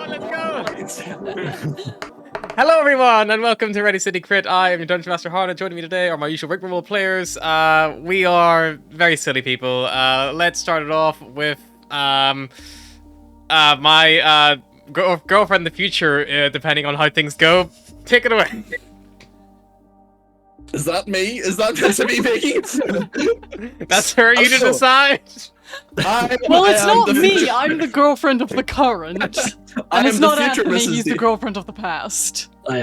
on, let's go! Hello everyone, and welcome to Ready City Crit. I am your Dungeon Master Hana. Joining me today are my usual rigmarole players. We are very silly people. Let's start it off with my girlfriend in the future, depending on how things go. Take it away. Is that me? Is that me, Vicky? That's for you to decide. Well, it's not me. I'm the girlfriend of the current. And it's not Anthony, he's the girlfriend of the past. I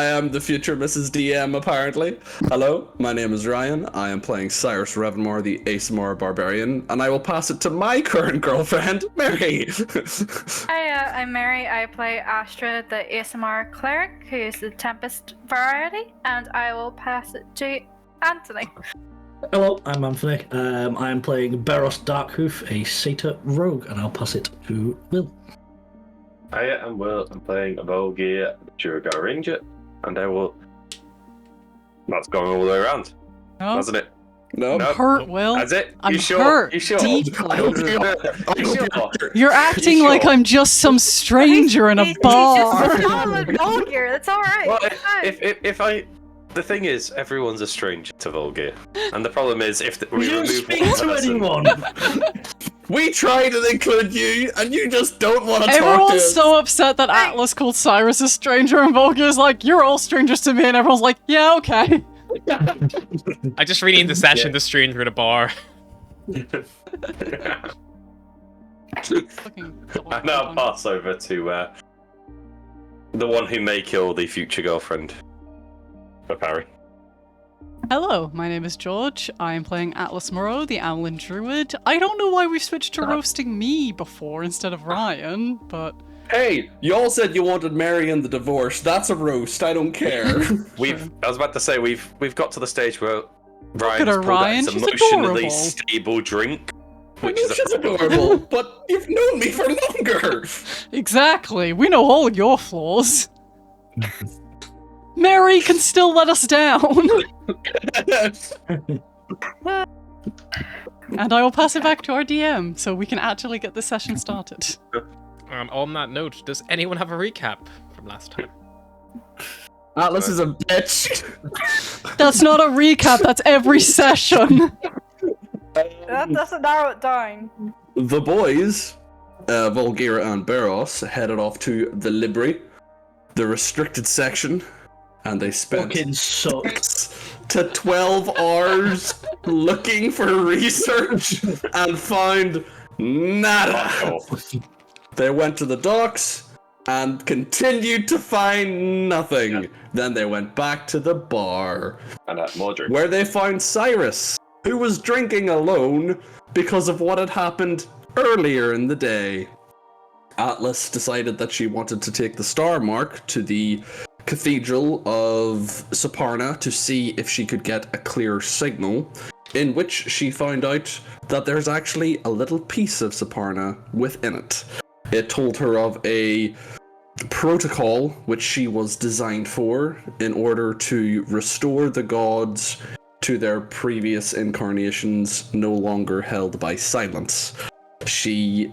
am the future Mrs. DM, apparently. Hello, my name is Ryan. I am playing Cyrus Revenmore, the ASMR Barbarian, and I will pass it to my current girlfriend, Mary. Hi, I'm Mary. I play Astra, the ASMR Cleric, who is the Tempest variety, and I will pass it to Anthony. Hello, I'm Anthony. I am playing Beros Darkhoof, a Satyr Rogue, and I'll pass it to Will. Hi, I'm Will. I'm playing a Volgear Jurgar Ranger, and I will. That's going all the way around, hasn't it? No. I'm hurt, Will. That's it? I'm You sure? hurt You sure? deeply. You sure? You're acting You like sure? I'm just some stranger in a He's bar. just solid Volgear, that's alright. Well, if I. The thing is, everyone's a stranger to Volgear, and the problem is if we You remove speak one to person, anyone! We try to include you, and you just don't want to talk to Everyone's us. so upset that Atlas called Cyrus a stranger, and Volgear's like, you're all strangers to me, and everyone's like, yeah, okay. I just renamed the session The Stranger at a Bar. I now pass over to the one who may kill the future girlfriend of Harry. Hello, my name is George. I am playing Atlas Moreau, the Owlin Druid. I don't know why we switched to roasting me before instead of Ryan, but... Hey, you all said you wanted Mary in the divorce. That's a roast. I don't care. I was about to say we've got to the stage where Ryan's at her, pulled Ryan. out his She's emotionally adorable. stable drink, I which know is she's adorable, but you've known me for longer. Exactly, we know all your flaws. Mary can still let us down. And I will pass it back to our DM so we can actually get the session started. And on that note, does anyone have a recap from last time? Atlas is a bitch. That's not a recap, that's every session. That doesn't narrow it down. The boys, Volgira and Beros, headed off to the Libri, the restricted section, and they spent Fucking sucks. 6 to 12 hours looking for research and found nada. They went to the docks and continued to find nothing. Then they went back to the bar, and more drink. where they found Cyrus, who was drinking alone because of what had happened earlier in the day. Atlas decided that she wanted to take the star mark to the Cathedral of Saparna to see if she could get a clear signal, in which she found out that there's actually a little piece of Saparna within it. It told her of a protocol which she was designed for in order to restore the gods to their previous incarnations, no longer held by silence. She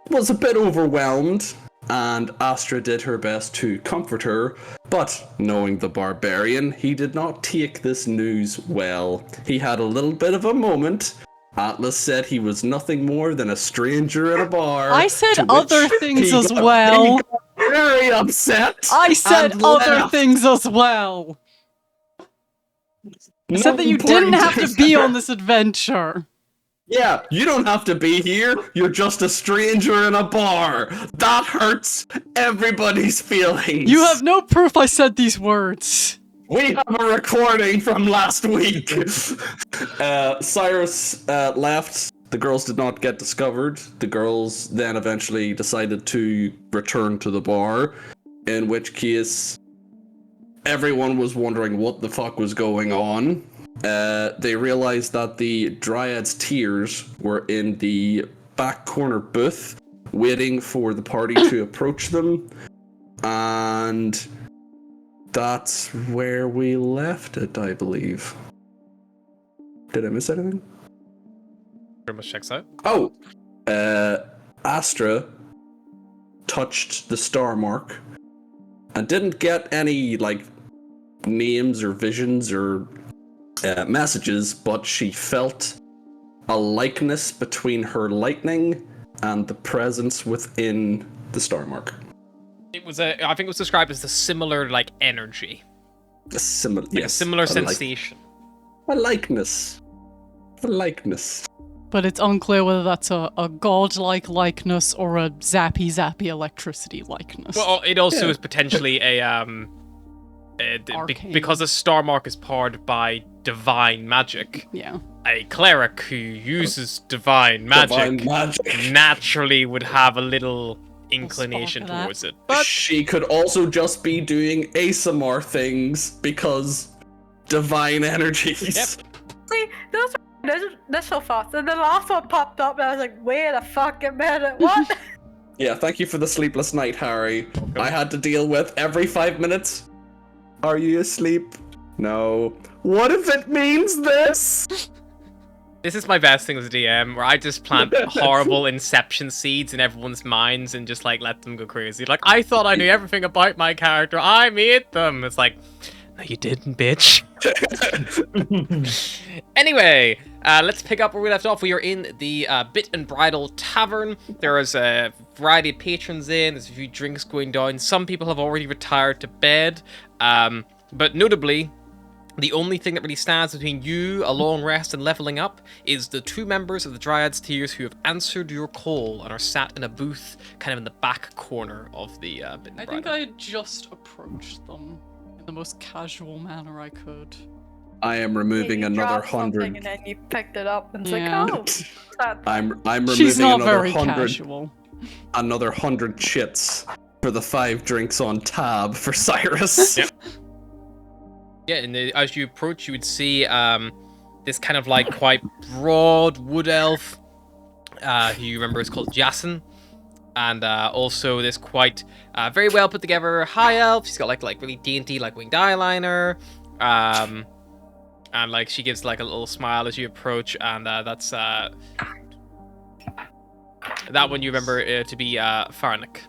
was a bit overwhelmed, and Astra did her best to comfort her, but knowing the barbarian, he did not take this news well. He had a little bit of a moment. Atlas said he was nothing more than a stranger at a bar. I said to other which things he as got- well. He got very upset. I said and other left. things as well. I said that you Not didn't have important. to be on this adventure. Yeah, you don't have to be here. You're just a stranger in a bar. That hurts everybody's feelings. You have no proof I said these words. We have a recording from last week. Cyrus left. The girls did not get discovered. The girls then eventually decided to return to the bar, in which case everyone was wondering what the fuck was going on. They realized that the Dryad's tears were in the back corner booth, waiting for the party to approach them, and that's where we left it, I believe. Did I miss anything? Pretty much checks out. Oh, Astra touched the star mark and didn't get any like names or visions or messages, but she felt a likeness between her lightning and the presence within the star mark. It was I think it was described as the similar like energy. A similar, Like a similar sensation. A likeness. A likeness. But it's unclear whether that's a godlike likeness or a zappy electricity likeness. Well, it also is potentially a Arcane. because the star mark is powered by divine magic. Yeah. A cleric who uses divine magic naturally would have a little inclination spark of that. towards it. But she could also just be doing ASMR things because divine energies. Yep. See, those are initial thoughts, and then the last one popped up, and I was like, wait a fucking minute, what? Yeah, thank you for the sleepless night, Harry. I had to deal with every 5 minutes. Are you asleep? No. What if it means this? this is my best thing as a DM, where I just plant horrible inception seeds in everyone's minds and just like let them go crazy. Like, I thought I knew everything about my character. I made them. It's like, no, you didn't, bitch. Anyway, let's pick up where we left off. We are in the Bit and Bridle Tavern. There is a variety of patrons in. There's a few drinks going down. Some people have already retired to bed. But notably, the only thing that really stands between you, a long rest, and leveling up is the 2 members of the Dryad's Tears who have answered your call and are sat in a booth kind of in the back corner of the Bit and I Bridle. think I had just approached them in the most casual manner I could. I am removing You another dropped something 100. and then you picked it up, and it's Yeah. like, oh, sad. I'm removing She's not another very 100 casual. another 100 chits for the 5 drinks on tab for Cyrus. Yep. Yeah, and as you approach, you would see this kind of like quite broad wood elf, who you remember is called Jason, and also this quite very well put together high elf. She's got like really dainty like winged eyeliner, and like she gives like a little smile as you approach, and that's that one you remember to be Farnik.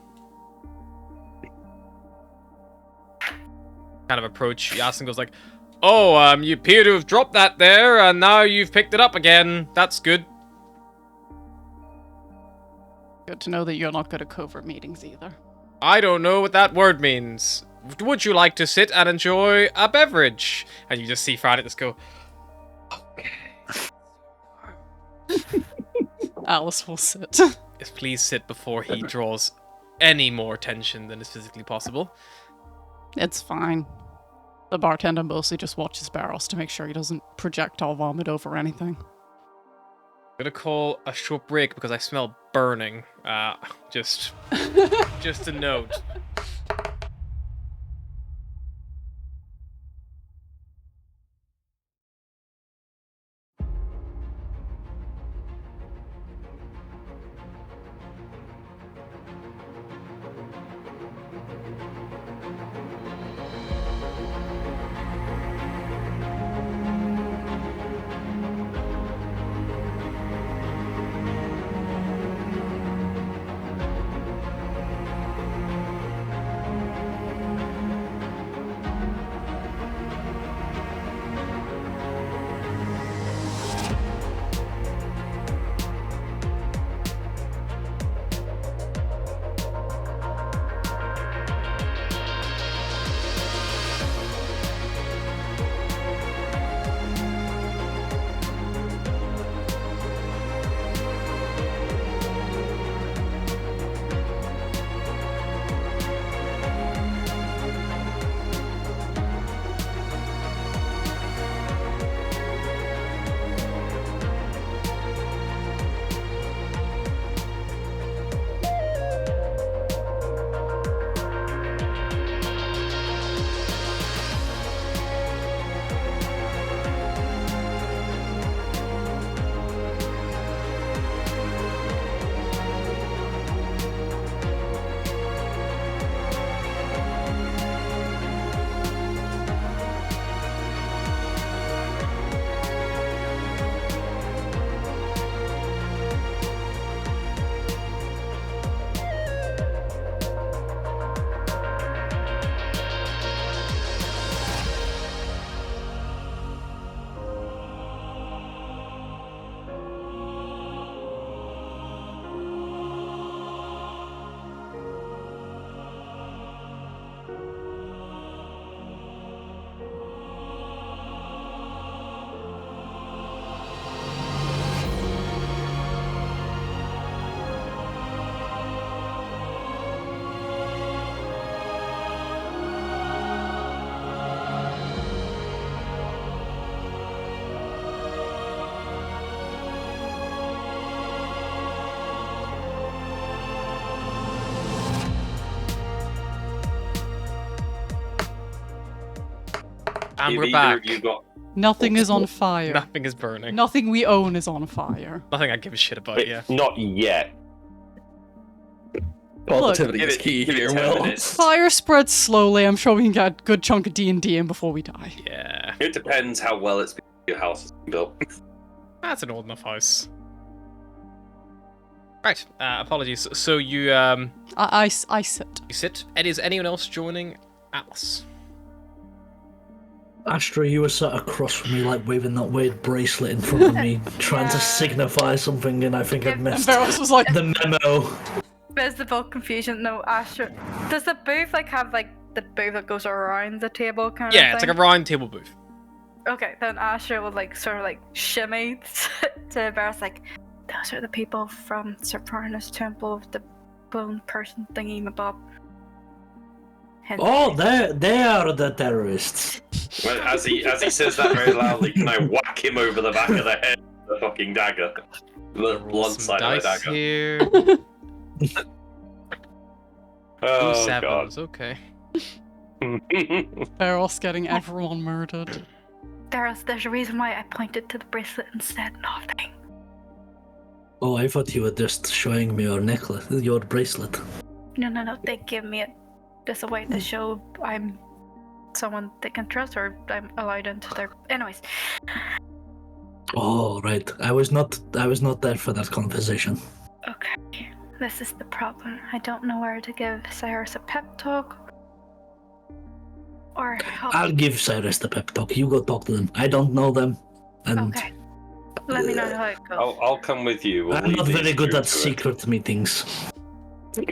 Kind of approach. Yasin goes like, "Oh, you appear to have dropped that there, and now you've picked it up again. That's good." Good to know that you're not good at covert meetings either. I don't know what that word means. Would you like to sit and enjoy a beverage? And you just see Friday just go, "Okay." Alice will sit. Yes, please sit before he draws any more attention than is physically possible. It's fine. The bartender mostly just watches Barros to make sure he doesn't projectile vomit over anything. I'm gonna call a short break because I smell burning. Just a note. And If we're either back. of you got Nothing is on fire. Nothing is burning. Nothing we own is on fire. Nothing I give a shit about, yeah. Not yet. Positivity Give is it- key give it here, 10 Will. minutes. Fire spreads slowly. I'm sure we can get a good chunk of D&D in before we die. Yeah. It depends how well your house has been built. That's an old enough house. Right, apologies. So you I sit. you sit. Eddie, is anyone else joining Atlas? Astra, you were sat across from me, like waving that weird bracelet in front of me, trying to signify something, and I think I'd And missed Varus was like, the memo. Visible confusion. No, Astra. Does the booth like have like the booth that goes around the table kind of Yeah, thing? it's like a round table booth. Okay, then Astra would like sort of like shimmy to Barris like, those are the people from Serparna's temple of the bone person thingy mabob. Oh, they are the terrorists. Well, as he says that very loudly, can I whack him over the back of the head with the fucking dagger? The Roll blunt some side of the dice dagger. here. Oh, Two sevens, okay. God. Varus getting everyone murdered. There's a reason why I pointed to the bracelet and said nothing. Oh, I thought you were just showing me your necklace, your bracelet. No, they give me it as a way to show I'm someone they can trust or I'm allowed into their... Anyways. Oh, right. I was not there for that conversation. Okay, this is the problem. I don't know where to give Cyrus a pep talk. Or help. I'll give Cyrus the pep talk. You go talk to them. I don't know them, and Okay. Let me know how it goes. I'll come with you. We'll I'm leave not these very good two at to it. secret meetings.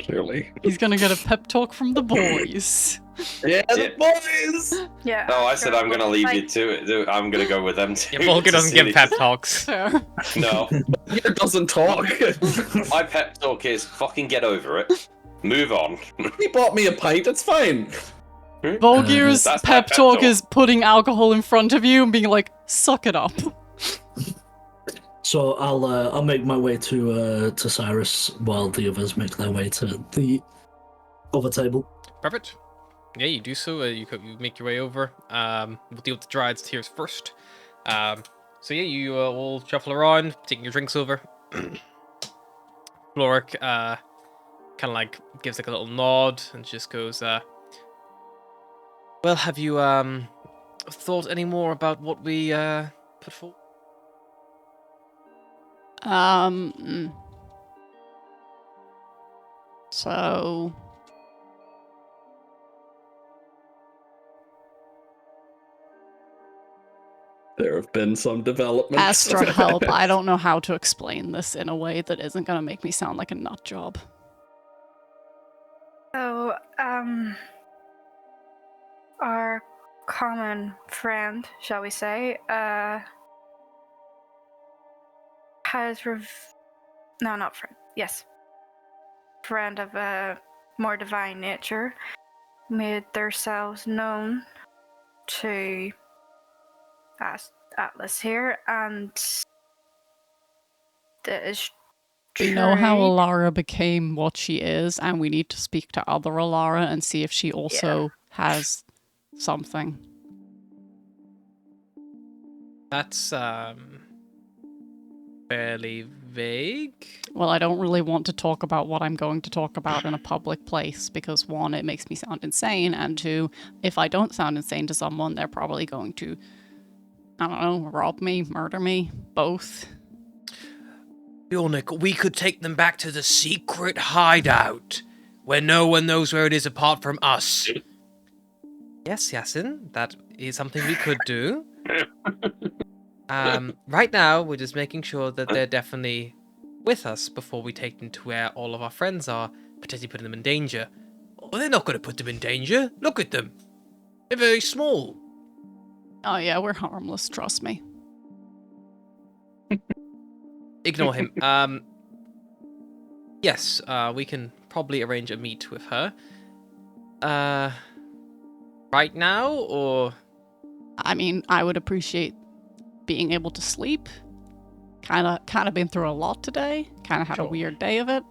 Clearly. He's gonna get a pep talk from the boys. Yeah, the boys! Yeah. No, I said I'm gonna leave like, you to it. I'm gonna go with them too. Yeah, Volker to doesn't see give these- pep talks. Fair. No. He doesn't talk. My pep talk is fucking get over it. Move on. He bought me a pint, it's fine. Volgir's That's my pep pep talk talk. is putting alcohol in front of you and being like, suck it up. So I'll make my way to Cyrus while the others make their way to the other table. Perfect. Yeah, you do so. You make your way over. We'll deal with the Dryad's tears first. So yeah, you all shuffle around, taking your drinks over. Floric kind of like gives like a little nod and just goes, well, have you thought any more about what we put forward? So There have been some developments. Astra help. I don't know how to explain this in a way that isn't gonna make me sound like a nut job. So, our common friend, shall we say, has no, not friend. Yes, friend of a more divine nature, made themselves known to Atlas here, and that is We know how true. Alara became what she is, and we need to speak to other Alara and see if she also has something. That's fairly vague. Well, I don't really want to talk about what I'm going to talk about in a public place because one, it makes me sound insane, and two, if I don't sound insane to someone, they're probably going to, I don't know, rob me, murder me, both. Bjornik, we could take them back to the secret hideout, where no one knows where it is apart from us. Yes, Yasin, that is something we could do. Right now, we're just making sure that they're definitely with us before we take them to where all of our friends are, potentially putting them in danger. Well, they're not going to put them in danger. Look at them. They're very small. Oh yeah, we're harmless, trust me. Ignore him. Yes, we can probably arrange a meet with her. Right now, or... I mean, I would appreciate being able to sleep. Kind of been through a lot today. Kind of had a Sure. weird day of it.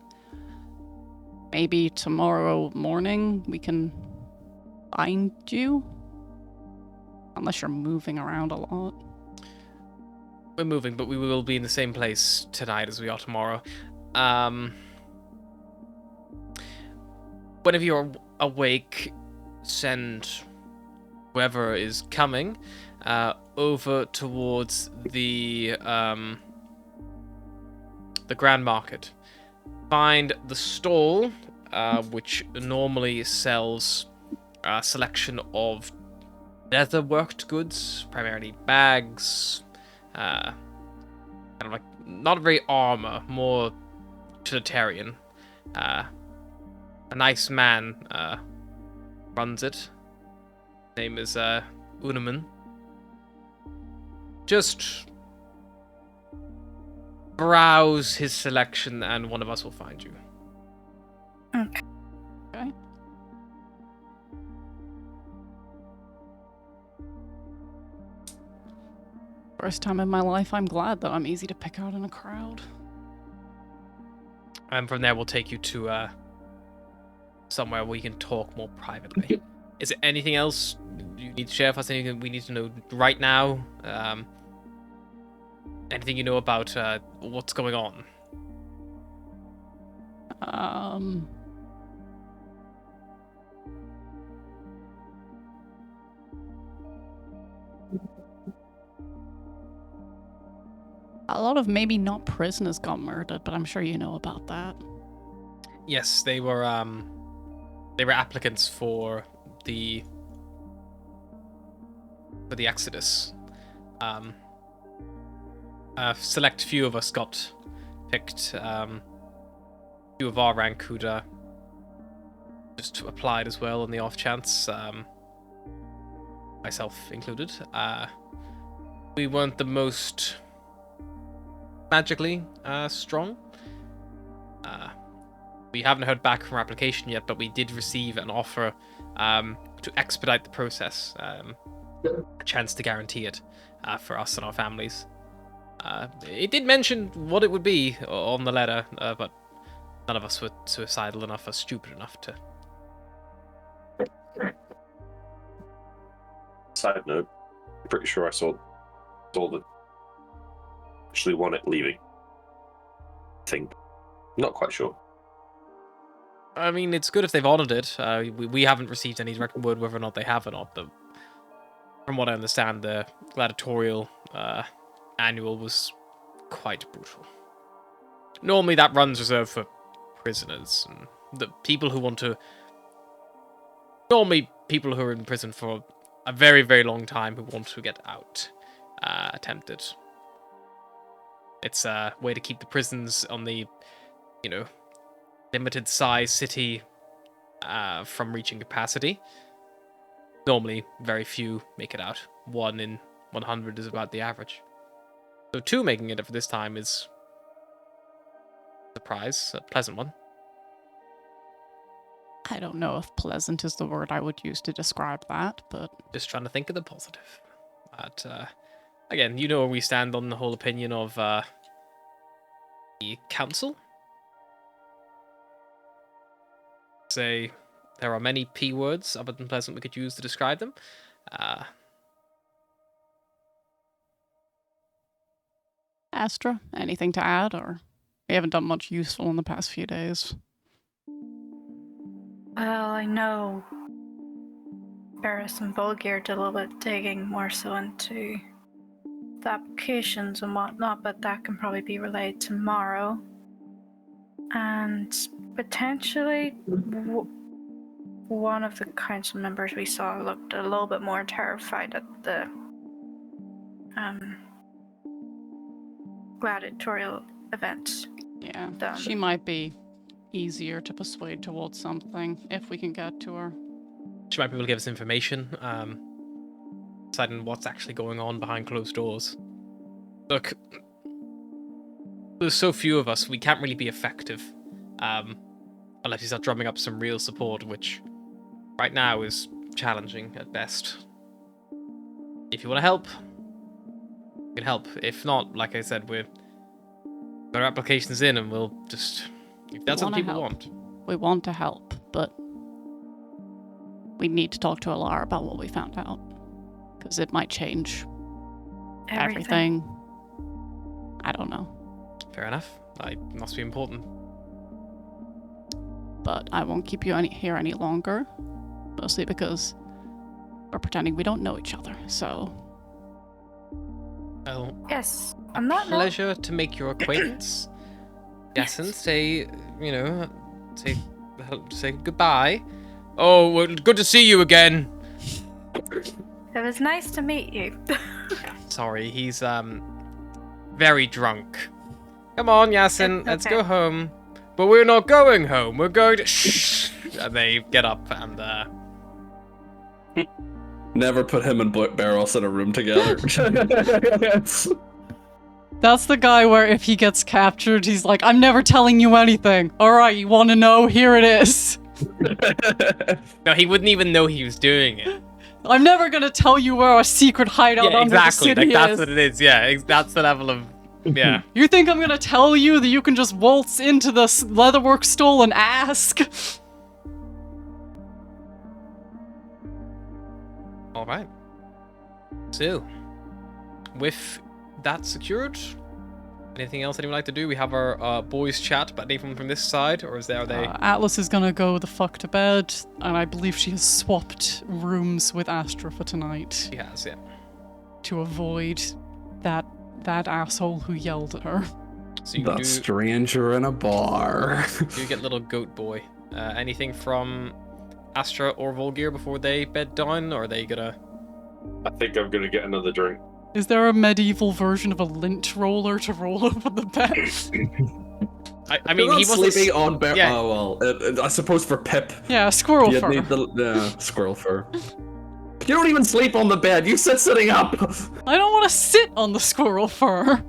Maybe tomorrow morning we can find you. Unless you're moving around a lot. We're moving, but we will be in the same place tonight as we are tomorrow. Whenever you're awake, send whoever is coming over towards the Grand Market. Find the stall, which normally sells a selection of leather-worked goods, primarily bags, kind of like, not very armor, more utilitarian. A nice man runs it. Name is Unaman. Just browse his selection and one of us will find you. Okay. Okay. First time in my life, I'm glad that I'm easy to pick out in a crowd. And from there, we'll take you to somewhere where you can talk more privately. Is there anything else you need to share with us? Anything we need to know right now? Anything you know about what's going on? A lot of maybe not prisoners got murdered, but I'm sure you know about that. Yes, they were applicants for the Exodus. A select few of us got picked. Few of our rank who'd just applied as well on the off chance. Myself included. We weren't the most magically strong. We haven't heard back from our application yet, but we did receive an offer to expedite the process, a chance to guarantee it for us and our families. It did mention what it would be on the letter, but none of us were suicidal enough or stupid enough to. Side note, I'm pretty sure I saw the actually want it leaving. I think. Not quite sure. I mean, it's good if they've honored it. We haven't received any direct word whether or not they have or not, but from what I understand, the gladiatorial annual was quite brutal. Normally that run's reserved for prisoners and the people who want to... Normally people who are in prison for a very, very long time who want to get out attempted. It's a way to keep the prisons on the, limited size city from reaching capacity. Normally, very few make it out. 1 in 100 is about the average. So 2 making it for this time is a surprise, a pleasant one. I don't know if pleasant is the word I would use to describe that, but... Just trying to think of the positive. But, again, you know where we stand on the whole opinion of the council. Say there are many P words other than pleasant we could use to describe them. Astra, anything to add, or we haven't done much useful in the past few days? Well, I know Paris and Bulgir did a little bit digging more so into the applications and whatnot, but that can probably be relayed tomorrow. And potentially one of the council members we saw looked a little bit more terrified at the gladiatorial events. Yeah, done. she might be easier to persuade towards something if we can get to her. She might be able to give us information, deciding what's actually going on behind closed doors. Look, there's so few of us, we can't really be effective, unless you start drumming up some real support, which right now is challenging at best. If you want to help, you can help. If not, like I said, we've got our applications in and we'll just... If that's what people want. We want to help, but we need to talk to Alara about what we found out. Because it might change everything. I don't know. Fair enough. It must be important. But I won't keep you here any longer. Mostly because we're pretending we don't know each other, so... Well, Yes, I'm not. pleasure to make your acquaintance. Yasin, say goodbye. Oh, well, good to see you again. It was nice to meet you. Sorry, he's very drunk. Come on, Yasin, It's let's okay. go home. But we're not going home. We're going to shh. And they get up and Never put him and Barros in a room together. That's the guy where if he gets captured, he's like, I'm never telling you anything. Alright, you want to know? Here it is. no, he wouldn't even know he was doing it. I'm never going to tell you where our secret hideout Yeah, under exactly. the city Like that's is. what it is. Yeah, that's the level of yeah. You think I'm going to tell you that you can just waltz into the leatherwork stall and ask? All right. So, with that secured, anything else anyone would like to do? We have our boys chat, but anyone from this side, or are they? Atlas is gonna go the fuck to bed, and I believe she has swapped rooms with Astra for tonight She has, yeah. to avoid that asshole who yelled at her. So you That do stranger in a bar. get little goat boy. Anything from Astra or Volgir before they bed down, or are they gonna? I think I'm gonna get another drink. Is there a medieval version of a lint roller to roll over the bed? I mean, You're he not wasn't sleeping on Bar. yeah. Oh well, I suppose for Pip, Yeah, squirrel you'd fur. need the squirrel fur. You don't even sleep on the bed. You sit sitting up. I don't want to sit on the squirrel fur.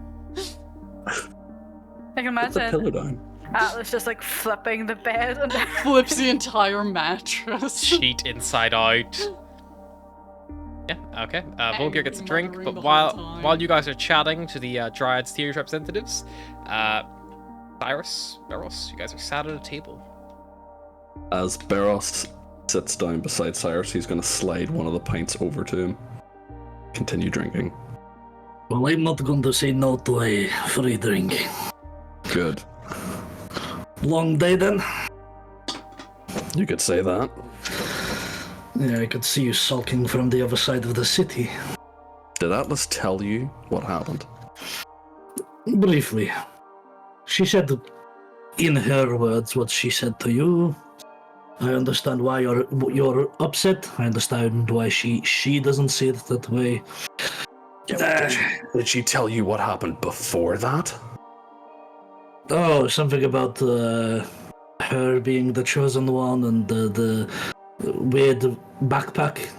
I can Put the imagine pillow down. Atlas just like flipping the bed and Flips the entire mattress. sheet inside out. Yeah, okay. Volgir gets a drink, muttering but the while whole time. while you guys are chatting to the Dryad's Theory representatives, Cyrus, Barros, you guys are sat at a table. As Barros sits down beside Cyrus, he's going to slide one of the pints over to him. Continue drinking. Well, I'm not going to say no to a free drink. Good. Long day then? You could say that. Yeah, I could see you sulking from the other side of the city. Did Atlas tell you what happened? Briefly. She said, in her words, what she said to you. I understand why you're upset. I understand why she doesn't see it that way. Yeah, did she tell you what happened before that? Oh, something about her being the chosen one and the weird backpack.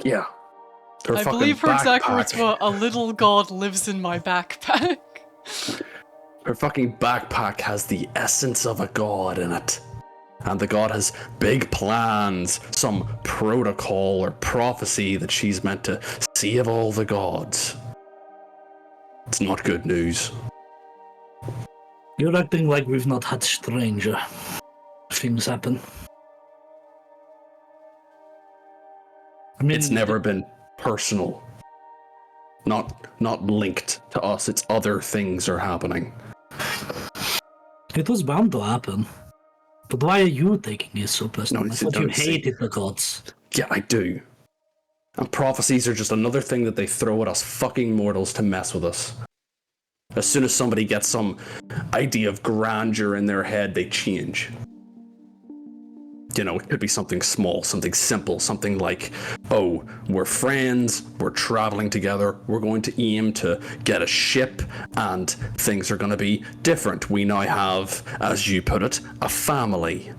Yeah. Her I fucking believe her exact words backpack. were, a little god lives in my backpack. Her fucking backpack has the essence of a god in it. And the god has big plans, some protocol or prophecy that she's meant to save all the gods. It's not good news. You're acting like we've not had stranger things happen. I mean, It's never been personal. Not linked to us. It's other things are happening. It was bound to happen. But why are you taking it so personal? No, I thought you don't see. hated the gods. Yeah, I do. And prophecies are just another thing that they throw at us fucking mortals to mess with us. As soon as somebody gets some idea of grandeur in their head, they change. You know, it could be something small, something simple, something like, oh, we're friends, we're traveling together, we're going to aim to get a ship, and things are going to be different. We now have, as you put it, a family.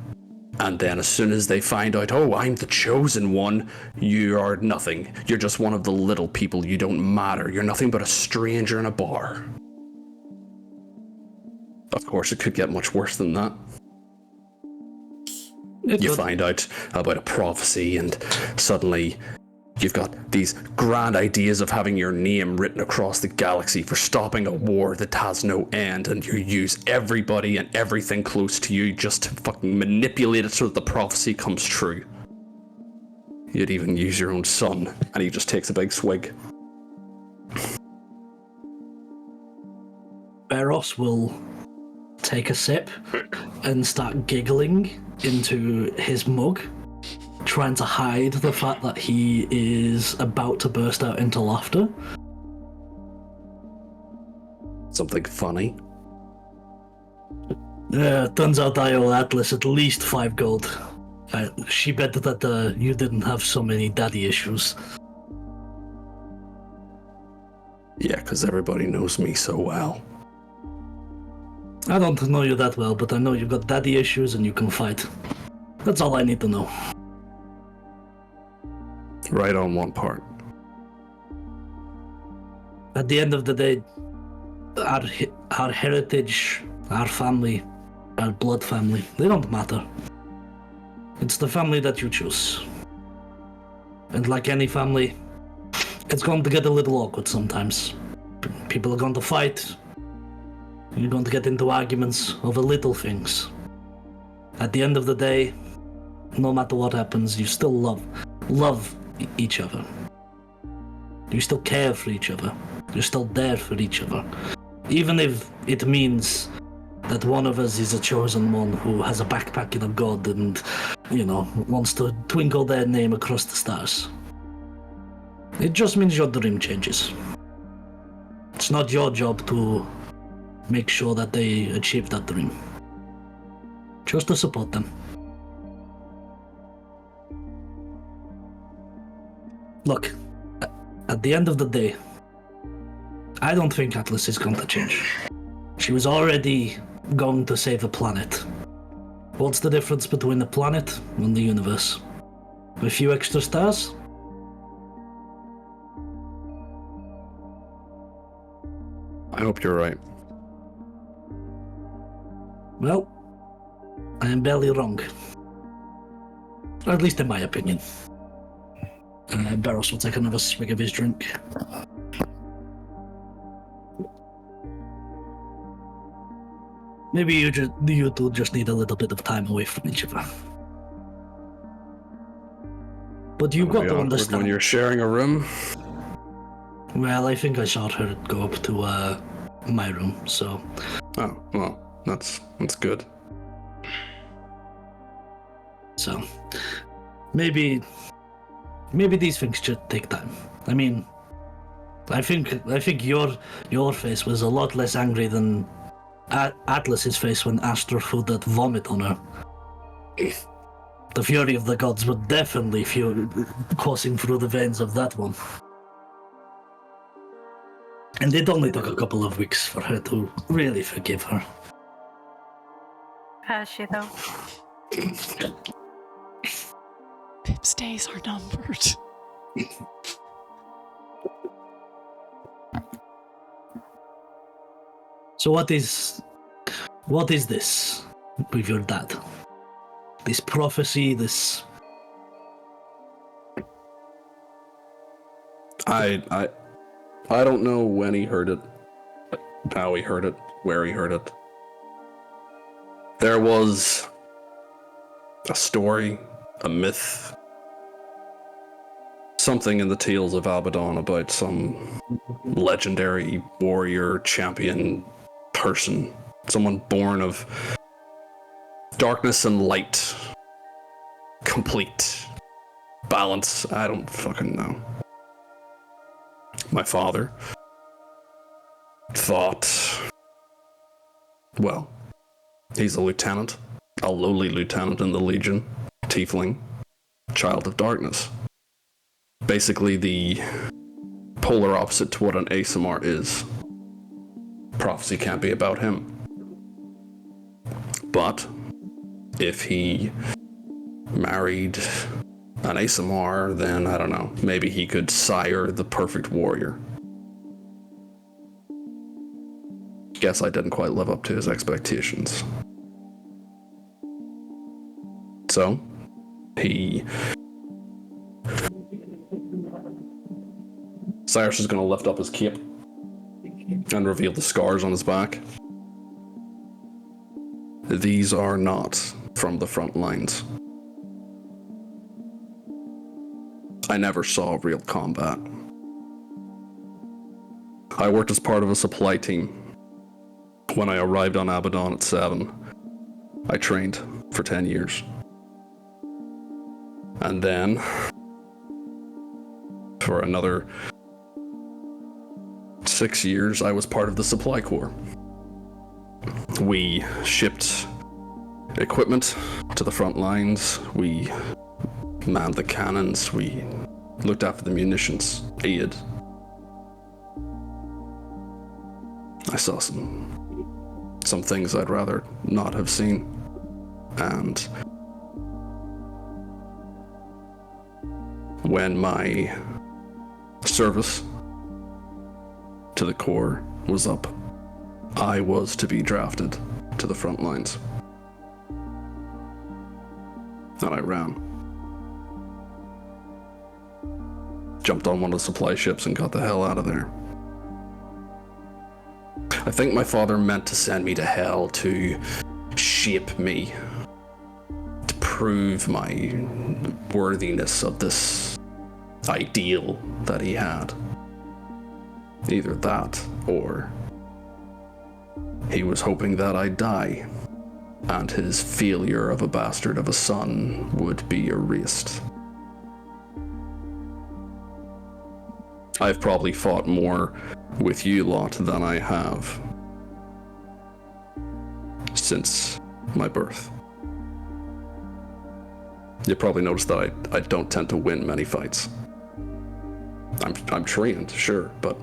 And then as soon as they find out, oh, I'm the chosen one, you are nothing. You're just one of the little people, you don't matter. You're nothing but a stranger in a bar. Of course, it could get much worse than that. You find out about a prophecy and suddenly you've got these grand ideas of having your name written across the galaxy for stopping a war that has no end, and you use everybody and everything close to you just to fucking manipulate it so that the prophecy comes true. you'd even use your own son. And he just takes a big swig. Beros will take a sip and start giggling into his mug, trying to hide the fact that he is about to burst out into laughter. Something funny. Turns out I owe Atlas at least 5 gold. She bet that you didn't have so many daddy issues. Yeah, because everybody knows me so well. I don't know you that well, but I know you've got daddy issues and you can fight. That's all I need to know. Right on one part. At the end of the day, our heritage, our family, our blood family, they don't matter. It's the family that you choose. And like any family, it's going to get a little awkward sometimes. People are going to fight. You're going to get into arguments over little things. At the end of the day, no matter what happens, you still love each other. You still care for each other. You're still there for each other. Even if it means that one of us is a chosen one who has a backpack in a god and, wants to twinkle their name across the stars. It just means your dream changes. It's not your job to make sure that they achieve that dream. Just to support them. Look, at the end of the day, I don't think Atlas is going to change. She was already going to save a planet. What's the difference between a planet and the universe? A few extra stars? I hope you're right. Well, I am barely wrong. Or at least in my opinion. Barros will take another swig of his drink. Maybe you two just need a little bit of time away from each other. But you've got to understand. When you're sharing a room. Well, I think I saw her go up to my room, so. Oh, well, that's good. So, maybe these things should take time. I mean, I think your face was a lot less angry than Atlas's face when Astor threw that vomit on her. The fury of the gods would definitely coursing through the veins of that one. And it only took a couple of weeks for her to really forgive her. Has she, though? Pip's days are numbered. So what is this with your dad? This prophecy, this... I don't know when he heard it, how he heard it, where he heard it. There was a story, a myth, something in the tales of Abaddon about some legendary warrior, champion person, someone born of darkness and light, complete balance. I don't fucking know. My father thought, well, he's a lieutenant, a lowly lieutenant in the Legion, tiefling, child of darkness. Basically the polar opposite to what an ASMR is. Prophecy can't be about him. But if he married an ASMR, then I don't know, maybe he could sire the perfect warrior. Guess I didn't quite live up to his expectations. So, Cyrus is going to lift up his cape and reveal the scars on his back. These are not from the front lines. I never saw real combat. I worked as part of a supply team. When I arrived on Abaddon at 7, I trained for 10 years. And then, for another 6 years, I was part of the supply corps. We shipped equipment to the front lines, we manned the cannons, we looked after the munitions, aid. I saw some things I'd rather not have seen, and when my service to the Corps was up, I was to be drafted to the front lines. And I ran. Jumped on one of the supply ships and got the hell out of there. I think my father meant to send me to hell to shape me, to prove my worthiness of this ideal that he had. Either that, or he was hoping that I'd die, and his failure of a bastard of a son would be erased. I've probably fought more with you lot than I have since my birth. You probably noticed that I don't tend to win many fights. I'm trained, sure, but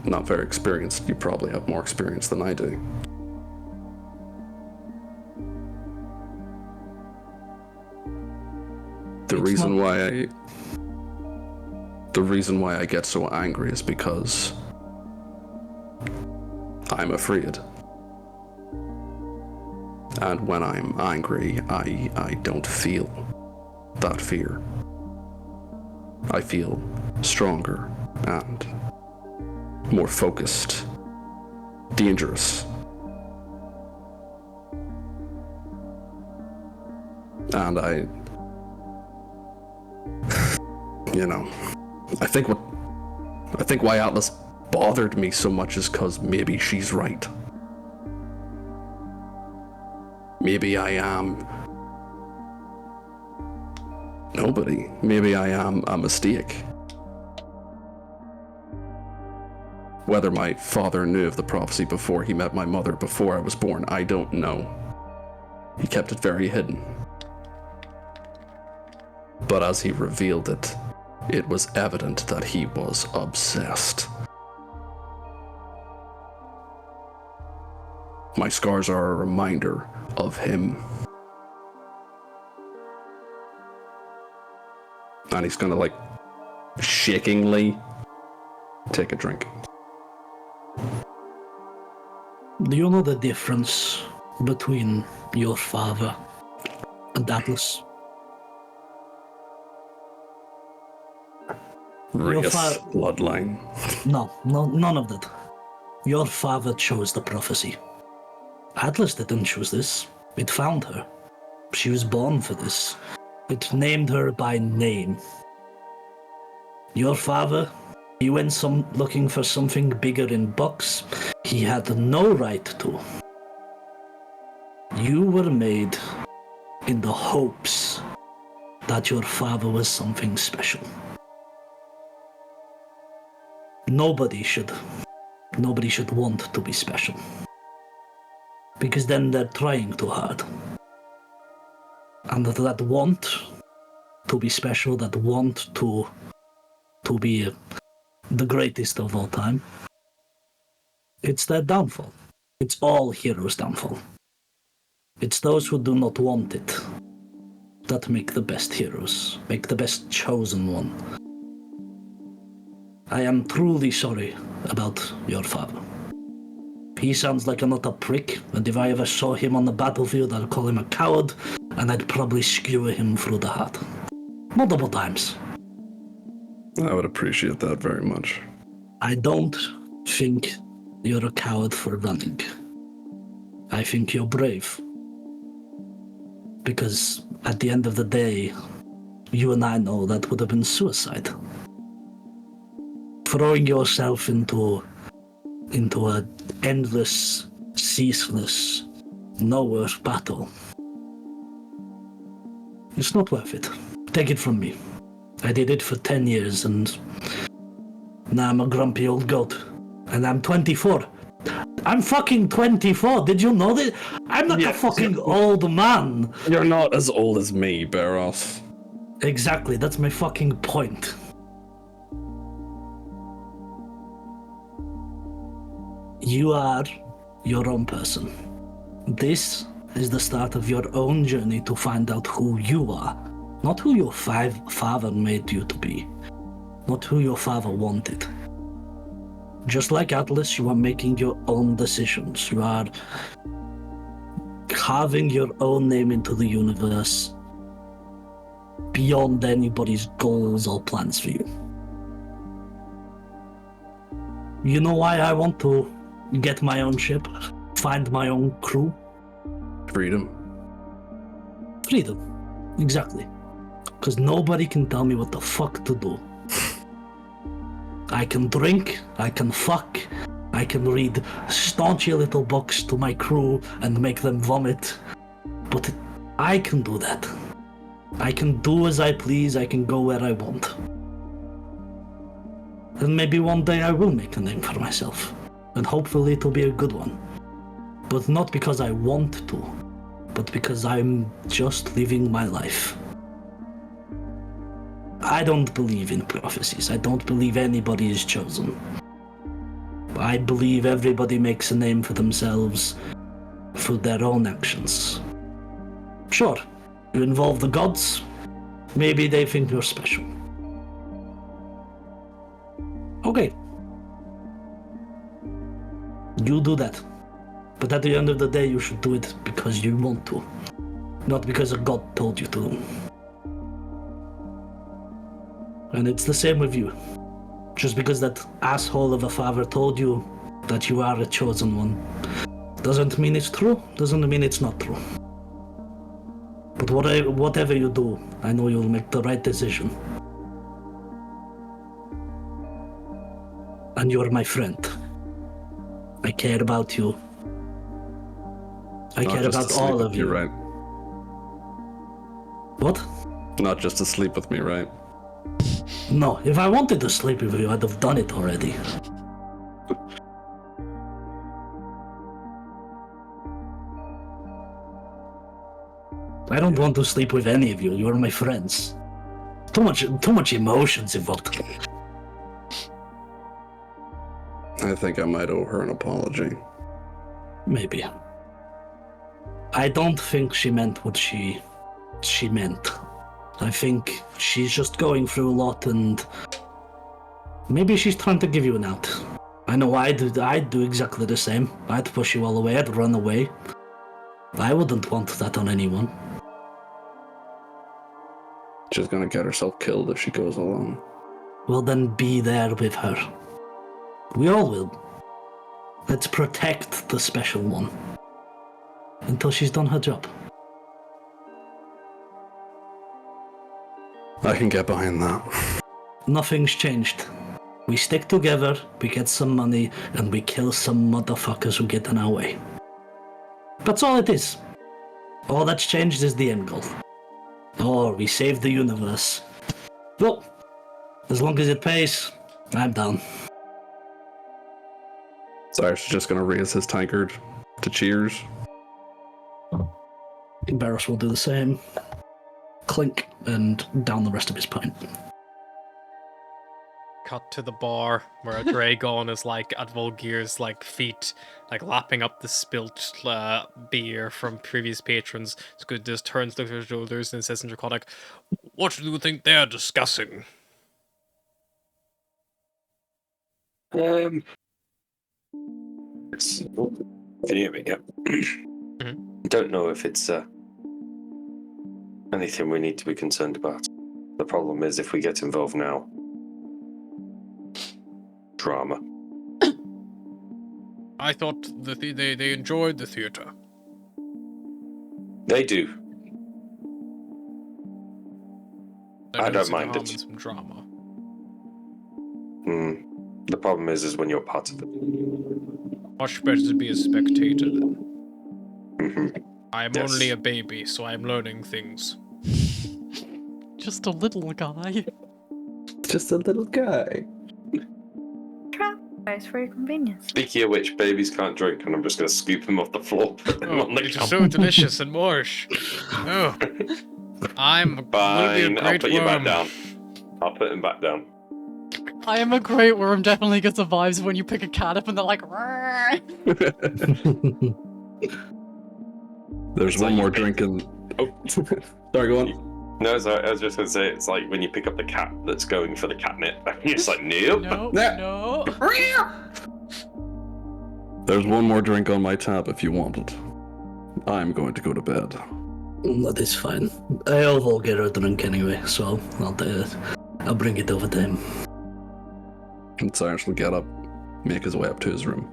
not very experienced. You probably have more experience than I do. The reason why I get so angry is because I'm afraid. And when I'm angry, I don't feel that fear. I feel stronger and more focused, dangerous. And I think why Atlas bothered me so much is because maybe she's right. Maybe I am nobody. Maybe I am a mistake. Whether my father knew of the prophecy before he met my mother, before I was born, I don't know. He kept it very hidden. But as he revealed it, it was evident that he was obsessed. My scars are a reminder of him. And he's gonna, shakingly take a drink. Do you know the difference between your father and Atlas? Race, bloodline. No, none of that. Your father chose the prophecy. Atlas didn't choose this. It found her. She was born for this. It named her by name. Your father, he went looking for something bigger in books he had no right to. You were made in the hopes that your father was something special. Nobody should want to be special. Because then they're trying too hard. And that want to be special, that want to be the greatest of all time, it's their downfall. It's all heroes' downfall. It's those who do not want it that make the best heroes, make the best chosen one. I am truly sorry about your father. He sounds like an utter prick, and if I ever saw him on the battlefield, I'd call him a coward, and I'd probably skewer him through the heart. Multiple times. I would appreciate that very much. I don't think you're a coward for running. I think you're brave. Because at the end of the day, you and I know that would have been suicide. Throwing yourself into an endless, ceaseless, nowhere battle. It's not worth it. Take it from me. I did it for 10 years and now I'm a grumpy old goat. And I'm 24. I'm fucking 24. Did you know that? I'm not a fucking old man. You're not as old as me, Barroth. Exactly, that's my fucking point. You are your own person. This is the start of your own journey to find out who you are. Not who your father made you to be. Not who your father wanted. Just like Atlas, you are making your own decisions. You are carving your own name into the universe beyond anybody's goals or plans for you. You know why I want to get my own ship, find my own crew? Freedom. Freedom. Exactly. Because nobody can tell me what the fuck to do. I can drink, I can fuck, I can read staunchy little books to my crew and make them vomit. But I can do that. I can do as I please, I can go where I want. And maybe one day I will make a name for myself. And hopefully it'll be a good one. But not because I want to, but because I'm just living my life. I don't believe in prophecies. I don't believe anybody is chosen. I believe everybody makes a name for themselves through their own actions. Sure, you involve the gods, maybe they think you're special. Okay. You do that. But at the end of the day, you should do it because you want to. Not because a god told you to. And it's the same with you. Just because that asshole of a father told you that you are a chosen one, doesn't mean it's true, doesn't mean it's not true. But whatever you do, I know you'll make the right decision. And you're my friend. I care about you. I Not care just about to sleep all with of me, you. right? What? Not just to sleep with me, right? No, if I wanted to sleep with you, I'd have done it already. I don't want to sleep with any of you. You're my friends. Too much emotions involved. I think I might owe her an apology. Maybe. I don't think she meant what she meant. I think she's just going through a lot and maybe she's trying to give you an out. I know I'd do exactly the same. I'd push you all away, I'd run away. I wouldn't want that on anyone. She's gonna get herself killed if she goes alone. Well, then be there with her. We all will. Let's protect the special one until she's done her job. I can get behind that. Nothing's changed. We stick together, we get some money, and we kill some motherfuckers who get in our way. That's all it is. All that's changed is the end goal. Or we save the universe. Well, as long as it pays, I'm down. Cyrus is just gonna raise his tankard to cheers. Barrows will do the same. Clink, and down the rest of his pint. Cut to the bar where a Dragon is like at Volgir's like feet, like lapping up the spilt beer from previous patrons. It's good. Just turns, looks at his shoulders, and says in Draconic, "What do you think they're discussing?" It's. Oh, can you hear me? Yep. I don't know if it's anything we need to be concerned about. The problem is if we get involved now, drama. I thought they enjoyed the theater. They do. I don't see the mind harm it. in some drama. The problem is when you're part of it. Much better to be a spectator then. Mhm. I'm Yes. only a baby, so I'm learning things. Just a little guy. Just a little guy. Guys, for your convenience. Speaking of which, babies can't drink, and I'm just going to scoop him off the floor, put them Oh, on the it is cup. so delicious and moorish. Oh, I'm will be a Fine, I'll great put you back worm. down. I'll put him back down. I am a great worm definitely gets the vibes when you pick a cat up and they're like, "Rrrr." There's It's one like more you pick- drink in. Oh, Sorry, go on. no, sorry, I was just going to say, it's like when you pick up the cat that's going for the catnip, and you're just like, nope. No, Yeah. no. There's one more drink on my tab if you want it. I'm going to go to bed. That is fine. I'll get a drink anyway, so I'll bring it over to him. And Cyrus will get up, make his way up to his room.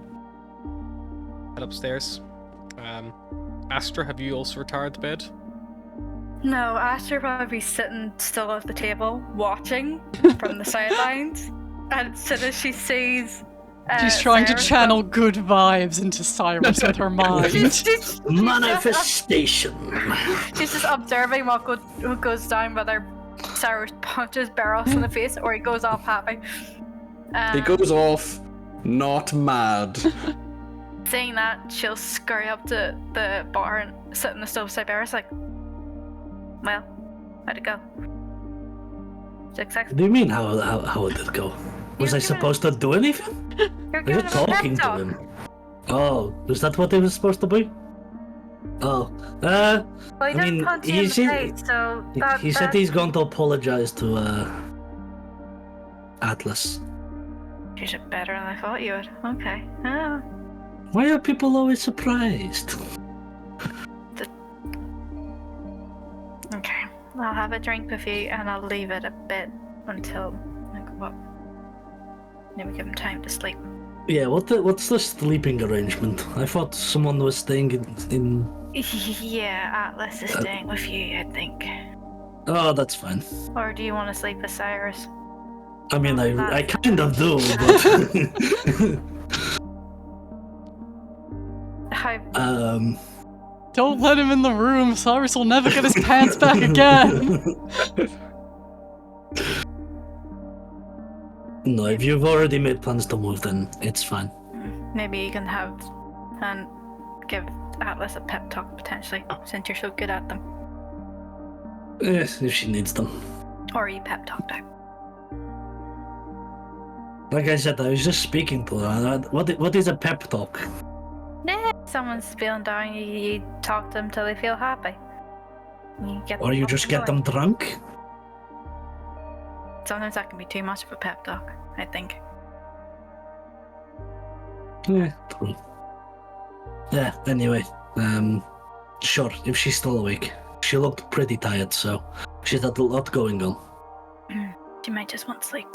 Head upstairs. Astra, have you also retired to bed? No, Asher probably be sitting still at the table, watching from the sidelines. And as soon as she sees. She's trying to Cyrus channel good vibes into Cyrus with her mind. she's Manifestation. She's just observing what goes down, whether Cyrus punches Barros in the face or he goes off happy. He goes off, not mad. Saying that, she'll scurry up to the bar and sit in the stove beside Barros like, well, how'd it go? Success? What do you mean, how did it go? Was I supposed to do anything? You're You're giving him a talking pep to talk. him. Oh, is that what it was supposed to be? Oh, Well, he I didn't mean, punch you in the face, so he said he's going to apologize to Atlas. You did better than I thought you would. Okay. Oh. Why are people always surprised? Okay. I'll have a drink with you and I'll leave it a bit until I go up. Maybe give him time to sleep. Yeah, what's the sleeping arrangement? I thought someone was staying in... Yeah, Atlas is staying with you, I think. Oh, that's fine. Or do you want to sleep with Cyrus? I mean, I kind of do, but... How Don't let him in the room. Cyrus will never get his pants back again. No, if you've already made plans to move, then it's fine. maybe you can have and give Atlas a pep talk potentially, since you're so good at them. Yes, if she needs them. Or you pep talked out. Like I said, I was just speaking to her. What is a pep talk? Someone's feeling down, you talk to them till they feel happy. Or you just get them drunk? Sometimes that can be too much of a pep talk, I think. Yeah, true. Yeah, anyway, sure, if she's still awake. She looked pretty tired, so she's had a lot going on. She might just want sleep.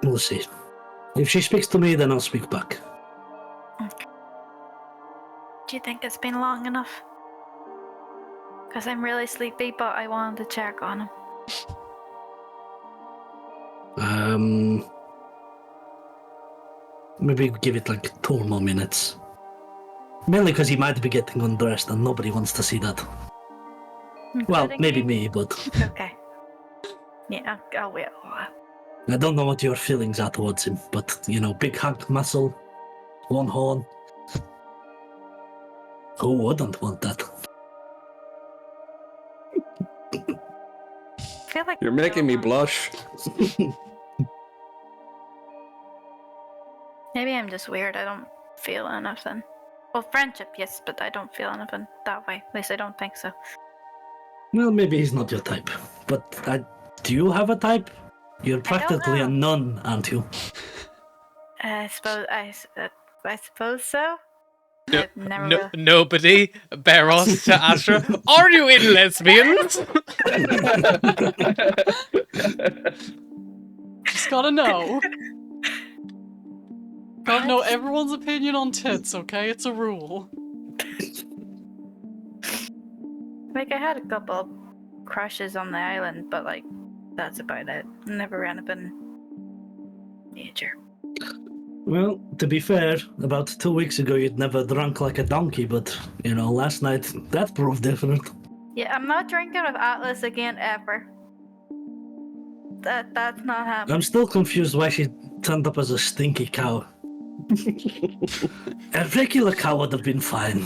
We'll see. If she speaks to me, then I'll speak back. Okay. Do you think it's been long enough? Because I'm really sleepy, but I wanted to check on him. Maybe give it like 2 more minutes. Mainly because he might be getting undressed and nobody wants to see that. Well, Including maybe you? me, but Okay. Yeah, I'll wait a while. I don't know what your feelings are towards him, but, you know, big hunk muscle, 1 horn. Who wouldn't want that? I feel like You're making me blush. Maybe I'm just weird. I don't feel anything. Well, friendship, yes, but I don't feel anything that way. At least I don't think so. Well, maybe he's not your type. But do you have a type? You're practically a know. nun, aren't you? I suppose so. No, I've never really- nobody. Barros to Astra. Are you in lesbians? Just gotta know. Gotta know everyone's opinion on tits, okay? It's a rule. Like I had a couple crushes on the island, but like that's about it. Never anything major. Well, to be fair, about 2 weeks ago you'd never drunk like a donkey, but last night that proved different. Yeah, I'm not drinking with Atlas again ever. That's not happening. I'm still confused why she turned up as a stinky cow. A regular cow would have been fine.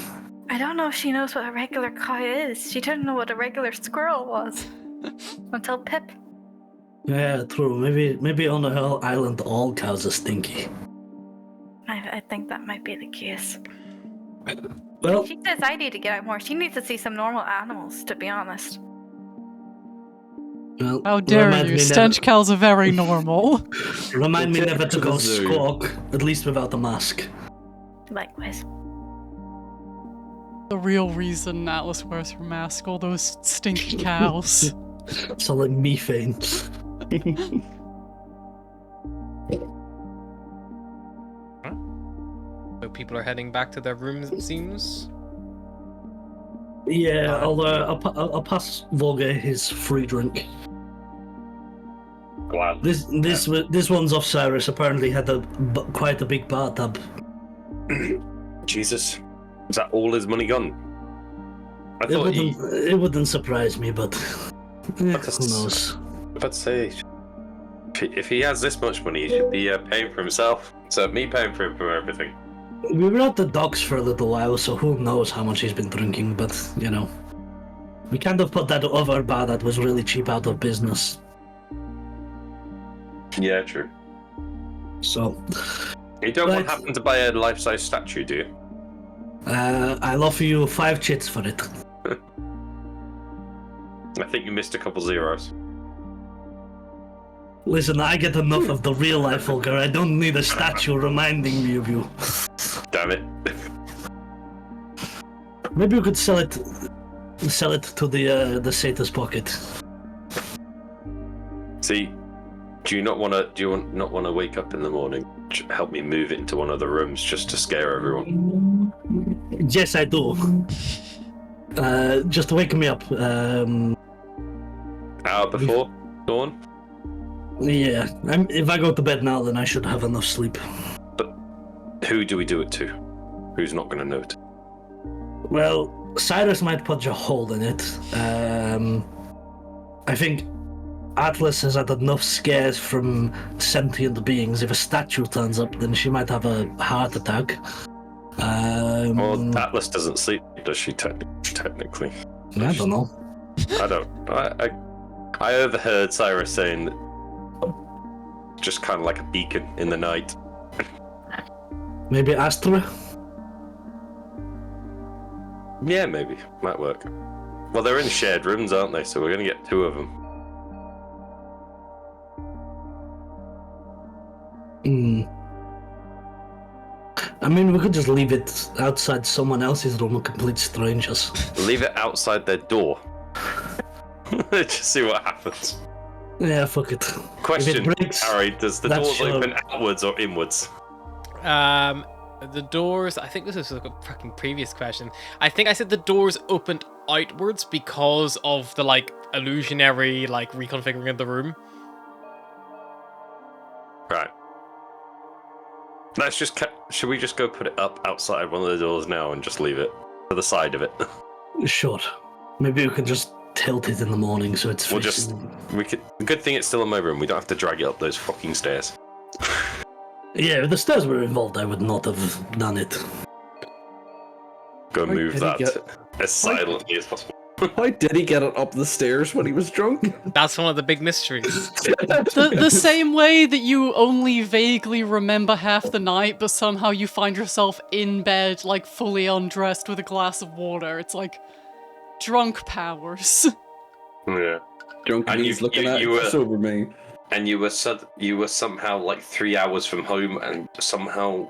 I don't know if she knows what a regular cow is. She didn't know what a regular squirrel was until Pip. Yeah, true. Maybe on the whole island all cows are stinky. I think that might be the case. Well, She says I need to get out more. She needs to see some normal animals, to be honest. How dare remind you? me Stench never- cows are very normal. Remind me Take never it to to the go zoo. squawk, at least without a mask. Likewise. The real reason Atlas wears her mask, all those stinky cows. So like methane. So people are heading back to their rooms, it seems. Yeah, I'll pass Volga his free drink. Wow. This one's off Cyrus. Apparently had quite a big bathtub. Jesus. Is that all his money gone? I thought It wouldn't surprise me, but who That's- knows? I'd say if he has this much money, he should be paying for himself. So me paying for him for everything. We were at the docks for a little while, so who knows how much he's been drinking, but we kind of put that other bar that was really cheap out of business. Yeah, true. So, You don't Right. happen to buy a life-size statue, do you? I'll offer you 5 chits for it. I think you missed a couple zeros. Listen, I get enough of the real life, Volker. I don't need a statue reminding me of you. Damn it. Maybe we could sell it to the Satyrs pocket. See, do you not want to wake up in the morning? Help me move it into one of the rooms just to scare everyone. Yes, I do. Just wake me up. Hour before dawn? Yeah, if I go to bed now, then I should have enough sleep. Who do we do it to? Who's not going to know it? Well, Cyrus might punch a hole in it. I think Atlas has had enough scares from sentient beings. If a statue turns up, then she might have a heart attack. Well, Atlas doesn't sleep, does she? Technically, I don't know. I don't. I overheard Cyrus saying that just kind of like a beacon in the night. Maybe Astra? Yeah, maybe might work. Well, they're in shared rooms, aren't they? So we're gonna get 2 of them. I mean, we could just leave it outside someone else's room with complete strangers. Leave it outside their door. Just see what happens. Yeah, fuck it. Question, breaks, Harry, does the that's doors your- open outwards or inwards? The doors. I think this is like a fucking previous question. I think I said the doors opened outwards because of the illusionary reconfiguring of the room. Right. Let's just. Should we just go put it up outside one of the doors now and just leave it to the side of it? Sure. Maybe we can just tilt it in the morning so it's We'll facing- We could. Good thing it's still in my room. We don't have to drag it up those fucking stairs. Yeah, if the stairs were involved, I would not have done it. Go Why move did he that get- as silently as possible. Why did he get it up the stairs when he was drunk? That's one of the big mysteries. The same way that you only vaguely remember half the night, but somehow you find yourself in bed, fully undressed with a glass of water. It's like drunk powers. Yeah. Drunk And me's you- looking you- at you were- sober me. And you were somehow 3 hours from home, and somehow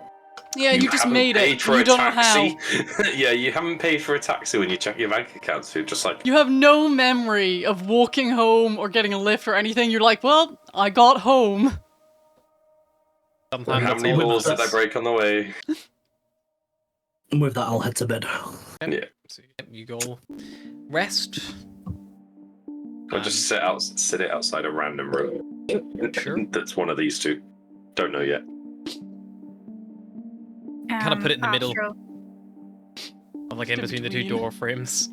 Yeah, you just haven't made paid it. for You a don't know how. taxi. Yeah, you haven't paid for a taxi when you check your bank account. So you're just like, You have no memory of walking home or getting a lift or anything. You're like, well, I got home. Sometimes how that's many all it laws did I is. break on the way? And with that, I'll head to bed. Yeah. So you go rest. I'll just sit it outside a random room. Sure. That's one of these two. Don't know yet. Kind of put it in the middle, Astro, of like in between the two between. door frames.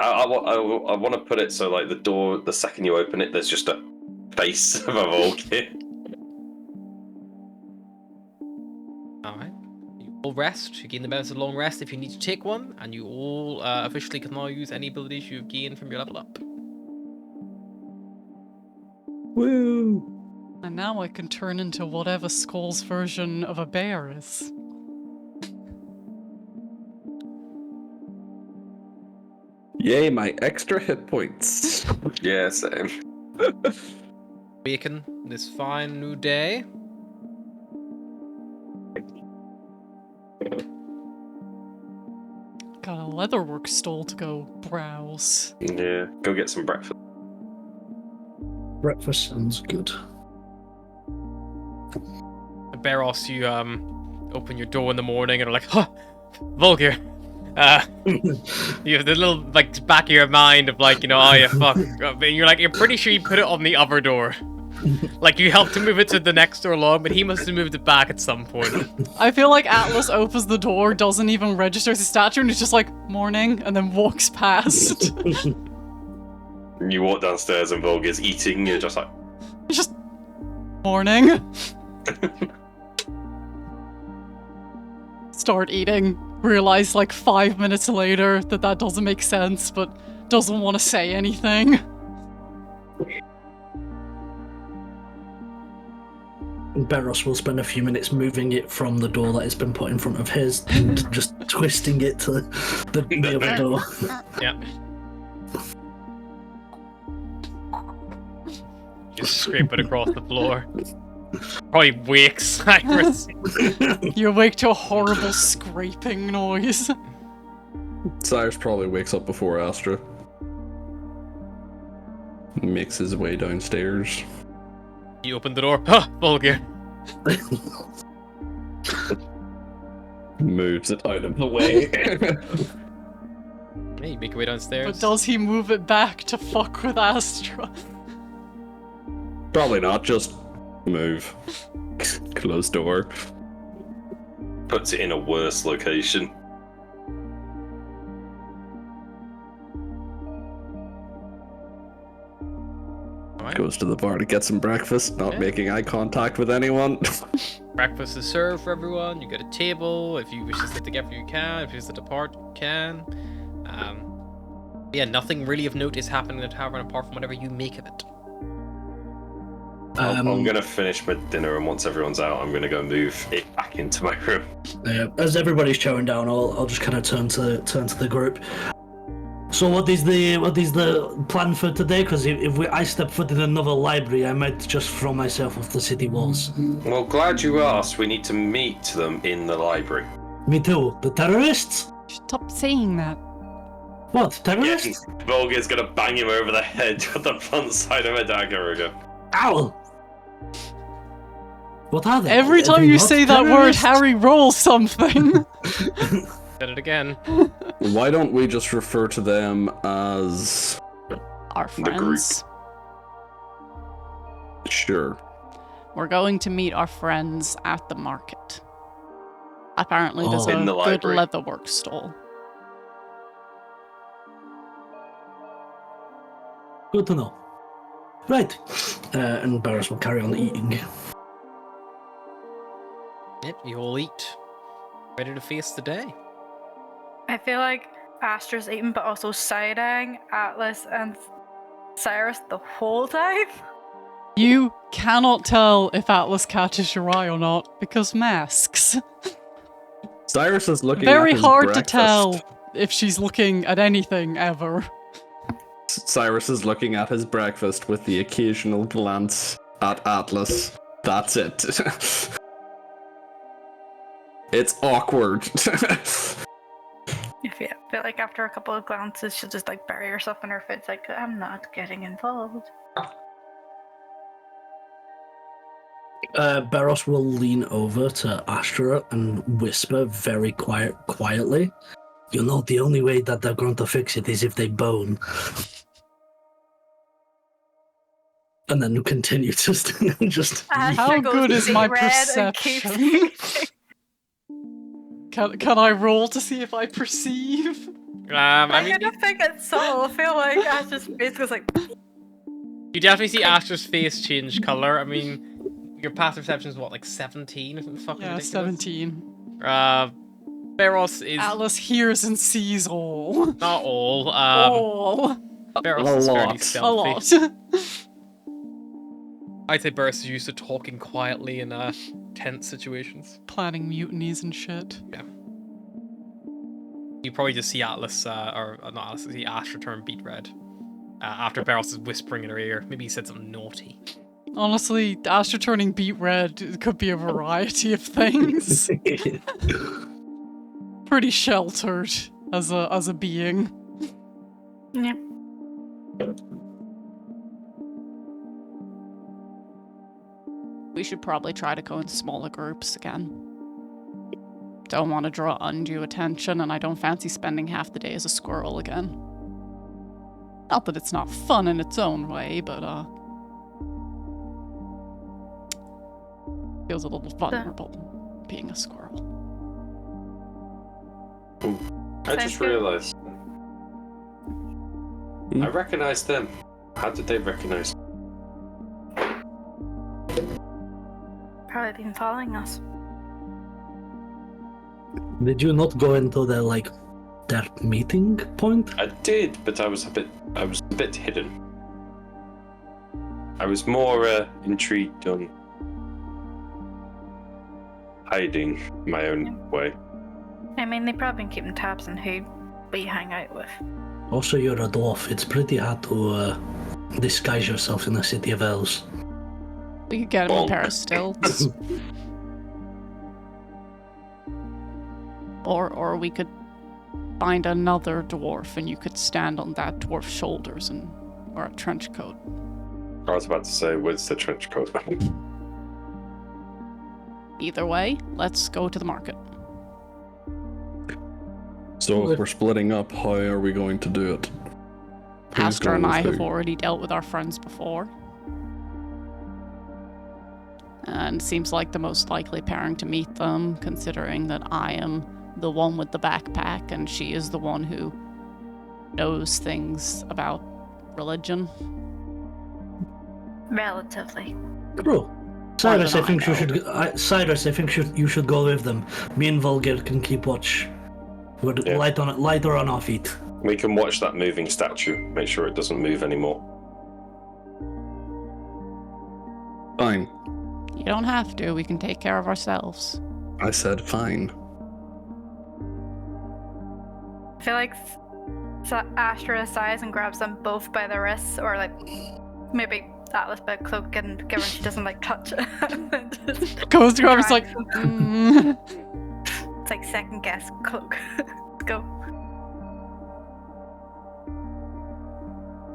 I want to put it so like the door, the second you open it, there's just a face of a Volkir. Alright. You all rest. You gain the benefits of long rest if you need to take one, and you all officially can now use any abilities you've gained from your level up. Woo! And now I can turn into whatever Skull's version of a bear is. Yay, my extra hit points. Yeah, same. Awaken this fine new day. Got a leatherwork stall to go browse. Yeah, go get some breakfast. Breakfast sounds good. Beros, you open your door in the morning and are like, huh, Volkir. You have the little like back of your mind of like, oh yeah, fuck. And you're like, you're pretty sure you put it on the other door. Like you helped to move it to the next door along, but he must have moved it back at some point. I feel like Atlas opens the door, doesn't even register his stature, and is just like, morning, and then walks past. You walk downstairs and Volgir's eating. You're just like, Just, morning. Start eating. Realize like 5 minutes later that doesn't make sense, but doesn't want to say anything. Beros will spend a few minutes moving it from the door that has been put in front of his and just twisting it to the other door. Yeah. Just scrape it across the floor. Probably wakes Cyrus. You awake to a horrible scraping noise. Cyrus probably wakes up before Astra. Makes his way downstairs. You open the door. Huh, Volkir. Moves it out of the way. Hey, you make your way downstairs. But does he move it back to fuck with Astra? Probably not, just move. Close door. puts it in a worse location. Goes to the bar to get some breakfast, not Yeah. making eye contact with anyone. Breakfast is served for everyone. You get a table. If you wish to sit together, you can. If you wish to depart, you can. Yeah, nothing really of note is happening in the tavern apart from whatever you make of it. I'm gonna finish my dinner, and once everyone's out, I'm gonna go move it back into my room. As everybody's chowing down, I'll just kind of turn to the group. So what is the plan for today? Because if I step foot in another library, I might just throw myself off the city walls. Well, glad you asked. We need to meet them in the library. Me too. The terrorists? Stop saying that. What, terrorists? Volga's gonna bang him over the head with the front side of a dagger again. Ow! What are they? Every Are time they you not say that word, terrorists? Harry rolls something. Said it again. Why don't we just refer to them as... Our group. friends. Sure. We're going to meet our friends at the market. Apparently, there's Oh. a In the good library. leatherwork stall. Good to know. Right. And Barris will carry on eating. Yep, you all eat. Ready to face the day. I feel like Astra's eating, but also side-eyeing Atlas and Cyrus the whole time. You cannot tell if Atlas catches your eye or not because masks. Cyrus is looking Very at his hard breakfast. to tell if she's looking at anything ever. Cyrus is looking at his breakfast with the occasional glance at Atlas. That's it. It's awkward. Yeah, I feel like after a couple of glances, she'll just like bury herself in her fits, like, I'm not getting involved. Barros will lean over to Astra and whisper very quietly, "You know, the only way that they're going to fix it is if they bone." And then continue just How goes good is my beet red and keeps perception? eating. Can I roll to see if I perceive? I I mean, kind of think it's subtle. I feel like Ash's face goes like. you definitely see Astra's face change color. I mean, your passive perception is what, like 17 or something fucking Yeah, ridiculous? 17. Beros is Atlas hears and sees all. not all. All. Beros A is fairly lot. A stealthy. lot. I'd say Beros is used to talking quietly in tense situations. Planning mutinies and shit. You probably just see Atlas, or not Atlas, see Astra turn beet red. After Beros is whispering in her ear. Maybe he said something naughty. Honestly, Astra turning beet red could be a variety of things. Pretty sheltered as a being. Yeah. We should probably try to go in smaller groups again. Don't want to draw undue attention, and I don't fancy spending half the day as a squirrel again. Not that it's not fun in its own way, but feels a little vulnerable being a squirrel. I just realised. I recognise them. How did they recognise? Probably been following us. Did you not go into their meeting point? I did, but I was a bit hidden. I was more intrigued on hiding my own way. I mean, they've probably been keeping tabs on who we hang out with. Also, you're a dwarf. It's pretty hard to disguise yourself in a city of elves. We could get him a Bonk. pair of stilts. Or we could find another dwarf and you could stand on that dwarf's shoulders and wear a trench coat. I was about to say, where's the trench coat? Either way, let's go to the market. So if we're splitting up, how are we going to do it? Who's Astra and going I with have who? already dealt with our friends before. And seems like the most likely pairing to meet them, considering that I am the one with the backpack and she is the one who knows things about religion. Relatively. Bro, Cyrus, than I think I you should. Cyrus, I think you should go with them. Me and Volgir can keep watch. We're Yeah. lighter on our feet. We can watch that moving statue, make sure it doesn't move anymore. Fine. You don't have to, we can take care of ourselves. I said fine. I feel like Astra sighs and grabs them both by the wrists, or like maybe Atlas by the cloak and give her she doesn't like touch it. And just Goes to Gravis like, drags them. It's like second guess cloak. Let's go.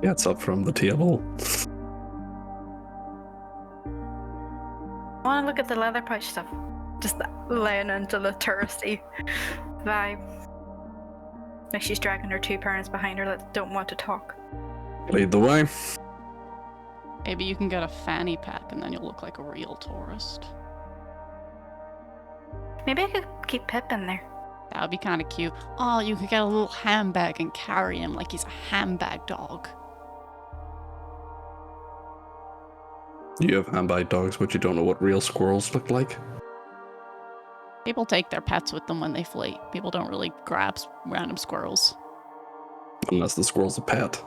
Gets up from the table. I want to look at the leather pouch stuff. Just laying into the touristy vibe. Like she's dragging her two parents behind her that don't want to talk. Lead the way. maybe you can get a fanny pack and then you'll look like a real tourist. Maybe I could keep Pip in there. That would be kind of cute. Oh, you could get a little handbag and carry him like he's a handbag dog. You have handbag dogs, but you don't know what real squirrels look like? People take their pets with them when they flee. People don't really grab random squirrels. Unless the squirrel's a pet.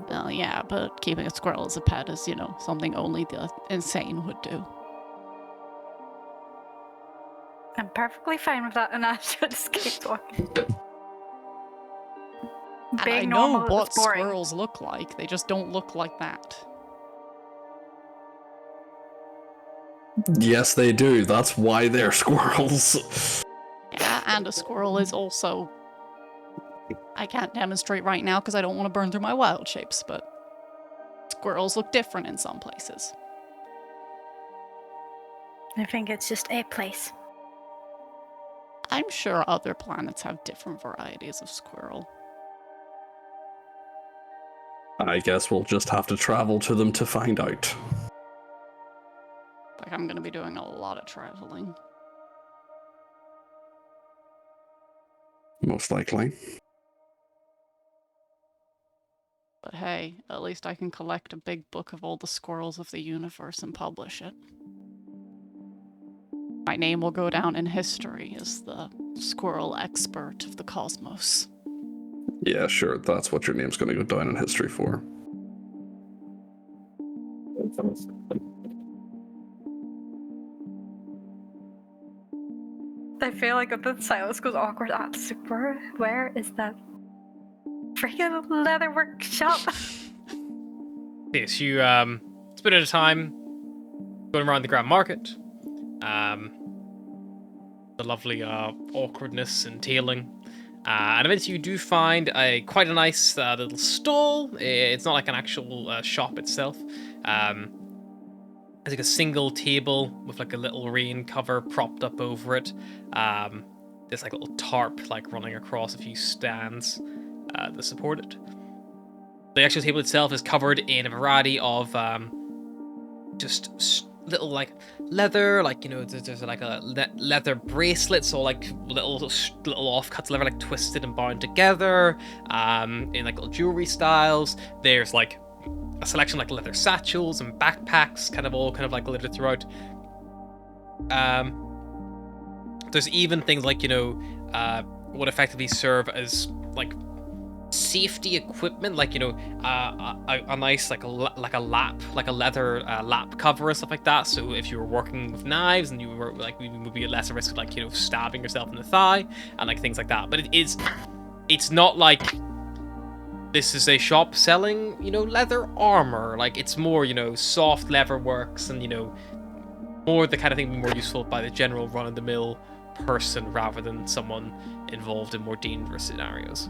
Well, yeah, but keeping a squirrel as a pet is, something only the insane would do. I'm perfectly fine with that, and Astra just keeps walking. And I Being know normal what is boring. squirrels look like. They just don't look like that. Yes, they do. That's why they're squirrels. Yeah, and a squirrel is also... I can't demonstrate right now because I don't want to burn through my wild shapes, but squirrels look different in some places. I think it's just a place. I'm sure other planets have different varieties of squirrel. I guess we'll just have to travel to them to find out. Like, I'm gonna be doing a lot of traveling. Most likely. But hey, at least I can collect a big book of all the squirrels of the universe and publish it. My name will go down in history as the squirrel expert of the cosmos. Yeah, sure. That's what your name's going to go down in history for. I feel like if the silence goes awkward at super, where is that freaking leatherwork shop? Yes, you spend a bit of time going around the Grand Market. The lovely awkwardness entailing. And eventually you do find quite a nice little stall. It's not like an actual shop itself. It's like a single table with like a little rain cover propped up over it. There's like a little tarp like running across a few stands that support it. The actual table itself is covered in a variety of just little like leather, like, you know, there's like a leather bracelets or like little offcuts, leather like twisted and bound together in like little jewelry styles. There's like a selection like leather satchels and backpacks, kind of like littered throughout. There's even things like, you know, what effectively serve as like safety equipment, like, you know, a nice like a leather lap cover and stuff like that. So if you were working with knives and you were like, you would be at less risk of like, you know, stabbing yourself in the thigh and like things like that. But it's not like this is a shop selling, you know, leather armor. Like, it's more, you know, soft leather works and, you know, more the kind of thing more useful by the general run-of-the-mill person rather than someone involved in more dangerous scenarios.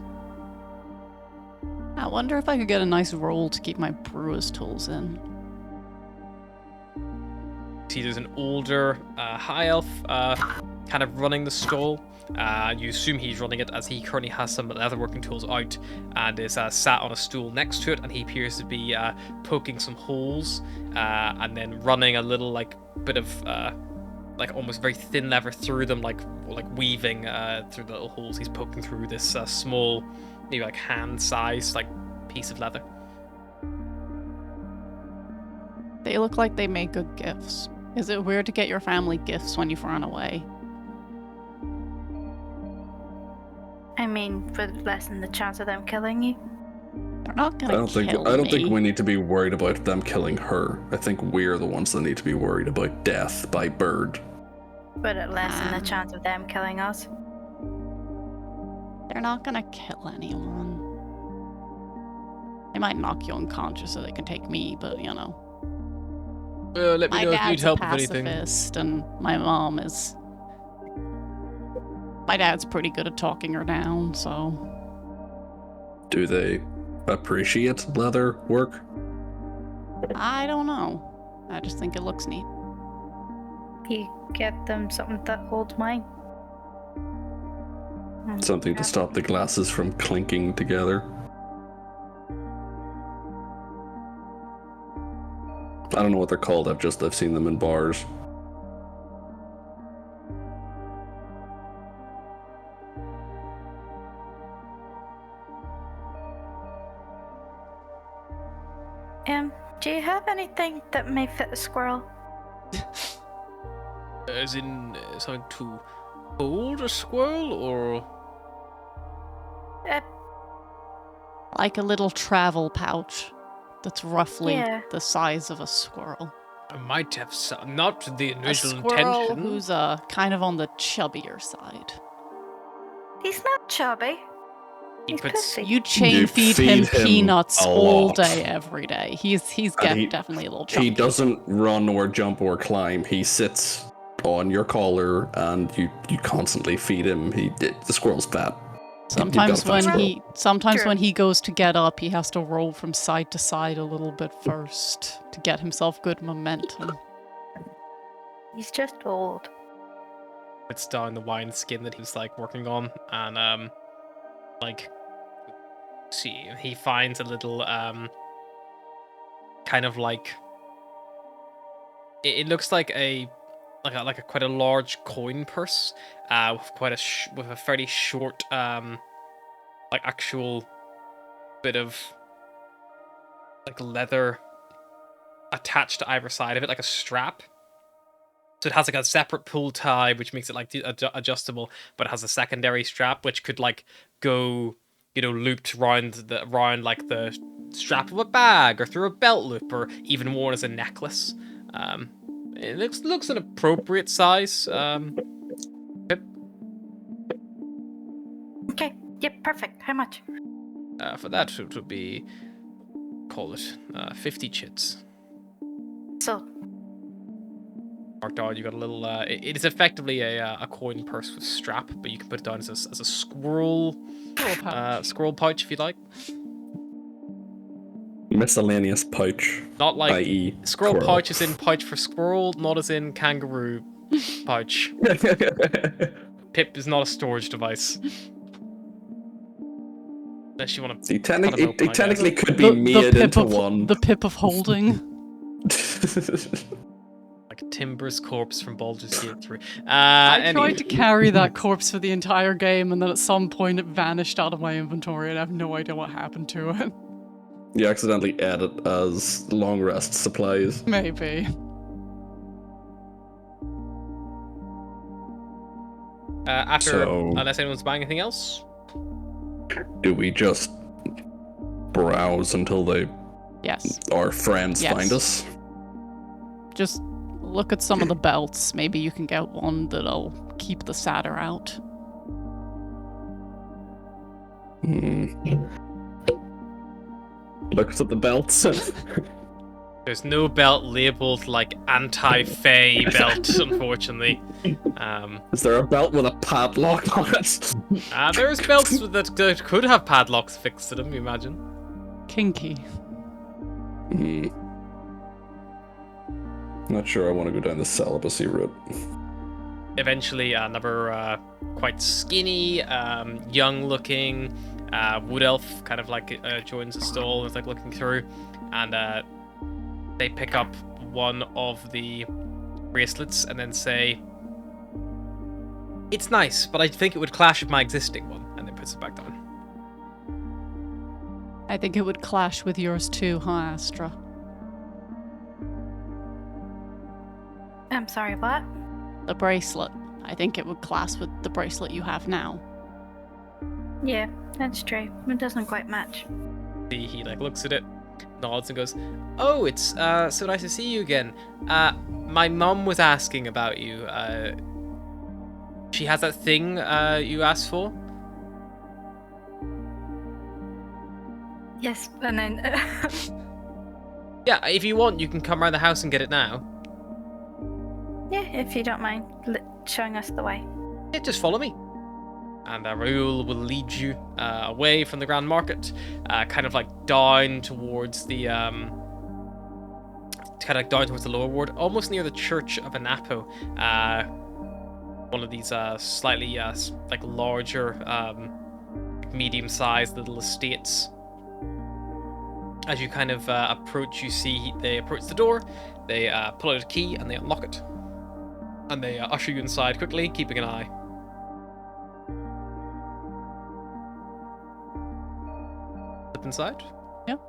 I wonder if I could get a nice roll to keep my brewer's tools in. See, there's an older high elf kind of running the stall. You assume he's running it as he currently has some leatherworking tools out and is sat on a stool next to it, and he appears to be poking some holes and then running a little like bit of like almost very thin leather through them, like weaving through the little holes. He's poking through this small, maybe like hand-sized like piece of leather. They look like they make good gifts. Is it weird to get your family gifts when you've run away? I mean, with lessen the chance of them killing you. They're not gonna kill me. I don't think we need to be worried about them killing her. I think we're the ones that need to be worried about death by bird. Would it lessen the chance of them killing us? They're not gonna kill anyone. They might knock you unconscious so they can take me, but you know. Let me My know if you need dad's help a with anything. pacifist, and my mom is. My dad's pretty good at talking her down, so. Do they appreciate leather work? I don't know. I just think it looks neat. You get them something that holds mine. Something to stop the glasses from clinking together. I don't know what they're called. I've seen them in bars. Do you have anything that may fit a squirrel? As in something to hold a squirrel, or Like a little travel pouch that's roughly Yeah. the size of a squirrel. I might have some, not the A original squirrel intention. who's kind of on the chubbier side. He's not chubby. He He's puts- pussy. You chain You feed feed him him peanuts a all lot. day, every day. He's And he- definitely a little chunky. He doesn't run or jump or climb. He sits on your collar, and you constantly feed him. The squirrel's fat. Sometimes got a fat sometimes True. when he goes to get up, he has to roll from side to side a little bit first to get himself good momentum. He's just old. Puts down the wine skin that he's like working on, and like, see, he finds a little kind of like it looks like a quite a large coin purse, with quite with a fairly short like actual bit of like leather attached to either side of it, like a strap. So it has like a separate pull tie, which makes it like adjustable, but it has a secondary strap which could like go, looped round like the strap of a bag or through a belt loop, or even worn as a necklace. It looks an appropriate size. Pip. Okay. Yep. Perfect. How much? For that it would be, call it 50 chits. So. Marked out. You got a little. It is effectively a coin purse with strap, but you can put it down as a squirrel pouch if you like. Miscellaneous pouch. Not like i.e. squirrel squirrel. pouch as in pouch for squirrel, not as in kangaroo pouch. Pip is not a storage device. Unless you want to. It technically could be made into one. The pip of holding. Like Timber's corpse from Baldur's Gate 3. I tried to carry that corpse for the entire game, and then at some point it vanished out of my inventory, and I have no idea what happened to it. You accidentally add it as long rest supplies. Maybe. Unless anyone's buying anything else? Do we just browse until Yes. our friends Yes. find us? Just look at some of the belts. Maybe you can get one that'll keep the satyr out. Looks at the belts. There's no belt labeled like anti-fey belt, unfortunately. Is there a belt with a padlock on it? There's belts that could have padlocks fixed to them, you imagine. Kinky. Not sure I want to go down the celibacy route. Eventually, another quite skinny, young-looking wood elf kind of like joins the stall and is like looking through, and they pick up one of the bracelets and then say, "It's nice, but I think it would clash with my existing one," and then puts it back down. I think it would clash with yours too, huh, Astra? I'm sorry, what? The bracelet. I think it would clash with the bracelet you have now. Yeah, that's true. It doesn't quite match. He like looks at it, nods and goes, "Oh, it's so nice to see you again. My mum was asking about you. She has that thing you asked for." Yes, and then Yeah, if you want, you can come around the house and get it now. yeah, if you don't mind showing us the way. Yeah, just follow me. And Raoul will lead you away from the Grand Market, kind of like down towards the lower ward, almost near the Church of Anapo. One of these slightly like larger, medium-sized little estates. As you kind of approach, you see they approach the door, they pull out a key and they unlock it. And they usher you inside quickly, keeping an eye. Step inside? Yep.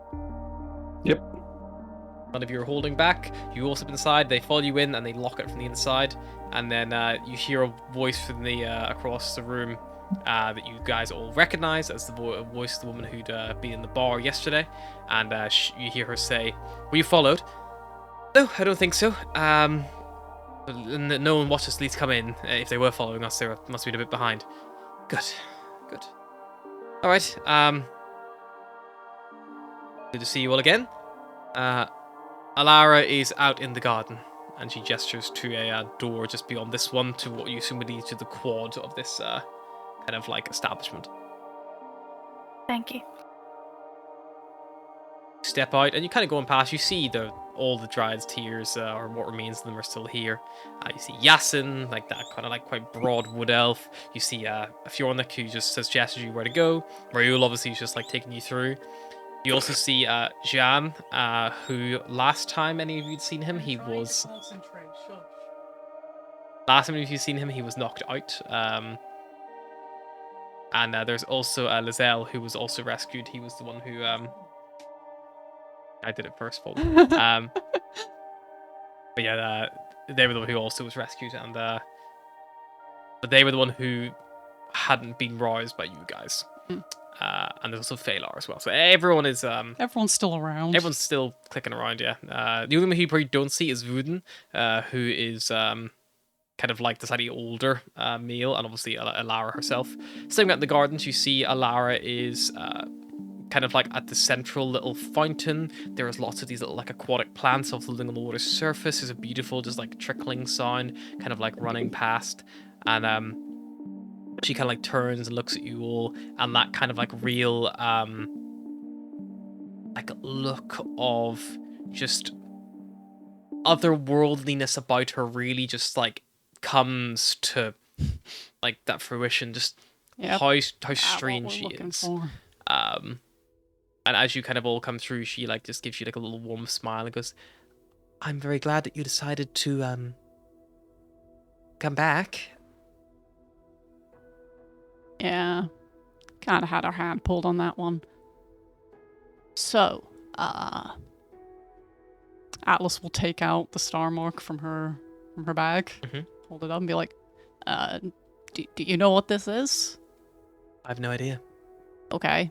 None of you are holding back. You all step inside, they follow you in and they lock it from the inside. And then you hear a voice from the across the room that you guys all recognize as the voice of the woman who'd been in the bar yesterday. And you hear her say, "Were you followed?" "No, I don't think so. No one watched us at least come in. If they were following us, they must have been a bit behind." Good. All right. Good to see you all again. Alara is out in the garden, and she gestures to a door just beyond this one to what you assume would lead to the quad of this kind of like establishment. Thank you. Step out, and you kind of going past. You see all the Dryad's tears, or what remains of them, are still here. You see Yasin, like that kind of like quite broad wood elf. You see Fiornik, who just gestures you where to go. Raoul obviously is just like taking you through. You also see Jean, who last time any of you'd seen him, he was knocked out. And there's also Lizelle, who was also rescued. He was the one who I did it first, Paul. But yeah, they were the one who also was rescued, and but they were the one who hadn't been roused by you guys. And there's also Phalar as well. So everyone is Everyone's still around. everyone's still clicking around. Yeah. The only one who you probably don't see is Wooden, who is kind of like the slightly older male, and obviously Alara herself. Sitting out in the gardens, you see Alara is kind of like at the central little fountain. There is lots of these little like aquatic plants all floating on the water's surface. There's a beautiful just like trickling sound kind of like running past, and she kind of like turns and looks at you all, and that kind of like real like look of just otherworldliness about her really just like comes to like that fruition. Just how strange she is. And as you kind of all come through, she like just gives you like a little warm smile and goes, "I'm very glad that you decided to come back." Yeah, kind of had our hand pulled on that one. So, Atlas will take out the star mark from her bag, hold it up, and be like, "Do you know what this is?" I have no idea. Okay.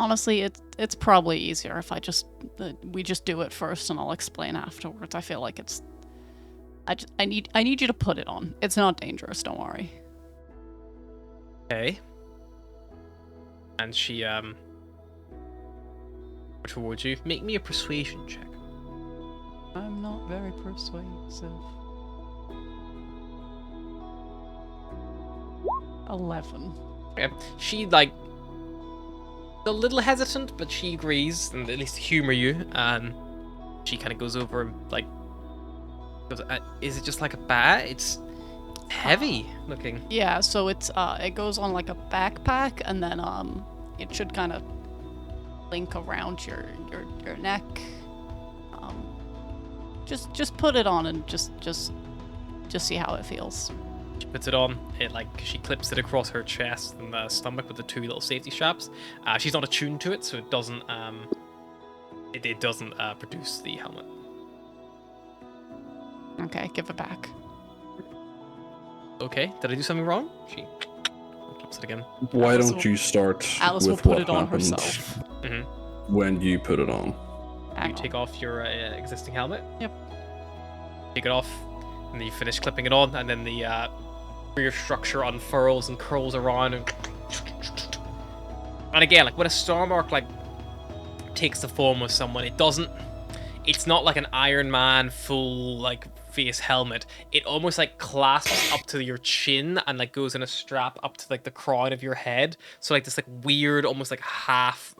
Honestly, it's probably easier if we just do it first, and I'll explain afterwards. I feel like I need you to put it on. It's not dangerous. Don't worry. Okay. And she towards you. Make me a persuasion check. I'm not very persuasive. 11. Okay. She like a little hesitant, but she agrees and at least humor you. And she kind of goes over and like goes, "Is it just like a bat? It's heavy looking." Yeah, so it goes on like a backpack, and then it should kind of link around your neck. Just put it on and just see how it feels. She puts it on. It like she clips it across her chest and stomach with the two little safety straps. She's not attuned to it, so it doesn't it doesn't produce the helmet. Okay, give it back. Okay, did I do something wrong? She clips it again. Why don't you start Alice with will put what it on happened herself. when you put it on? You take off your existing helmet. Yep. Take it off, and then you finish clipping it on, and then the rear structure unfurls and curls around, and again, like when a star mark like takes the form of someone, it's not like an Iron Man full like face helmet. It almost like clasps up to your chin and like goes in a strap up to like the crown of your head. So like this like weird, almost like half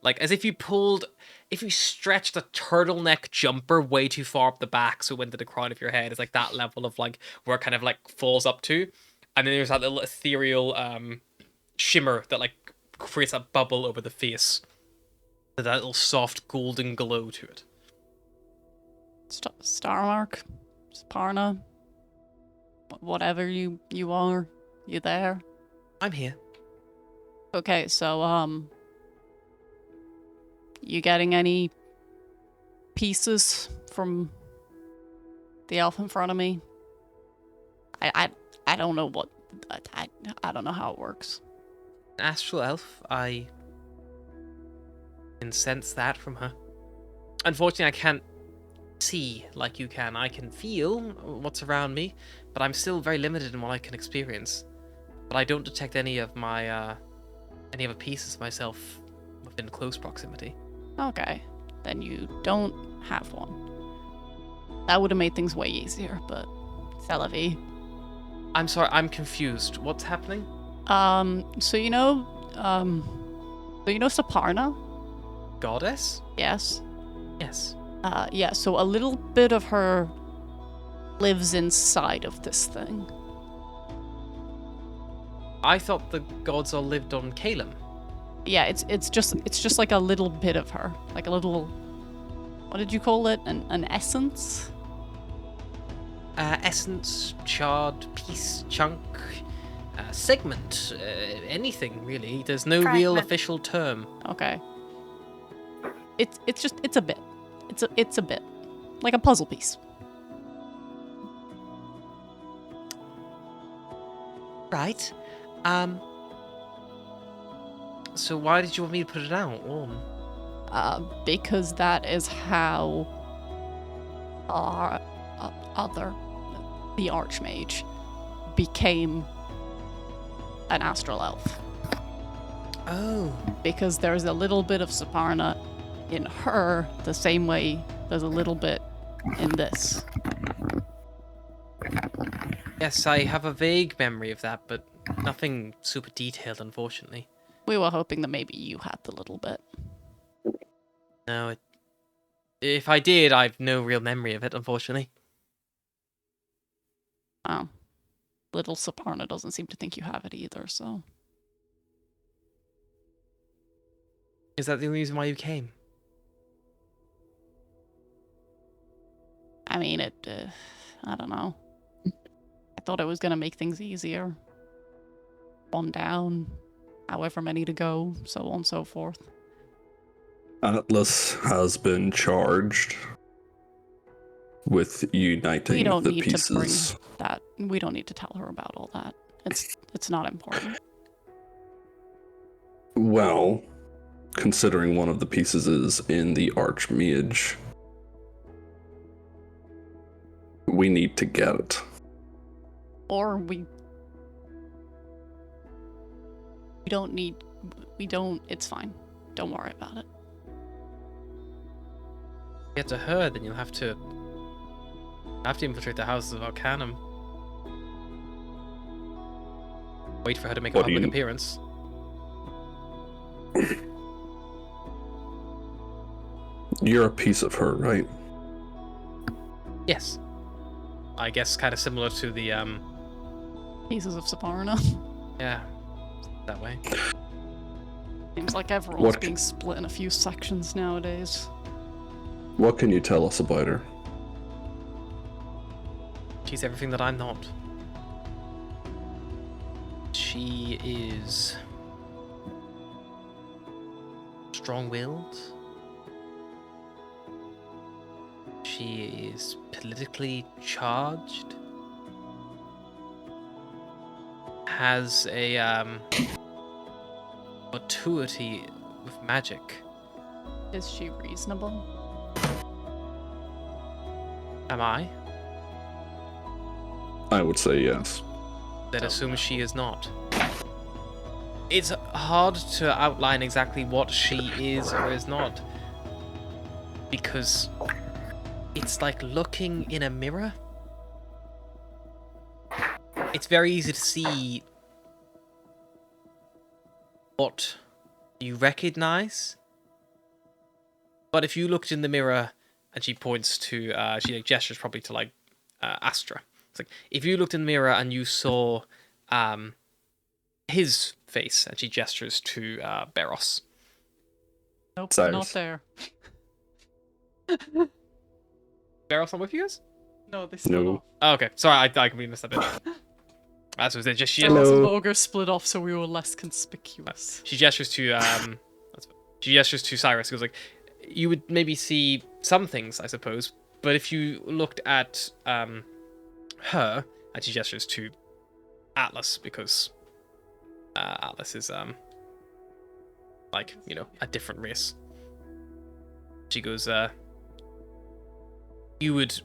like as if you stretched a turtleneck jumper way too far up the back so it went to the crown of your head. It's like that level of like where it kind of like falls up to. And then there's that little ethereal shimmer that like creates that bubble over the face. That little soft golden glow to it. Starmark, Sparna, whatever you are, you there? I'm here. Okay, so you getting any pieces from the elf in front of me? I don't know what I don't know how it works. Astral elf, I can sense that from her. Unfortunately, I can't see like you can. I can feel what's around me, but I'm still very limited in what I can experience. But I don't detect any of my any other pieces myself within close proximity. Okay, then you don't have one. That would have made things way easier, but c'est la vie. I'm sorry, I'm confused. What's happening? So you know Saparna? Goddess? Yes. Yes. Yeah, so a little bit of her lives inside of this thing. I thought the gods all lived on Calum. Yeah, it's just like a little bit of her, like a little. What did you call it? An essence? Essence, shard, piece, chunk, segment, anything really. There's no real Fragment. official term. Okay. It's a bit. It's a bit like a puzzle piece. Right. So why did you want me to put it out? Because that is how our the Archmage, became an astral elf. Oh. Because there's a little bit of Saparna in her, the same way there's a little bit in this. Yes, I have a vague memory of that, but nothing super detailed, unfortunately. We were hoping that maybe you had the little bit. No, if I did, I've no real memory of it, unfortunately. Wow. Little Saparna doesn't seem to think you have it either, so... Is that the only reason why you came? I mean, I don't know. I thought it was going to make things easier. One down, however many to go, so on and so forth. Atlas has been charged with uniting We don't the need pieces. to bring that. We don't need to tell her about all that. It's not important. Well, considering one of the pieces is in the Archmage, we need to get it. Or we don't need... It's fine. Don't worry about it. Get to her, then you'll have to infiltrate the houses of Arcanum. Wait for her to make a What do public you- appearance. You're a piece of her, right? Yes. I guess kind of similar to the Pieces of Saparna. yeah, that way. Seems like everyone's What- being split in a few sections nowadays. What can you tell us about her? She's everything that I'm not. She is strong-willed. She is politically charged. Has a fortuity with magic. Is she reasonable? Am I? I would say yes. That assumes she is not. It's hard to outline exactly what she is or is not. Because it's like looking in a mirror. It's very easy to see what you recognize. But if you looked in the mirror and she points to, she like gestures probably to like Astra. It's like, if you looked in the mirror and you saw his face, and she gestures to Beros. Nope, Cyrus. not there. Beros not with you guys? No, they No. Oh, okay. Sorry, I completely missed that bit. That's what it just she, Beros and Hello. Ogre split off, so we were less conspicuous. she gestures to she gestures to Cyrus. Goes like, you would maybe see some things, I suppose, but if you looked at her, and she gestures to Atlas, because Atlas is like, you know, a different race. She goes, you would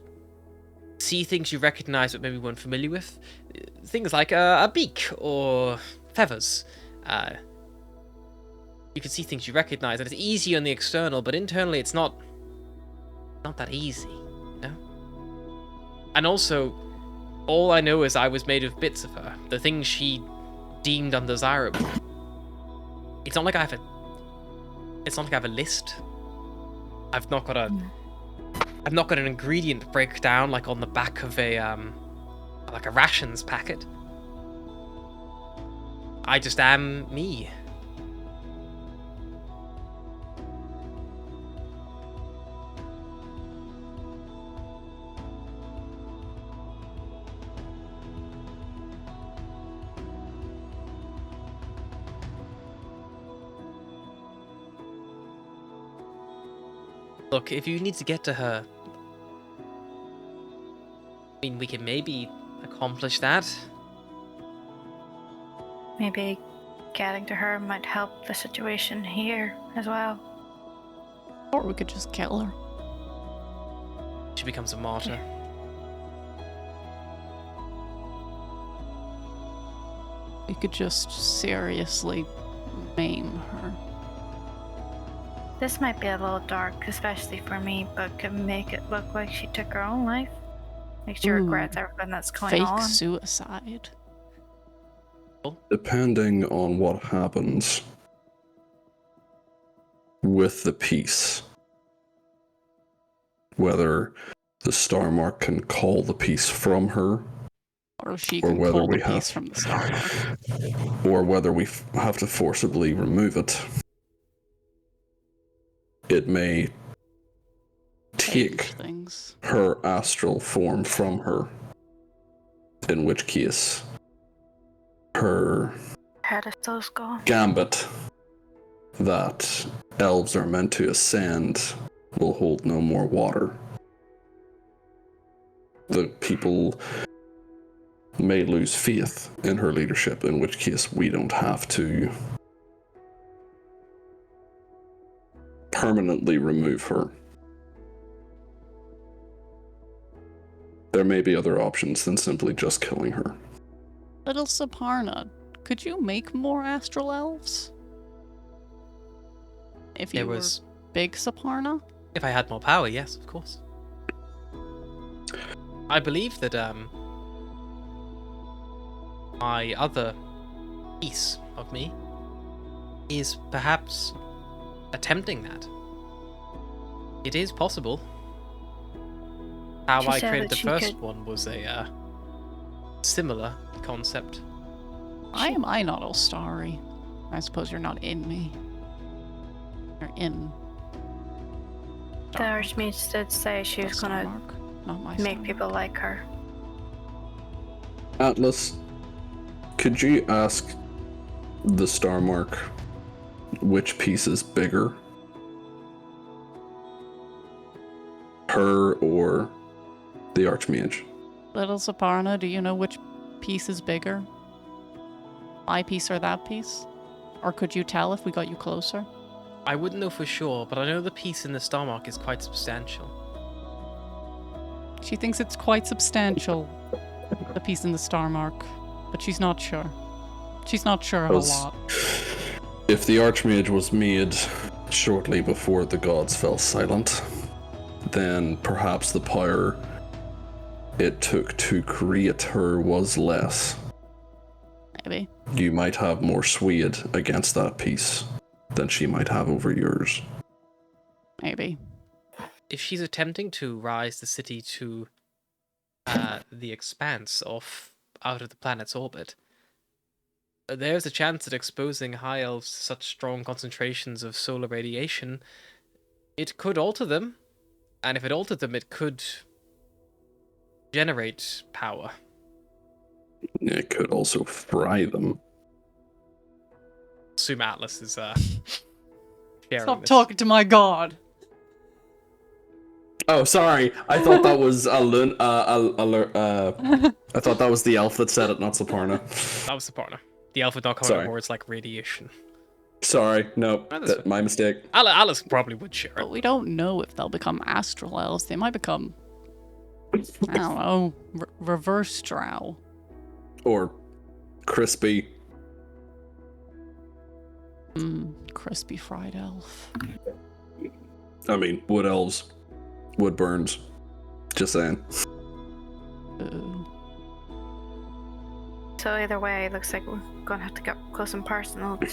see things you recognize but maybe weren't familiar with. Things like a beak or feathers. You can see things you recognize, and it's easy on the external, but internally it's not that easy, you know? And also, all I know is I was made of bits of her. The things she deemed undesirable. It's not like I have a list. I've not got an ingredient breakdown like on the back of a like a rations packet. I just am me. Look, if you need to get to her, I mean, we can maybe accomplish that. Maybe getting to her might help the situation here as well. Or we could just kill her. She becomes a martyr. We could just seriously maim her. This might be a little dark, especially for me, but could make it look like she took her own life. Like she regrets everything that's going Fake on. suicide. Depending on what happens with the piece, whether the Star Mark can call the piece from her, Or she or can whether call the we have, piece from the Star Mark. or whether we have to forcibly remove it, it may take Change things. her astral form from her, in which case her Pedestal's gone. gambit that elves are meant to ascend will hold no more water. The people may lose faith in her leadership, in which case we don't have to permanently remove her. There may be other options than simply just killing her. Little Saparna, could you make more astral elves? If you There were was, big Saparna? if I had more power, yes, of course. I believe that my other piece of me is perhaps attempting that. It is possible. How She I said created that the she first could- one was a similar concept. Why am I not Ostari? I suppose you're not in me. You're in. The Archmage did say she was Star gonna Mark, not my make Star people Mark. like her. Atlas, could you ask the Star Mark which piece is bigger? Her or the Archmage? Little Saparna, do you know which piece is bigger? My piece or that piece? Or could you tell if we got you closer? I wouldn't know for sure, but I know the piece in the star mark is quite substantial. She thinks it's quite substantial, the piece in the star mark, but she's not sure. She's not sure of a Was- lot. If the Archmage was made shortly before the gods fell silent, then perhaps the power it took to create her was less. Maybe. You might have more swayed against that piece than she might have over yours. Maybe. If she's attempting to rise the city to the expanse out of the planet's orbit, there's a chance that exposing high elves to such strong concentrations of solar radiation, it could alter them, and if it altered them, it could generate power. It could also fry them. Assume Atlas is sharing Stop this. talking to my god. Oh, sorry. I thought that was I thought that was the elf that said it, not Saparna. That was the partner. The alpha dot Sorry. code words like radiation. Sorry, no, Oh, that's my mistake. Alice probably would share But it. we don't know if they'll become astral elves. They might become, I don't know, reverse drow. Or crispy. Crispy fried elf. I mean, wood elves, wood burns. Just saying. Ooh. So either way, it looks like we're gonna have to get close and personal to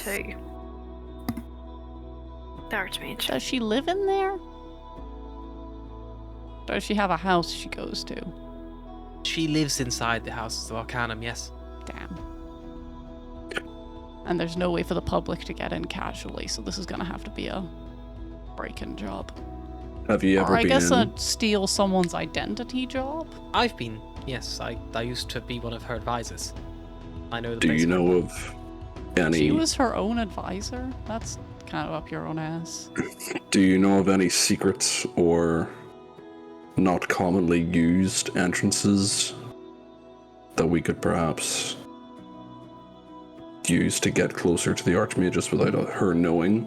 the Archmage. Does she live in there? Does she have a house she goes to? She lives inside the Houses of Arcanum, yes. Damn. And there's no way for the public to get in casually, so this is gonna have to be a break-in job. Have you ever Or I been guess in? a steal someone's identity job? I've been, yes. I used to be one of her advisors. I know the Do place you very know well. of any? She was her own advisor? That's kind of up your own ass. Do you know of any secret or not commonly used entrances that we could perhaps use to get closer to the Archmagus without her knowing?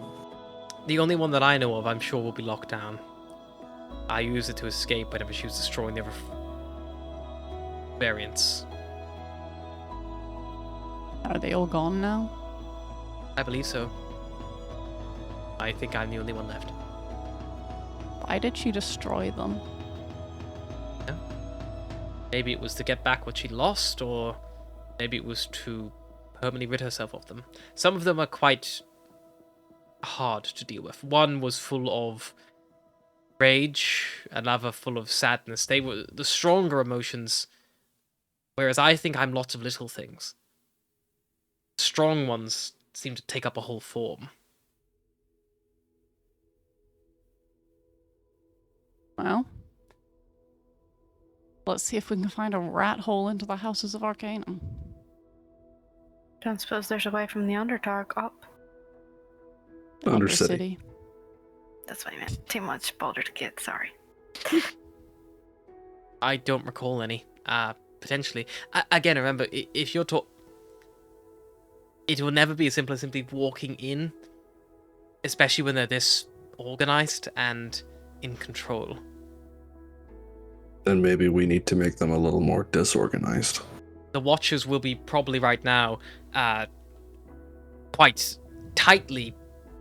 The only one that I know of, I'm sure, will be locked down. I use it to escape whenever she was destroying the other variants. Are they all gone now? I believe so. I think I'm the only one left. Why did she destroy them? Maybe it was to get back what she lost, or maybe it was to permanently rid herself of them. Some of them are quite hard to deal with. One was full of rage, another full of sadness. They were the stronger emotions, whereas I think I'm lots of little things. Strong ones seem to take up a whole form. Well, let's see if we can find a rat hole into the houses of Arcanum. Don't suppose there's a way from the Underdark up. Undercity. That's what I meant. Too much Boulder to get, sorry. I don't recall any. Potentially. Again, remember, if you're it will never be as simple as simply walking in, especially when they're this organized and in control. Then maybe we need to make them a little more disorganized. The Watchers will be probably right now quite tightly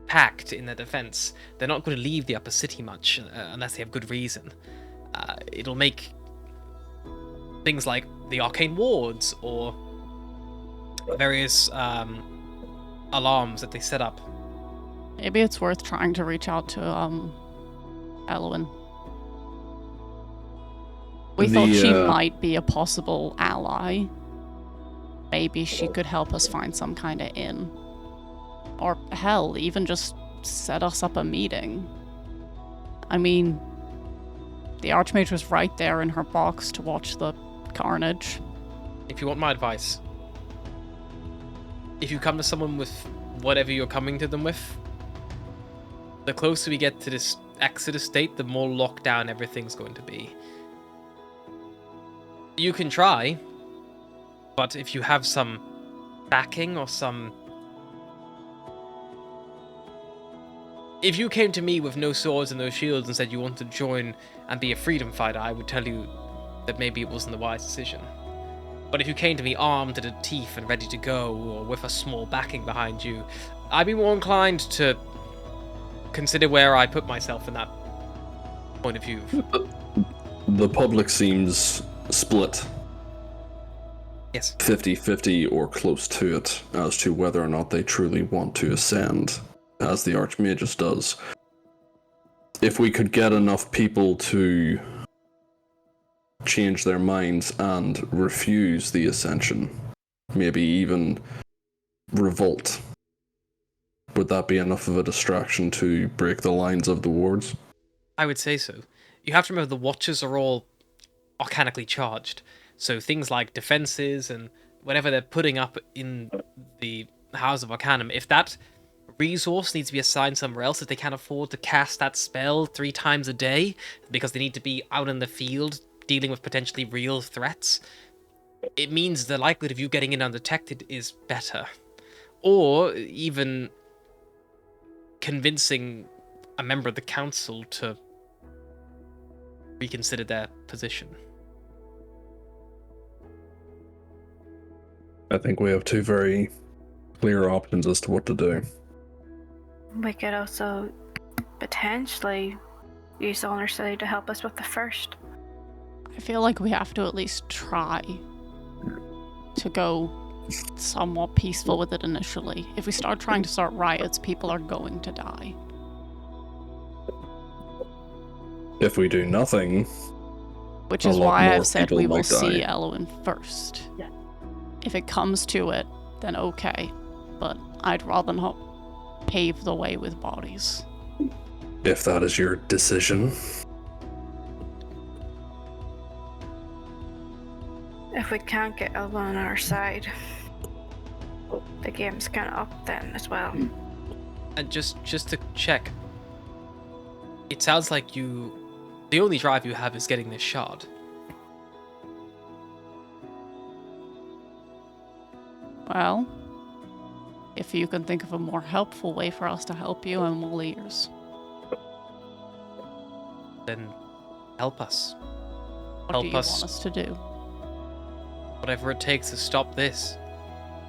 packed in their defense. They're not going to leave the upper city much unless they have good reason. It'll make things like the arcane wards or various alarms that they set up. Maybe it's worth trying to reach out to Elwyn. We thought she might be a possible ally. Maybe she could help us find some kind of inn. Or hell, even just set us up a meeting. I mean, the Archmage was right there in her box to watch the carnage. If you want my advice, if you come to someone with whatever you're coming to them with, the closer we get to this Exodus state, the more locked down everything's going to be. You can try, but if you have some backing or some... If you came to me with no swords and no shields and said you wanted to join and be a freedom fighter, I would tell you that maybe it wasn't the wise decision. But if you came to me armed to the teeth and ready to go, or with a small backing behind you, I'd be more inclined to consider where I put myself in that point of view. The public seems split. Yes. 50-50 or close to it as to whether or not they truly want to ascend, as the Archmagus does. If we could get enough people to change their minds and refuse the ascension, maybe even revolt, would that be enough of a distraction to break the lines of the wards? I would say so. You have to remember the Watchers are all arcanically charged, so things like defenses and whatever they're putting up in the House of Arcanum, if that resource needs to be assigned somewhere else, if they can't afford to cast that spell 3 times a day because they need to be out in the field dealing with potentially real threats, it means the likelihood of you getting in undetected is better. Or even convincing a member of the council to reconsider their position. I think we have 2 very clear options as to what to do. We could also potentially use the Undercity to help us with the first. I feel like we have to at least try to go somewhat peaceful with it initially. If we start trying to start riots, people are going to die. If we do nothing, Which a is lot why more I've said people we will might see die. Elwyn first. If it comes to it, then okay. But I'd rather not pave the way with bodies. if that is your decision. If we can't get Elba on our side, the game's kind of up then as well. And just to check, it sounds like the only drive you have is getting this shard. Well, if you can think of a more helpful way for us to help you, I'm all ears. Then help us. What Help do you us. want us to do? Whatever it takes to stop this.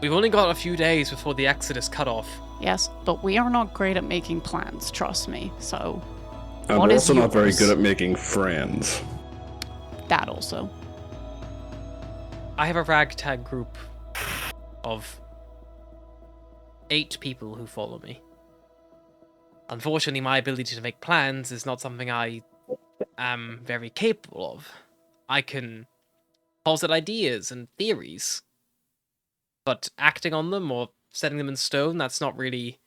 We've only got a few days before the Exodus cutoff. Yes, but we are not great at making plans, trust me, so... I'm what is also not very yours? good at making friends. That also. I have a ragtag group of 8 people who follow me. Unfortunately, my ability to make plans is not something I am very capable of. I can posit ideas and theories, but acting on them or setting them in stone, that's not really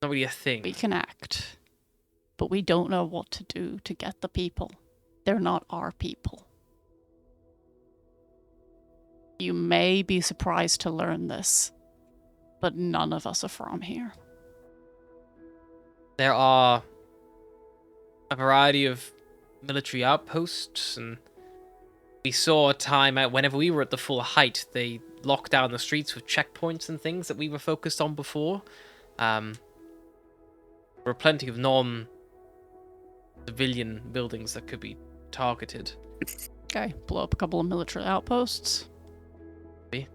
a thing. We can act, but we don't know what to do to get the people. They're not our people. You may be surprised to learn this, but none of us are from here. There are a variety of military outposts, and we saw a time whenever we were at the full height, they locked down the streets with checkpoints and things that we were focused on before. There were plenty of non-civilian buildings that could be targeted. Okay, blow up a couple of military outposts. There's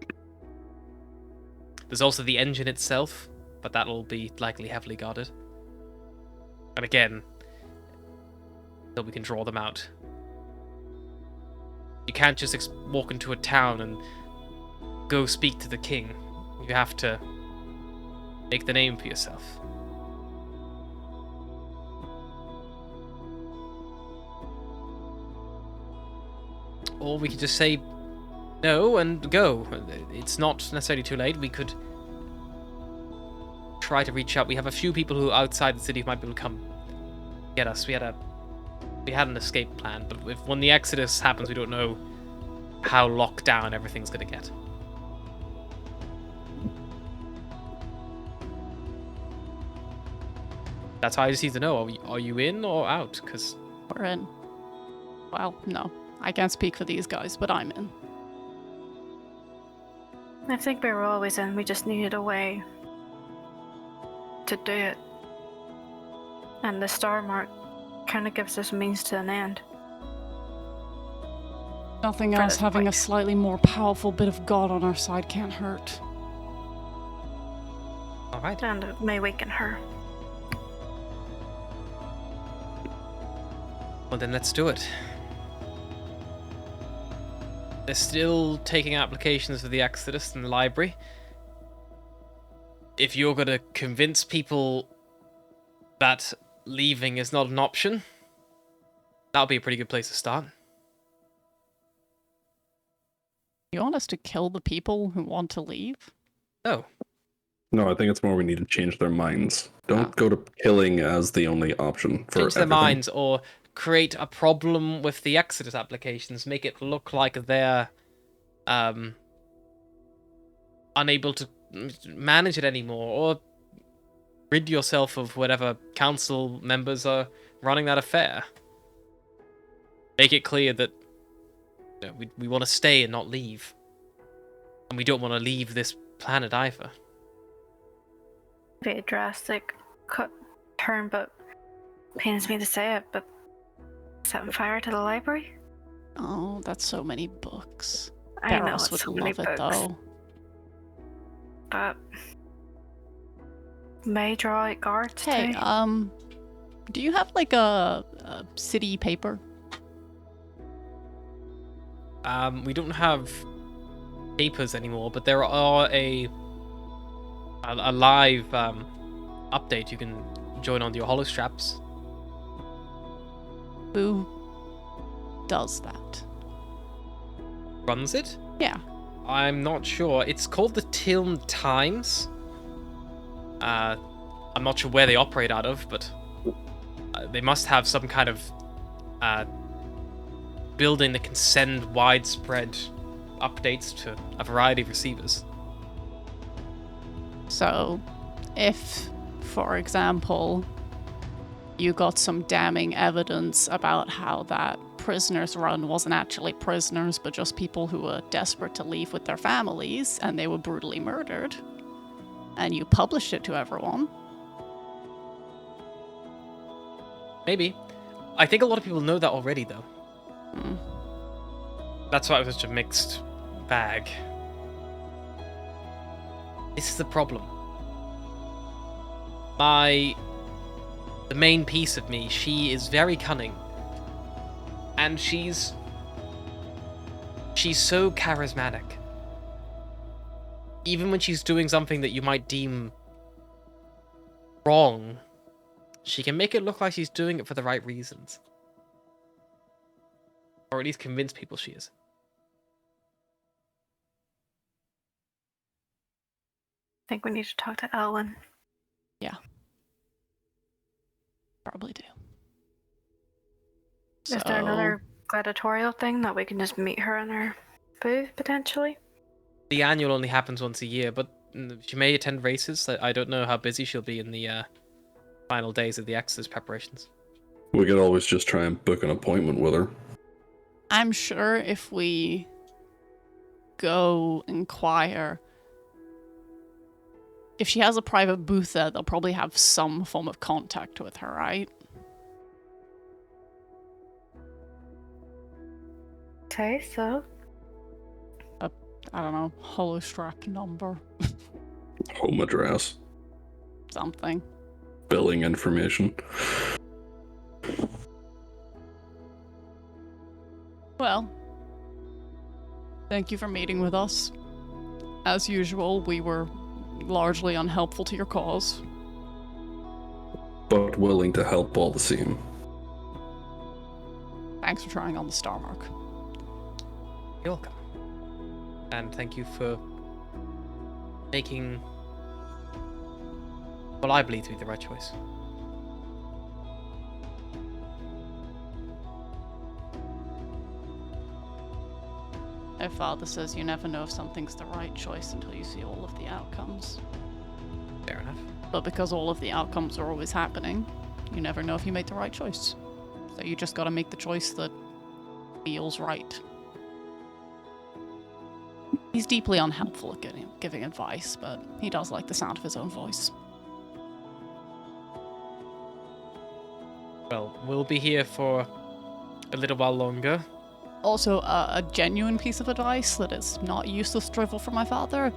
also the engine itself, but that'll be likely heavily guarded. And again, so we can draw them out. You can't just walk into a town and go speak to the king. You have to make the name for yourself. Or we could just say no and go. It's not necessarily too late. We could try to reach out. We have a few people who outside the city who might be able to come get us. We had an escape plan, but when the Exodus happens, we don't know how locked down everything's going to get. That's how I just need to know. Are you in or out? Because We're in. Well, no. I can't speak for these guys, but I'm in. I think we were always in, we just needed a way to do it. And the star mark kind of gives us a means to an end. Nothing For else this having a point. slightly more powerful bit of God on our side can't hurt. all right. And it may weaken her. Well, then let's do it. They're still taking applications for the Exodus in the library. If you're going to convince people that leaving is not an option, that'll be a pretty good place to start. You want us to kill the people who want to leave? Oh, No, I think it's more we need to change their minds. Don't go to killing as the only option for change their everything. minds or create a problem with the Exodus applications. Make it look like they're unable to manage it anymore, or rid yourself of whatever council members are running that affair. Make it clear that we want to stay and not leave. And we don't want to leave this planet either. Be a drastic turn, but pains me to say it, but setting fire to the library? Oh, that's so many books. I know Barros it's would so many love it books, though. but may draw out guards Hey, too. do you have like a city paper? We don't have papers anymore, but there are a live update you can join on your holo straps. Who does that? Runs it? Yeah. I'm not sure. It's called the Tilm Times. I'm not sure where they operate out of, but they must have some kind of building that can send widespread updates to a variety of receivers. So, if, for example, you got some damning evidence about how that prisoners run wasn't actually prisoners, but just people who were desperate to leave with their families and they were brutally murdered, and you published it to everyone. Maybe. I think a lot of people know that already, though. That's why it was such a mixed bag. This is the problem. The main piece of me, she is very cunning. And she's so charismatic. Even when she's doing something that you might deem wrong, she can make it look like she's doing it for the right reasons. Or at least convince people she is. I think we need to talk to Elwyn. Yeah. Probably do. Is there another gladiatorial thing that we can just meet her in her booth, potentially? The annual only happens once a year, but she may attend races. I don't know how busy she'll be in the final days of the Exodus preparations. We could always just try and book an appointment with her. I'm sure if we go inquire, if she has a private booth there, they'll probably have some form of contact with her, right? Okay, so I don't know, holostrap number, Home address, something. billing information. Well, thank you for meeting with us. As usual, we were largely unhelpful to your cause. But willing to help all the same. Thanks for trying on the star mark. You're welcome. And thank you for making what I believe to be the right choice. My father says you never know if something's the right choice until you see all of the outcomes. Fair enough. But because all of the outcomes are always happening, you never know if you made the right choice. So you just gotta make the choice that feels right. He's deeply unhelpful at giving advice, but he does like the sound of his own voice. Well, we'll be here for a little while longer. Also, a genuine piece of advice that is not useless drivel from my father.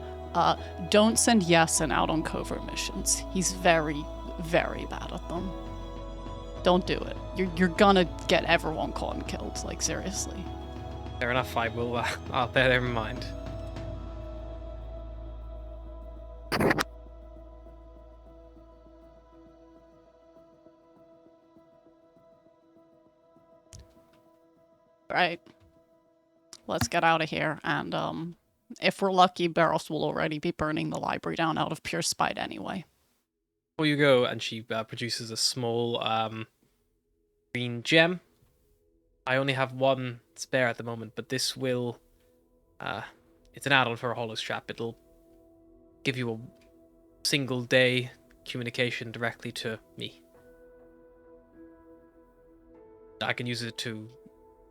Don't send Yasin out on covert missions. He's very, very bad at them. Don't do it. You're gonna get everyone caught and killed, like seriously. Fair enough, I will, I'll bear that in mind. Right. Let's get out of here, and if we're lucky, Barros will already be burning the library down out of pure spite anyway. Before you go, and she produces a small green gem. I only have one spare at the moment, but this will... it's an add-on for a holo strap. It'll give you a single day communication directly to me. I can use it to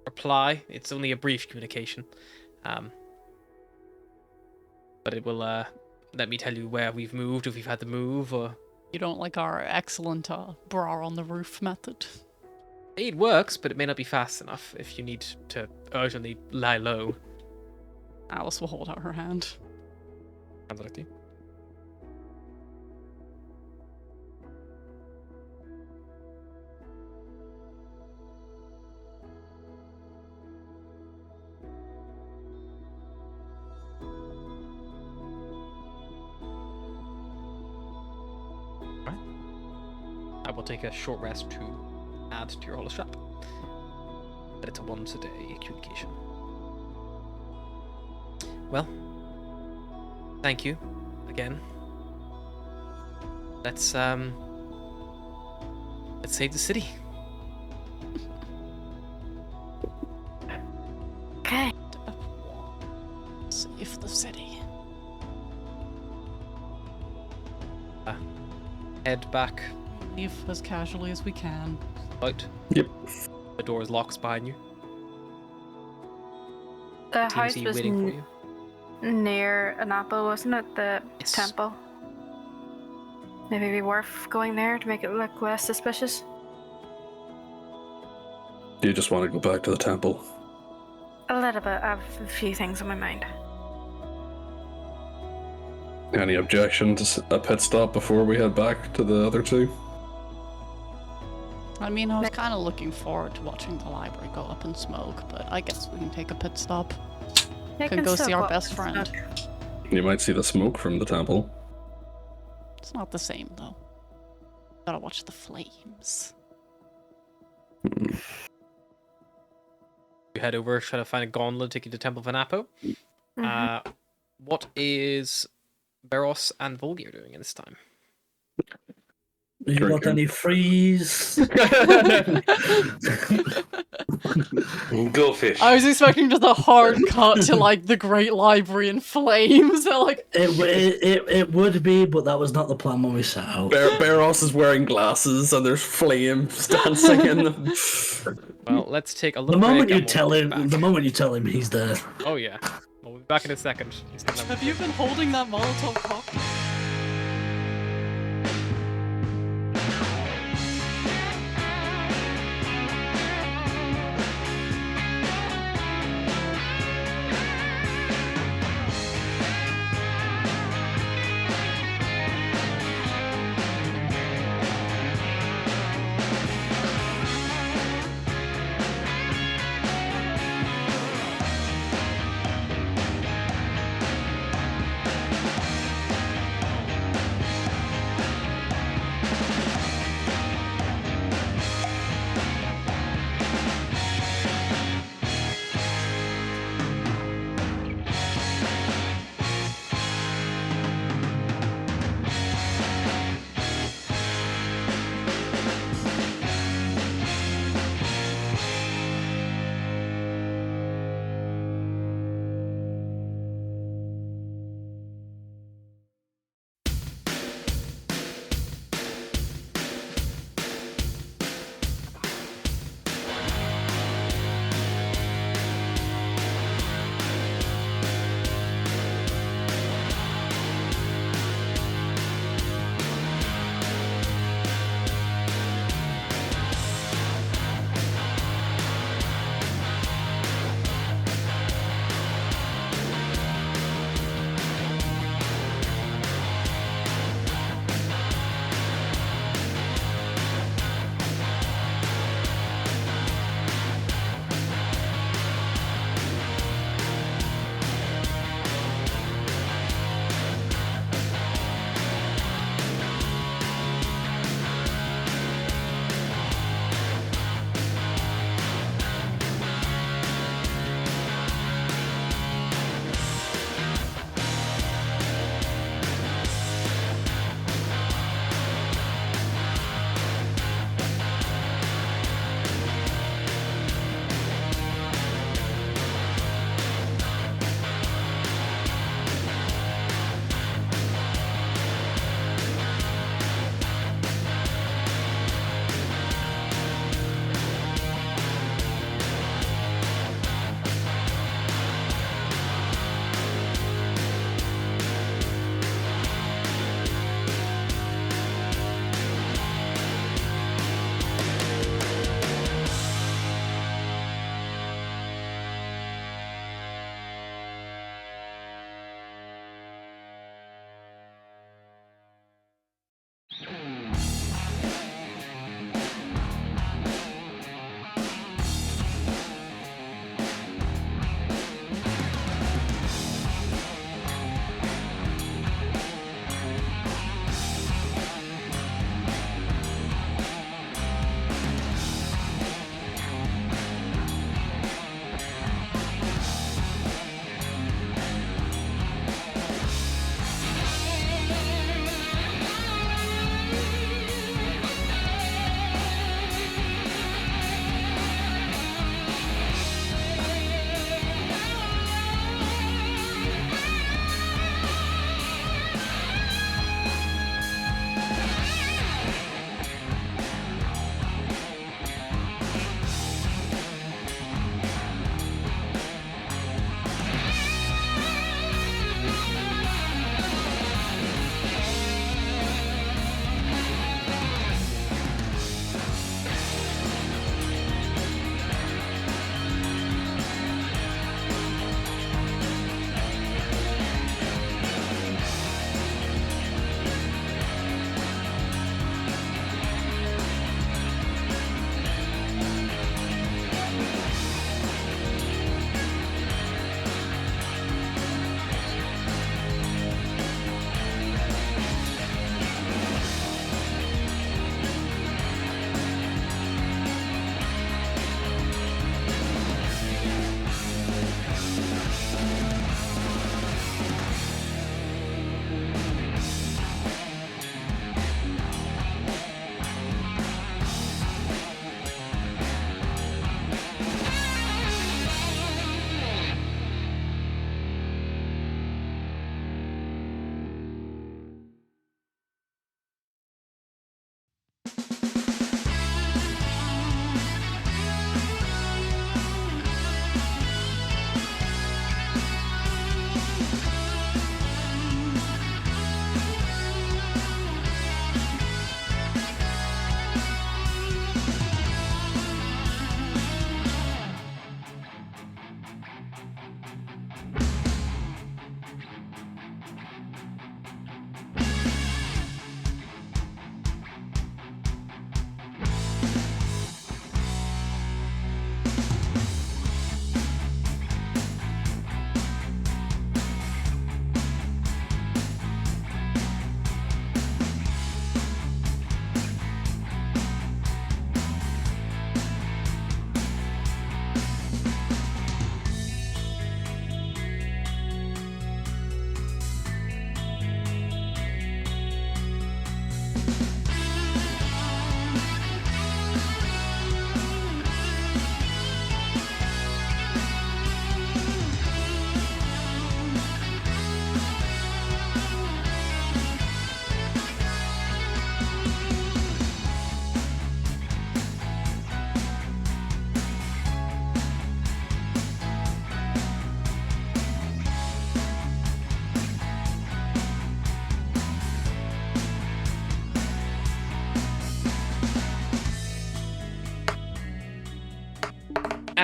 reply. It's only a brief communication. But it will let me tell you where we've moved, if we've had to move, or... You don't like our excellent bra on the roof method? It works, but it may not be fast enough if you need to urgently lie low. Alice will hold out her hand. Sounds like you. I will take a short rest to add to your holo strap. But it's a once a day communication. Well, thank you again. Let's save the city. okay. Save the city. head back Leave as casually as we can. out. Yep. The door is locked behind you. The house TMC was waiting for you. near an apple, wasn't it? The Yes. temple. Maybe it'd be worth going there to make it look less suspicious. Do you just want to go back to the temple? A little bit. I have a few things on my mind. Any objection to a pit stop before we head back to the other two? I mean, I was kind of looking forward to watching the library go up in smoke, but I guess we can take a pit stop. They Can go still see our up best and friend. smoke. You might see the smoke from the temple. It's not the same, though. Gotta watch the flames. Hmm. You head over, try to find a gondola, take you to Temple Vanapo. Mhm. What is Beros and Volgir doing in this time? You got Drinking. any freeze? Go fish. I was expecting just a hard cut to like the Great Library in flames. They're like, It would be, but that was not the plan when we set out. Barros is wearing glasses and there's flames dancing in them. Well, let's take a The little moment break you and tell we'll him, be back. the moment you tell him he's there. Oh yeah. We'll be back in a second. He's gonna have you been holding that Molotov cocktail?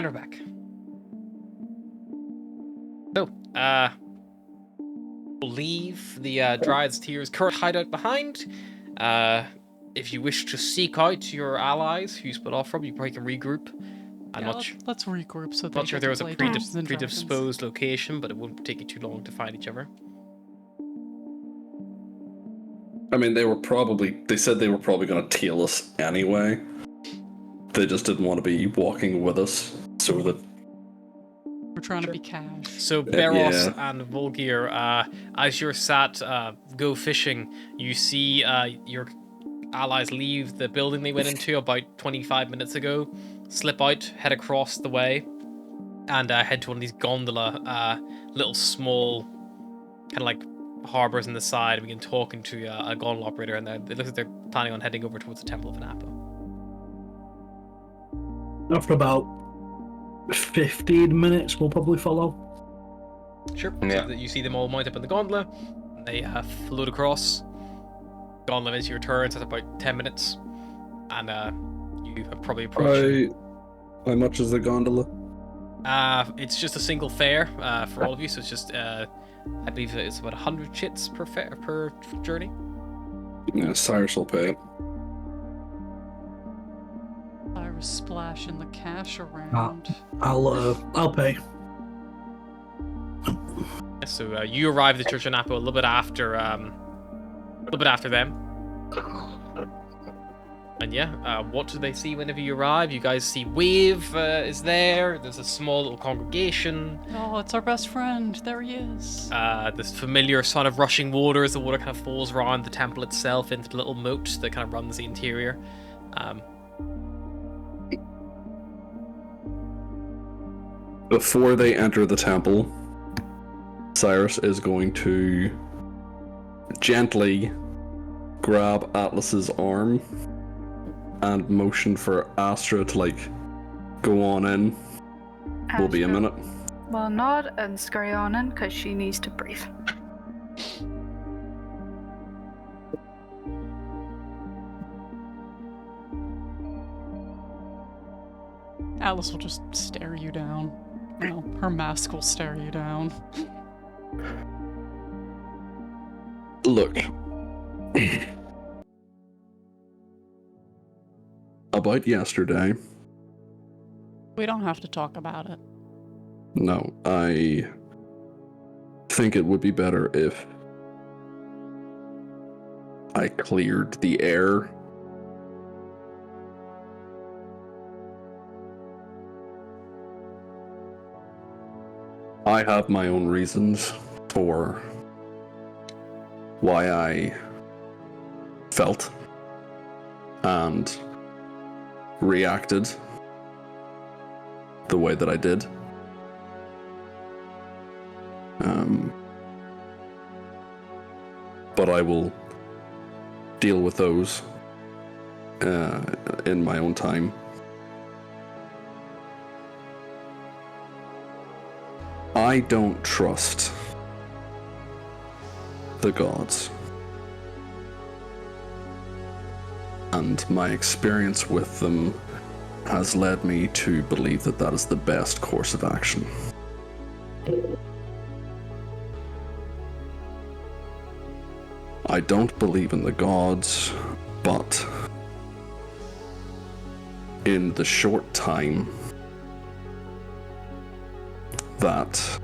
And we're back. So, we'll leave the Dryad's Tears current hideout behind. If you wish to seek out your allies who you split off from, you probably can regroup. I'm Yeah, not sure. let's regroup so they Not sure get there to was a play Dungeons and Dragons. predisposed location, but it won't take you too long to find each other. I mean, they said they were probably going to tail us anyway. They just didn't want to be walking with us, so that... We're trying to be cash. So Beros Yeah. and Volgir, as you're sat go fishing, you see your allies leave the building they went into about 25 minutes ago, slip out, head across the way, and head to one of these gondola, little small, kind of like harbors in the side, and begin talking to a gondola operator, and it looks like they're planning on heading over towards the Temple of Anapa. After about 15 minutes, we'll probably follow. Sure. Yeah. So you see them all mount up in the gondola, and they float across. Gondola eventually returns at about 10 minutes, and you have probably approached. How much is the gondola? It's just a single fare for all of you, so it's just I believe it's about 100 chits per journey. Yeah, Cyrus will pay it. I was splashing the cash around. I'll pay. So you arrive at the Church of Napa a little bit after them. And yeah, what do they see whenever you arrive? You guys see Wave is there. There's a small little congregation. Oh, it's our best friend. There he is. This familiar sound of rushing water as the water kind of falls around the temple itself into the little moat that kind of runs the interior. Before they enter the temple, Cyrus is going to gently grab Atlas's arm and motion for Astra to, like, go on in. Will be a Astra minute. will nod and scurry on in because she needs to breathe. Alice will just stare you down. Well, her mask will stare you down. Look. About yesterday, We don't have to talk about it. no, I think it would be better if I cleared the air. I have my own reasons for why I felt and reacted the way that I did. But I will deal with those in my own time. I don't trust the gods. And my experience with them has led me to believe that that is the best course of action. I don't believe in the gods, but in the short time that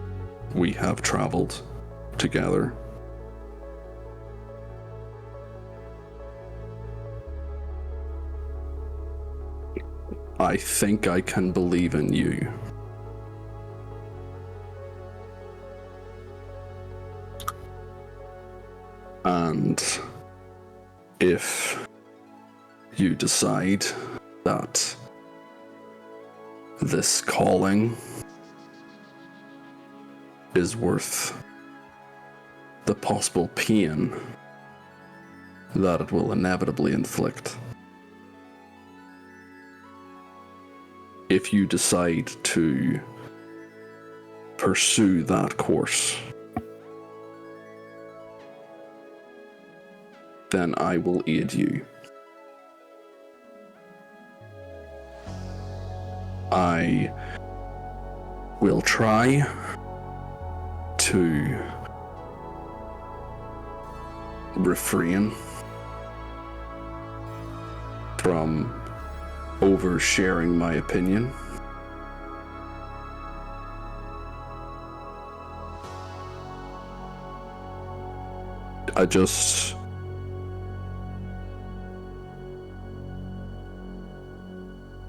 we have traveled together, I think I can believe in you. And if you decide that this calling is worth the possible pain that it will inevitably inflict, if you decide to pursue that course, then I will aid you. I we'll try to refrain from oversharing my opinion. I just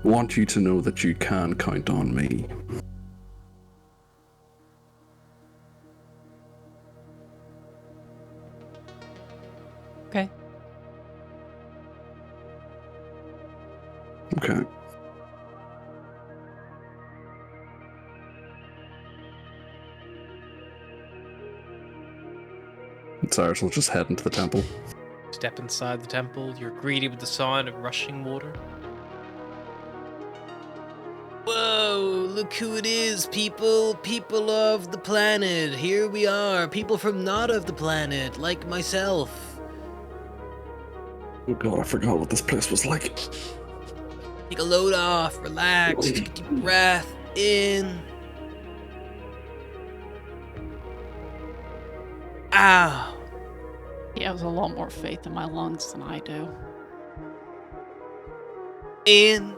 want you to know that you can count on me. Okay. Okay. Cyrus will just head into the temple. Step inside the temple, you're greeted with the sound of rushing water. Whoa, look who it is, people. People of the planet. Here we are, people from not of the planet, like myself. Oh god, I forgot what this place was like. Take a load off, relax, take a deep breath in. Ow. He has a lot more faith in my lungs than I do. In.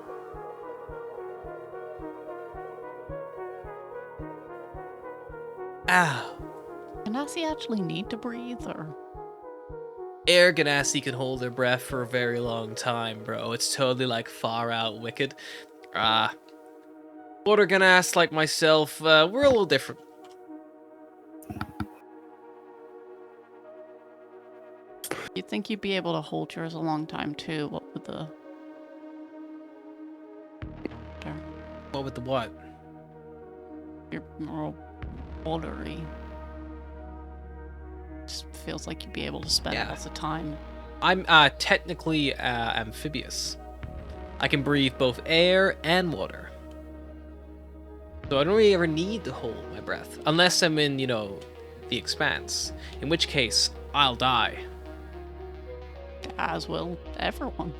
Ow. And does he actually need to breathe, or? Air Ganassi can hold their breath for a very long time, bro. It's totally like far out wicked. Water Ganas, like myself, we're a little different. You'd think you'd be able to hold yours a long time too. What with the? What with the what? You're more watery. Just feels like you'd be able to spend lots of time. I'm technically amphibious. I can breathe both air and water. So I don't really ever need to hold my breath. Unless I'm in, the Expanse. In which case, I'll die. As will everyone.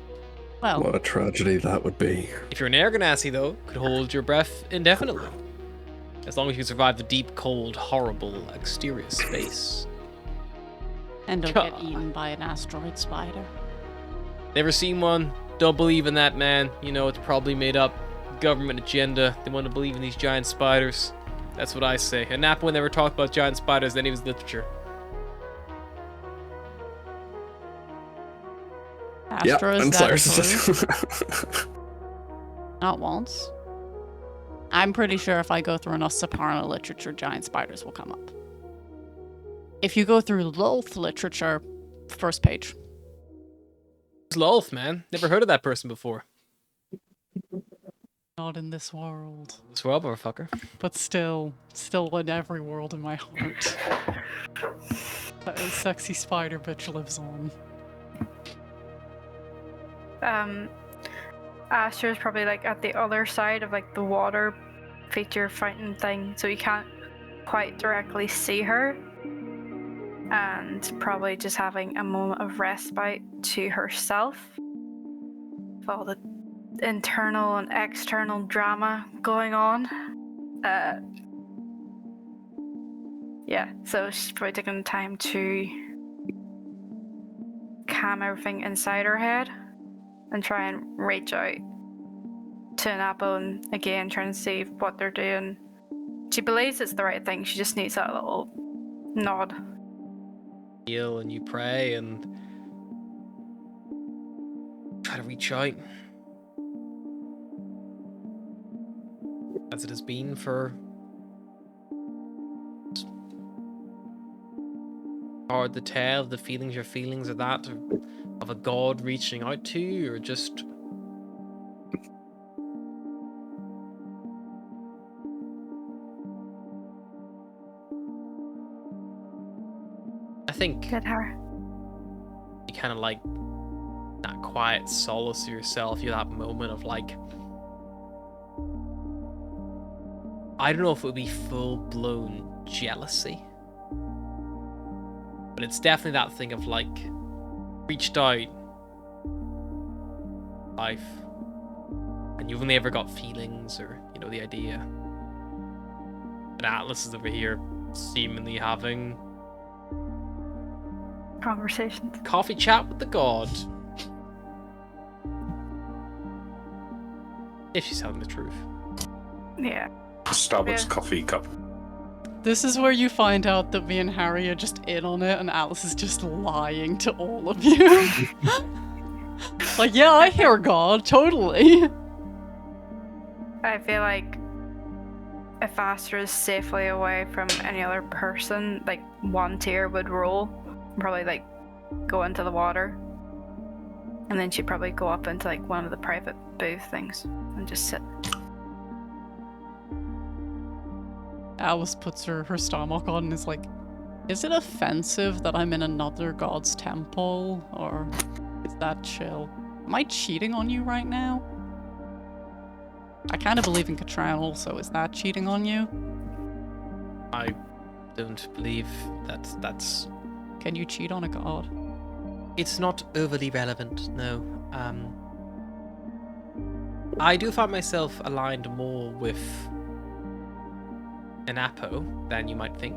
Well, What a tragedy that would be. If you're an Air Ganassi, though, could hold your breath indefinitely. As long as you can survive the deep, cold, horrible exterior space. and don't get eaten by an asteroid spider. Never seen one. Don't believe in that, man. It's probably made up. Government agenda. They want to believe in these giant spiders. That's what I say. And Napo never talked about giant spiders in any of his literature. Astros, and that Cyrus. Not once. I'm pretty sure if I go through enough Separna literature, giant spiders will come up. If you go through Lolth literature, first page. It's Lolth, man. Never heard of that person before. Not in this world. This world, motherfucker. But still in every world in my heart. That sexy spider bitch lives on. Aster's probably like at the other side of like the water feature fountain thing, so you can't quite directly see her, and probably just having a moment of respite to herself with all the internal and external drama going on. So she's probably taking time to calm everything inside her head and try and reach out to an apple and again try and see what they're doing. She believes it's the right thing, she just needs that little nod. Heal and you pray and try to reach out. As it has been for hard to tell the feelings your feelings are that of a god reaching out to you, or just I think Good her. you kind of like that quiet solace of yourself. You have that moment of like, I don't know if it would be full-blown jealousy, but it's definitely that thing of like, reached out life and you've only ever got feelings, or the idea. And Atlas is over here seemingly having Conversations. coffee chat with the god. If she's telling the truth. Yeah. Starbucks Yeah. coffee cup. This is where you find out that me and Harry are just in on it, and Alice is just lying to all of you. Like, yeah, I hear God, totally. I feel like if Astra is safely away from any other person, like one tier would roll, probably like go into the water, and then she'd probably go up into like one of the private booth things and just sit. Alice puts her star mark on and is like, is it offensive that I'm in another god's temple? Or is that chill? Am I cheating on you right now? I kind of believe in Katran also. Is that cheating on you? I don't believe that's... Can you cheat on a god? It's not overly relevant, no. I do find myself aligned more with an Apo than you might think.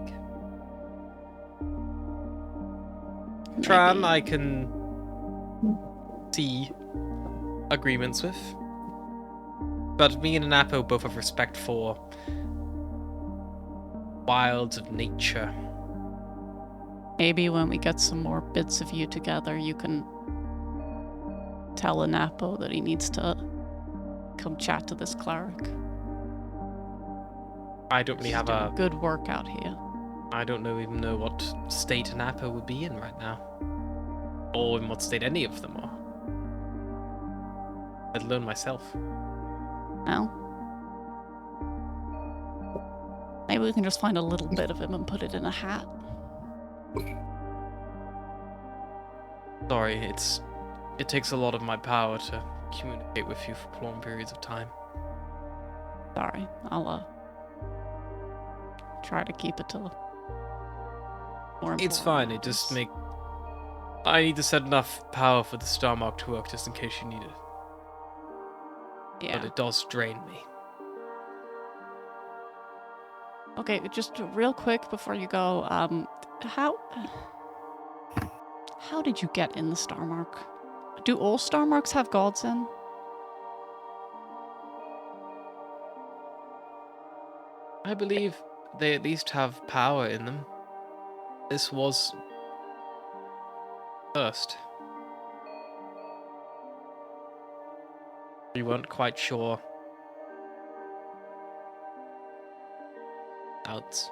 Tran, Maybe. I can see agreements with. But me and an Apo both have respect for wilds of nature. Maybe when we get some more bits of you together, you can tell Anapo that he needs to come chat to this cleric. I don't really He's have doing a... good work out here. I don't even know what state an Apo would be in right now. Or in what state any of them are. Let alone myself. Well, maybe we can just find a little bit of him and put it in a hat. Sorry, it takes a lot of my power to communicate with you for long periods of time. Sorry, I'll try to keep it to more It's important fine, it just matters. I need to set enough power for the Star Mark to work just in case you need it. Yeah. But it does drain me. Okay, just real quick before you go, how did you get in the Star Mark? Do all Star Marks have gods in? I believe they at least have power in them. This was first. We weren't quite sure. Doubts.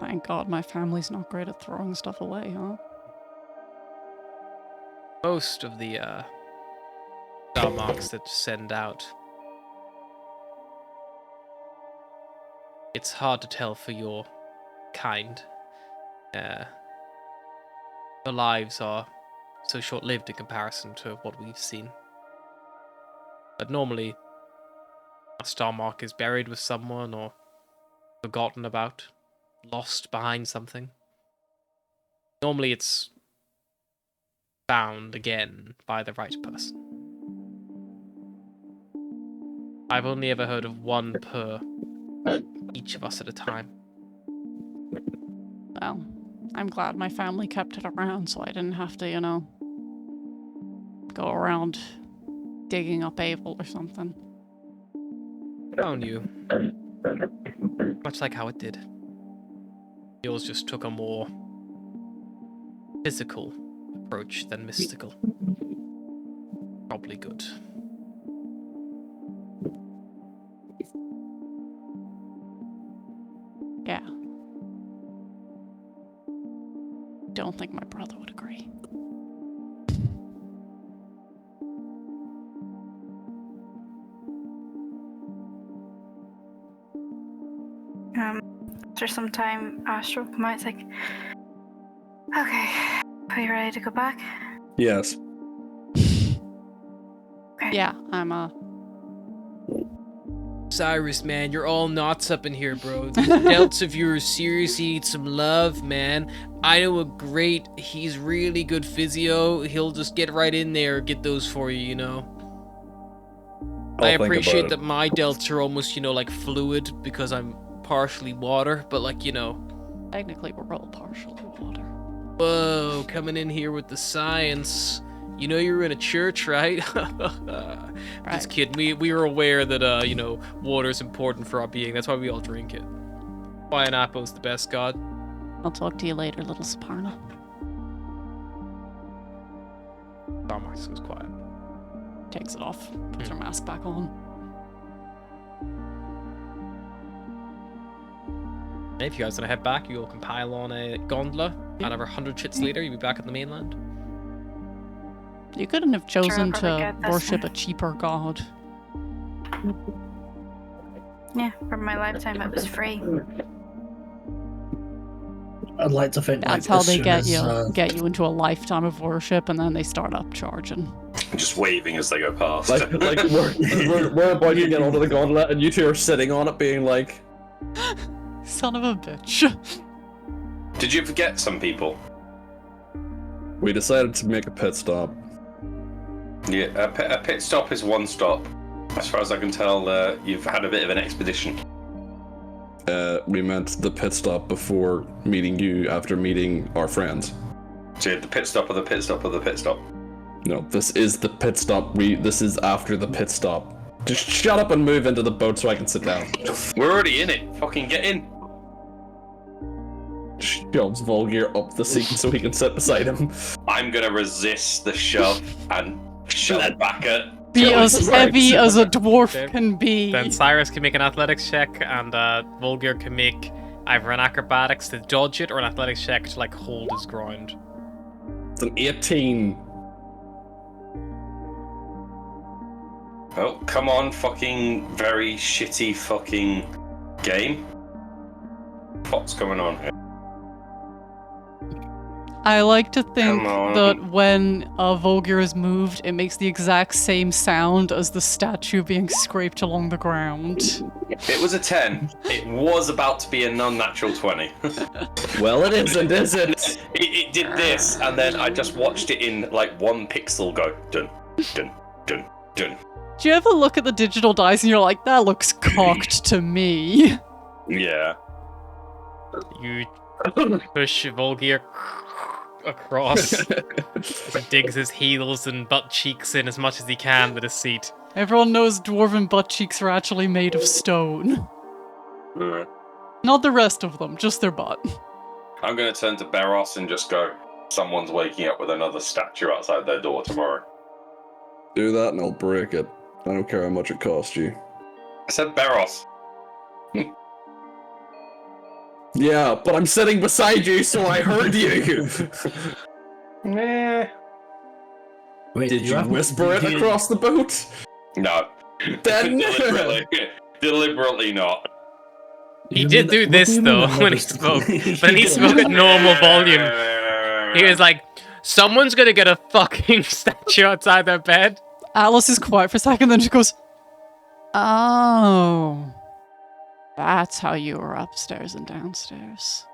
Thank God my family's not great at throwing stuff away, huh? Most of the star marks that send out, it's hard to tell for your kind. Their lives are so short-lived in comparison to what we've seen. But normally, a star mark is buried with someone or forgotten about, lost behind something. Normally it's found again by the right person. I've only ever heard of one per each of us at a time. Well, I'm glad my family kept it around so I didn't have to, go around digging up Abel or something. Found you. Much like how it did. Yours just took a more physical approach than mystical. Probably good. Yeah. Don't think my brother would agree. After some time, Astro come out. It's like, okay, are you ready to go back? Yes. Okay. Yeah, I'm Cyrus, man, you're all knots up in here, bro. These delts of yours seriously need some love, man. I know a great, he's really good physio. He'll just get right in there, get those for you, you know. I'll I think appreciate about that it. my delts are almost, like fluid because I'm partially water, but Technically, we're all partially water. whoa, coming in here with the science. You know you're in a church, right? Just kidding. We were aware that water is important for our being. That's why we all drink it. Why an Apo's the best god. I'll talk to you later, little Saparna. Darmax goes quiet. Takes it off, puts her mask back on. If you guys want to head back, you all can pile on a gondola, and over 100 shits later, you'll be back at the mainland. You couldn't have chosen probably to get this worship one. a cheaper god. Yeah, for my lifetime it was free. I'd like to think That's like, how as they soon get as, you into a lifetime of worship, and then they start upcharging. Just waving as they go past. Like we're about to get onto the gauntlet, and you two are sitting on it, being like, Son of a bitch. Did you forget some people? we decided to make a pit stop. Yeah, a pit stop is one stop. As far as I can tell, you've had a bit of an expedition. We meant the pit stop before meeting you after meeting our friends. So you had the pit stop of the pit stop of the pit stop. No, this is the pit stop. This is after the pit stop. Just shut up and move into the boat so I can sit down. We're already in it. Fucking get in. Shoves Volgear up the seat so he can sit beside him. I'm gonna resist the shove and shove back at. Be Jesus as heavy Christ. as a dwarf Okay. can be. Then Cyrus can make an athletics check, and Volgear can make either an acrobatics to dodge it or an athletics check to hold his ground. It's an 18. Oh, come on, fucking very shitty fucking game. What's going on here? I like to think Come on. that when Volgear is moved, it makes the exact same sound as the statue being scraped along the ground. It was a 10. It was about to be a non-natural 20. Well, it isn't, is it? It did this, and then I just watched it in one pixel go dun, dun, dun, dun. Do you ever look at the digital dice and you're like, that looks cocked to me? Yeah. You push Volgear across. He digs his heels and butt cheeks in as much as he can with his seat. Everyone knows dwarven butt cheeks are actually made of stone. Alright. Not the rest of them, just their butt. I'm going to turn to Beros and just go, someone's waking up with another statue outside their door tomorrow. Do that and I'll break it. I don't care how much it costs you. I said Beros. Yeah, but I'm sitting beside you, so I heard you. Nah. Wait, Did you haven't- whisper it did you- across the boat? No. Then- Deliberately not. He you did mean- do what this you mean though I when he noticed? spoke. When he spoke at normal volume, he was like, "Someone's gonna get a fucking statue outside their bed." Alice is quiet for a second, then she goes, "Oh, that's how you were upstairs and downstairs."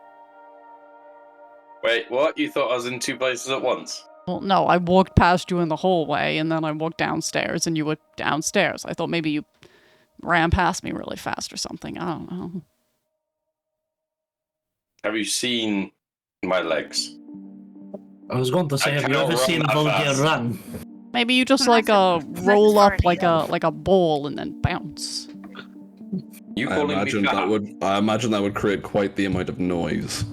Wait, what? You thought I was in two places at once? Well, no, I walked past you in the hallway, and then I walked downstairs, and you were downstairs. I thought maybe you ran past me really fast or something. I don't know. Have you seen my legs? I was going to say, I have you cannot ever run seen that Volgear fast. run? Maybe you just Well, that's roll up party. like a ball and then bounce. You I calling me imagine fat? that would create quite the amount of noise.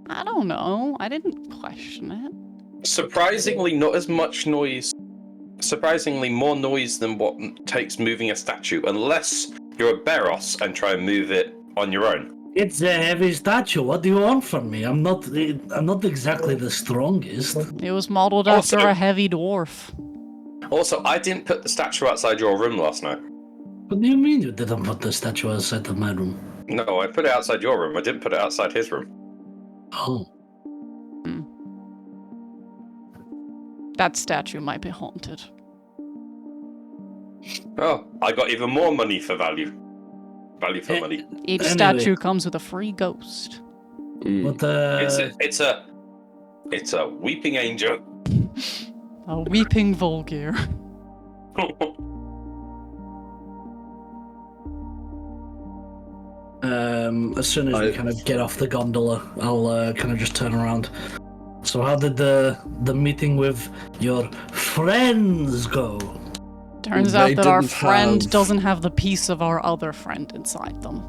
I don't know. I didn't question it. Surprisingly, not as much noise. Surprisingly, more noise than what takes moving a statue, unless you're a Beros and try and move it on your own. It's a heavy statue. What do you want from me? I'm not exactly the strongest. It was modeled after Also- a heavy dwarf. Also, I didn't put the statue outside your room last night. What do you mean you didn't put the statue outside of my room? No, I put it outside your room. I didn't put it outside his room. Oh, That statue might be haunted. Oh, I got even more money for value. Value for Eh, money. Each Anyway. statue comes with a free ghost. Mm. but It's a weeping angel. A weeping Volgear. As soon as we kind of get off the gondola, I'll kind of just turn around. So how did the meeting with your friends go? Turns They out that our didn't friend have- doesn't have the piece of our other friend inside them.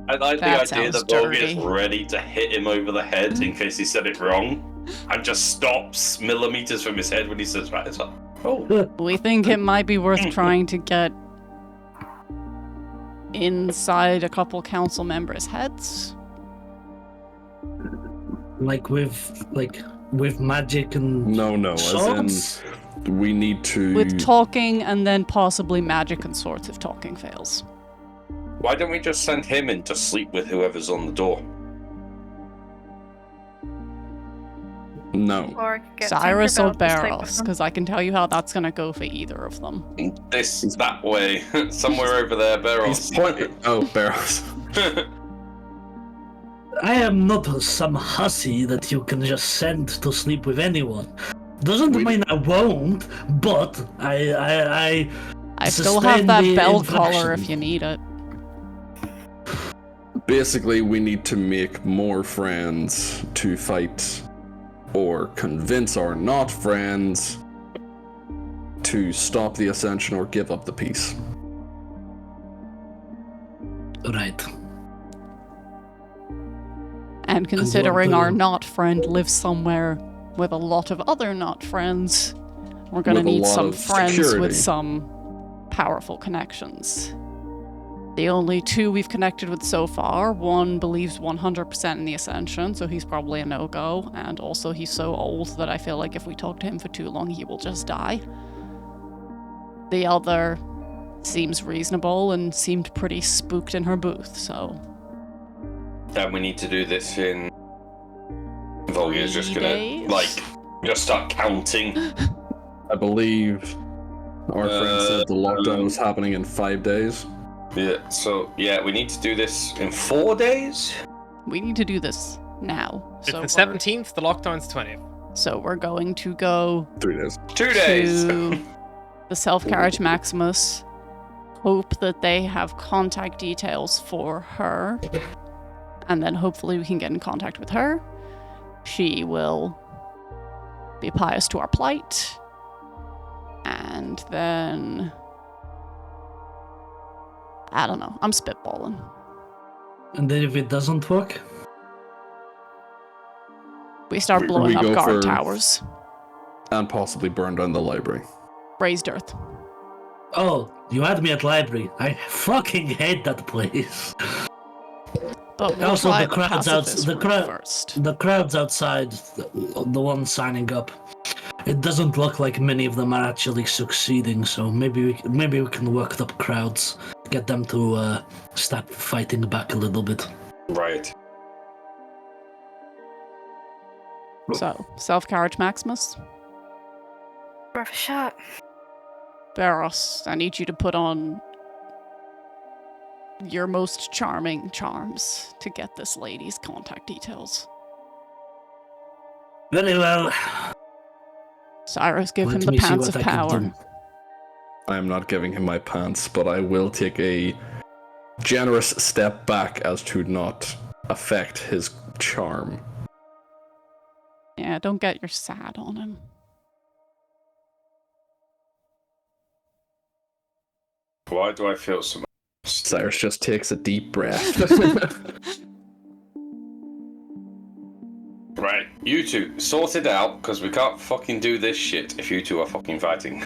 I like That the idea sounds that Volga is dirty. ready to hit him over the head in case he said it wrong, and just stops millimeters from his head when he says, right, it's like, oh. We think it might be worth trying to get inside a couple council members' heads. Like with magic and No, swords? as in we need to. With talking and then possibly magic and swords if talking fails. Why don't we just send him in to sleep with whoever's on the door? No. Or get Cyrus or Tinkerbell to sleep with Barros, them. because I can tell you how that's gonna go for either of them. That way. Somewhere over there, Barros. He's pointing. Oh, Barrows. I am not some hussy that you can just send to sleep with anyone. Doesn't mean I won't, but I still sustain have that the bell collar inflection. if you need it. Basically, we need to make more friends to fight, or convince our not friends to stop the ascension or give up the peace. Right. And considering our to- not friend lives somewhere with a lot of other not friends, we're gonna With a need lot some of friends security. with some powerful connections. The only two we've connected with so far, one believes 100% in the Ascension, so he's probably a no-go, and also he's so old that I feel like if we talk to him for too long, he will just die. The other seems reasonable and seemed pretty spooked in her booth, so... Then we need to do this in... Volga's just 3 gonna, days? just start counting. I believe our friend said the lockdown was happening in 5 days. Yeah, so, we need to do this in 4 days? We need to do this now. It's So the we're- 17th, the lockdown's 20th. So we're going to go 3 days. 2 days! to the Self-Carriage Maximus, hope that they have contact details for her, and then hopefully we can get in contact with her. She will be pious to our plight, and then... I don't know, I'm spitballing. And then if it doesn't work, We start We blowing up go guard for- towers. And possibly burn down the library. Raised earth. oh, you had me at library. I fucking hate that place. But we'll Also, try the crowds pacifist the route crowd- first. The crowds outside, the ones signing up, it doesn't look like many of them are actually succeeding. So maybe we can work up crowds, get them to start fighting back a little bit. Right. So, Self-Carriage Maximus. Worth a shot. Barros, I need you to put on your most charming charms to get this lady's contact details. Very well. Cyrus, give him Let the me see pants what of I can power. do. I am not giving him my pants, but I will take a generous step back as to not affect his charm. Yeah, don't get your sad on him. Why do I feel so much? Cyrus just takes a deep breath. Right, you two, sort it out, because we can't fucking do this shit if you two are fucking fighting.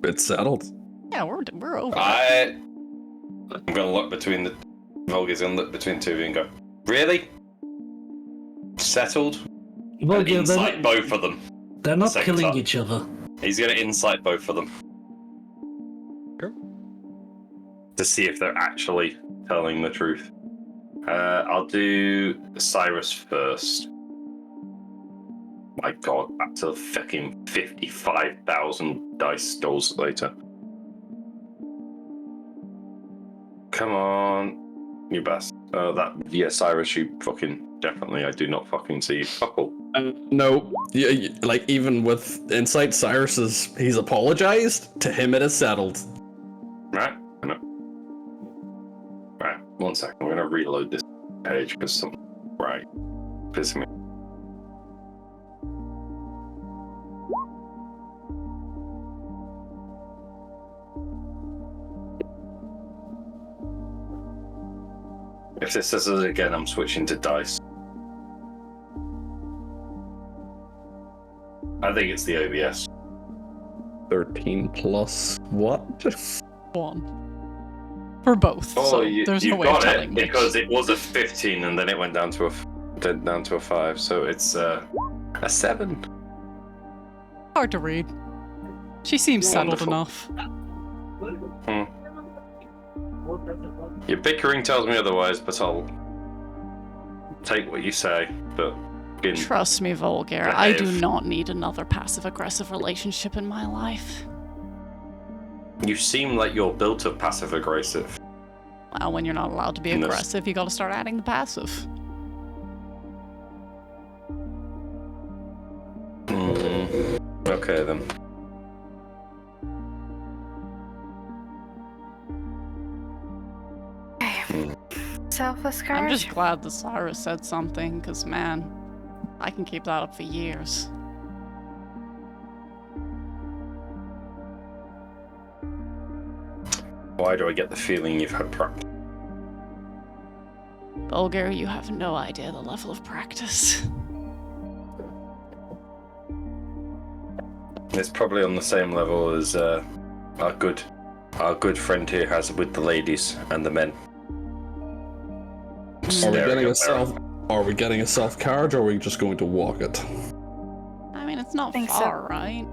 It's settled. Yeah, we're over. I'm gonna look between the... Volga's gonna look between two of you and go, really? Settled? Well, And yeah, insight both of them. they're not Same killing time. each other. He's gonna insight both of them. Sure. To see if they're actually telling the truth. I'll do Cyrus first. My god, back to the fucking 55,000 dice dolls later. Come on, you bastard. Cyrus, you fucking definitely, I do not fucking see you. Fuck all. No, like even with insight, he's apologized. To him, it is settled. Right? I know. Right, one sec. reload this page because something right pissing me. If this says it again, I'm switching to dice. I think it's the OBS. 13 plus what? 1. For both. Oh, so you there's no way got of telling it which. because it was a 15 and then it went down to a 5. So it's a 7. Hard to read. She seems settled Wonderful. enough. Your bickering tells me otherwise, but I'll take what you say. But Trust me, Volgair, I do behave. not need another passive-aggressive relationship in my life. You seem like you're built of passive aggressive. Well, when you're not allowed to be Yes. aggressive, you gotta start adding the passive. Okay then. Selfless courage. I'm just glad that Cyrus said something, because man, I can keep that up for years. Why do I get the feeling you've had practice? Volgair, you have no idea the level of practice. It's probably on the same level as our good friend here has with the ladies and the men. Are we getting a self carriage, or are we just going to walk it? I mean, it's not Think so. far, right?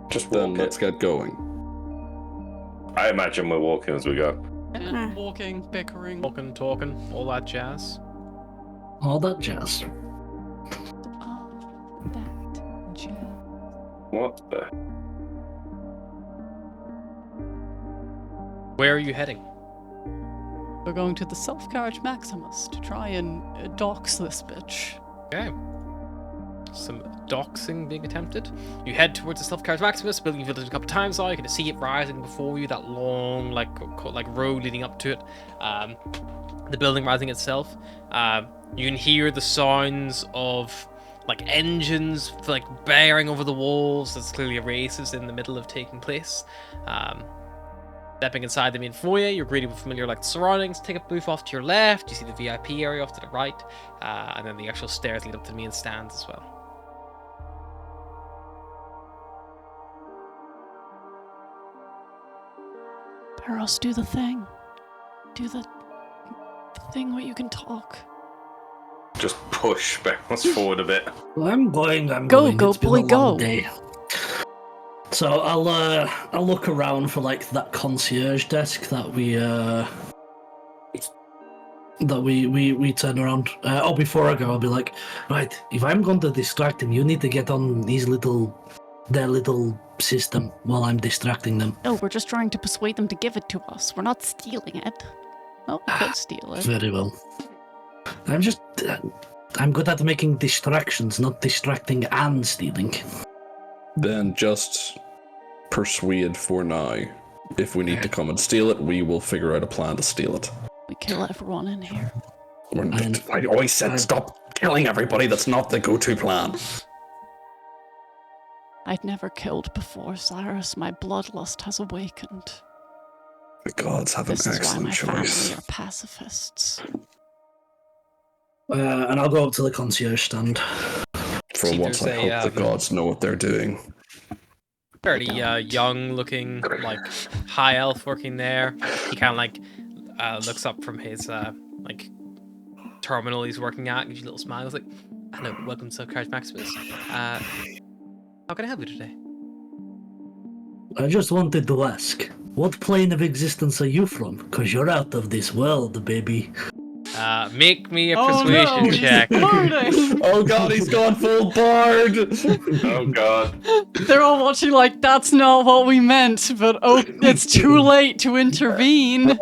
Just Then walk let's it. get going. I imagine we're walking as we go. And walking, bickering. Walking, talking, all that jazz. All that jazz. That jazz. What the? Where are you heading? We're going to the Self-Carriage Maximus to try and dox this bitch. Okay. Some doxing being attempted. You head towards the Self-Carriage Maximus, building you've visited a couple of times now. You can see it rising before you, that long, like road leading up to it. The building rising itself. You can hear the sounds of like engines like bearing over the walls. There's clearly a race is in the middle of taking place. Stepping inside the main foyer, you're greeted with familiar like surroundings. Take a booth off to your left. You see the VIP area off to the right, and then the actual stairs lead up to the main stands as well. Peros, do the thing. Do the thing where you can talk. Just push bounce forward a bit. I'm going. Go, It's been boy, a long go. day. So I'll look around for like that concierge desk that we turn around. Before I go, I'll be like, right, if I'm going to distract him, you need to get on their little system while I'm distracting them. No, we're just trying to persuade them to give it to us. We're not stealing it. Oh, we could steal it. Very well. I'm good at making distractions, not distracting and stealing. Then just persuade for now. If we need to come and steal it, we will figure out a plan to steal it. We kill everyone in here. I always said stop killing everybody. That's not the go-to plan. I'd never killed before, Cyrus. My bloodlust has awakened. The gods have This an is why excellent my choice. family are pacifists. And I'll go up to the concierge stand. For See, once, I there's hope the gods know what they're doing. Fairly young looking, like high elf working there. He kind of like looks up from his like terminal he's working at, gives you a little smile. He's like, "Hello, welcome to Carriage Maximus. How can I help you today?" I just wanted to ask, what plane of existence are you from? Because you're out of this world, baby. Make me a Oh persuasion no, check. he's flirting! Oh god, he's gone full bard! Oh god. They're all watching like, that's not what we meant, but oh, it's too late to intervene.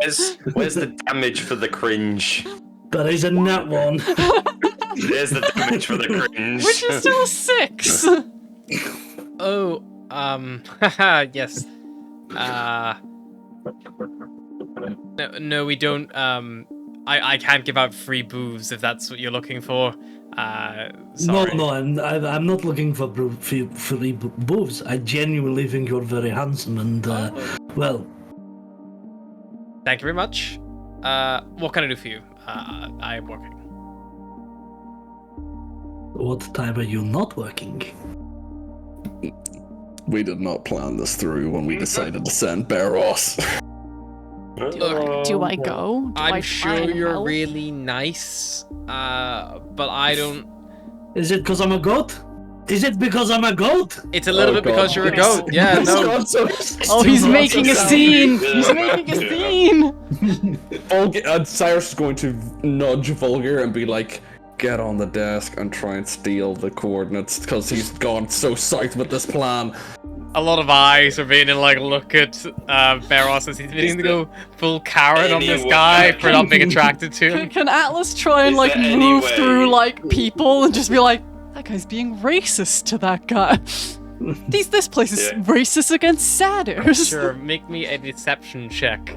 Where's the damage for the cringe? That is a nat one. There's the damage for the cringe. Which is still a 6. Oh, yes. No, we don't. I can't give out free booze if that's what you're looking for. Sorry. No, I'm not looking for free boobs. I genuinely think you're very handsome and, well... Thank you very much. What can I do for you? I am working. What time are you not working? We did not plan this through when we decided to send Barros. Do I go? Do I I'm try sure and you're help? really nice, but I don't... Is it because I'm a goat? Is it because I'm a goat? It's a little Oh, bit because God. you're a goat. Yeah, no. Oh, he's Still making a not so scene! sad. He's making a scene! Cyrus is going to nudge Vulgar and be like, get on the desk and try and steal the coordinates, because he's gone so psyched with this plan. A lot of eyes are being like, look at Barros as he's beginning to go full Karen on this Anyway. guy for not being attracted to him. Can Atlas try and Is like there move any way- through like people and just be like, that guy's being racist to that guy. This place is Yeah. racist against satyrs. Sure, make me a deception check.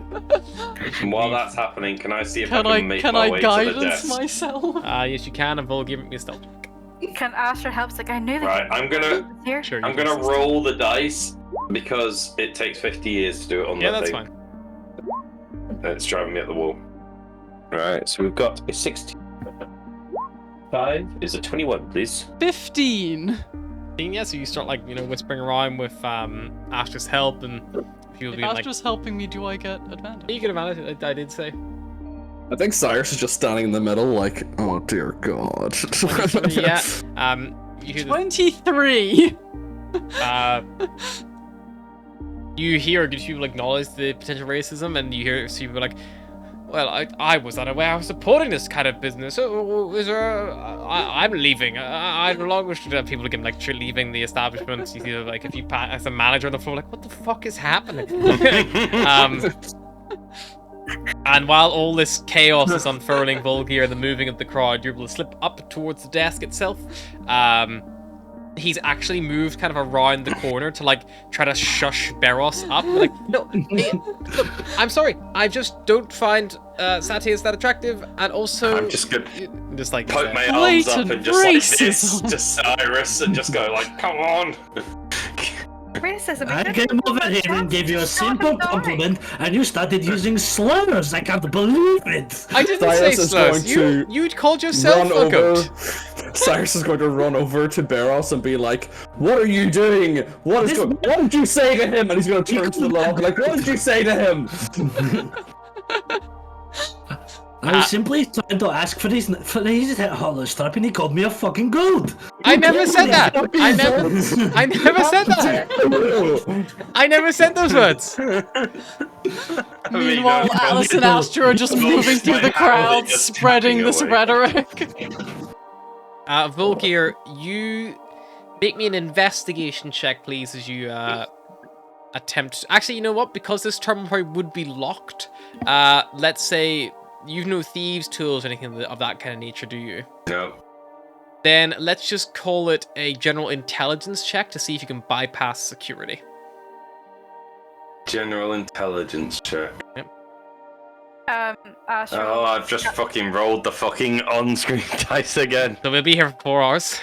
And while that's happening, can I see if I can make Can my I way to the guidance desk? myself? Yes, you can, and Vulgar, make me a stealth check. Can Asher help? Like, I knew that. Right, I'm gonna Here. Sure, you I'm can gonna assist. roll the dice because it takes 50 years to do it on Yeah, the that's thing. fine. It's driving me at the wall. Right, so we've got a 16. 5 is a 21, please. 15. Yeah, so you start like, whispering around with Ash's help, and people If being like, Astra's helping me, do I get advantage? you get advantage, I did say. I think Cyrus is just standing in the middle, like, oh dear God. Yeah, you hear this 23. you hear good people acknowledge the potential racism, and you hear people like, well, I was unaware I was supporting this kind of business. Is there I'm leaving. I no longer should have people again, like, leaving the establishment. You see, like, if you as a manager on the floor, like, what the fuck is happening? And while all this chaos is unfurling, Vulgar, and the moving of the crowd, you're able to slip up towards the desk itself. He's actually moved kind of around the corner to like try to shush Barros up. Like, no, look, I'm sorry, I just don't find satyrs that attractive, and also I'm just gonna just like poke my arms up Blatant and just like this racism. to Cyrus and just go like, come on. Racism. I it came over here and gave you a simple compliment, and you started using slurs. I can't believe it. I didn't Cyrus say is slurs. going to You'd called yourself run a goat. over. Cyrus is going to run over to Barros and be like, "What are you doing? What did you say to him?" And he's going to turn to the log like, "What did you say to him?" I was simply trying to ask for his hollow strap, and he called me a fucking goat. I never said that. I never said that. I never said those words. Meanwhile, no, Atlas and no. Astra are just moving through the crowd, spreading this rhetoric. Vulgar, you make me an investigation check, please, as you attempt. Actually, you know what? Because this terminal would be locked. Let's say you've no thieves' tools or anything of that kind of nature, do you? No. Then let's just call it a general intelligence check to see if you can bypass security. General intelligence check. Asher. Oh, I've just fucking rolled the fucking on-screen dice again. So we'll be here for 4 hours.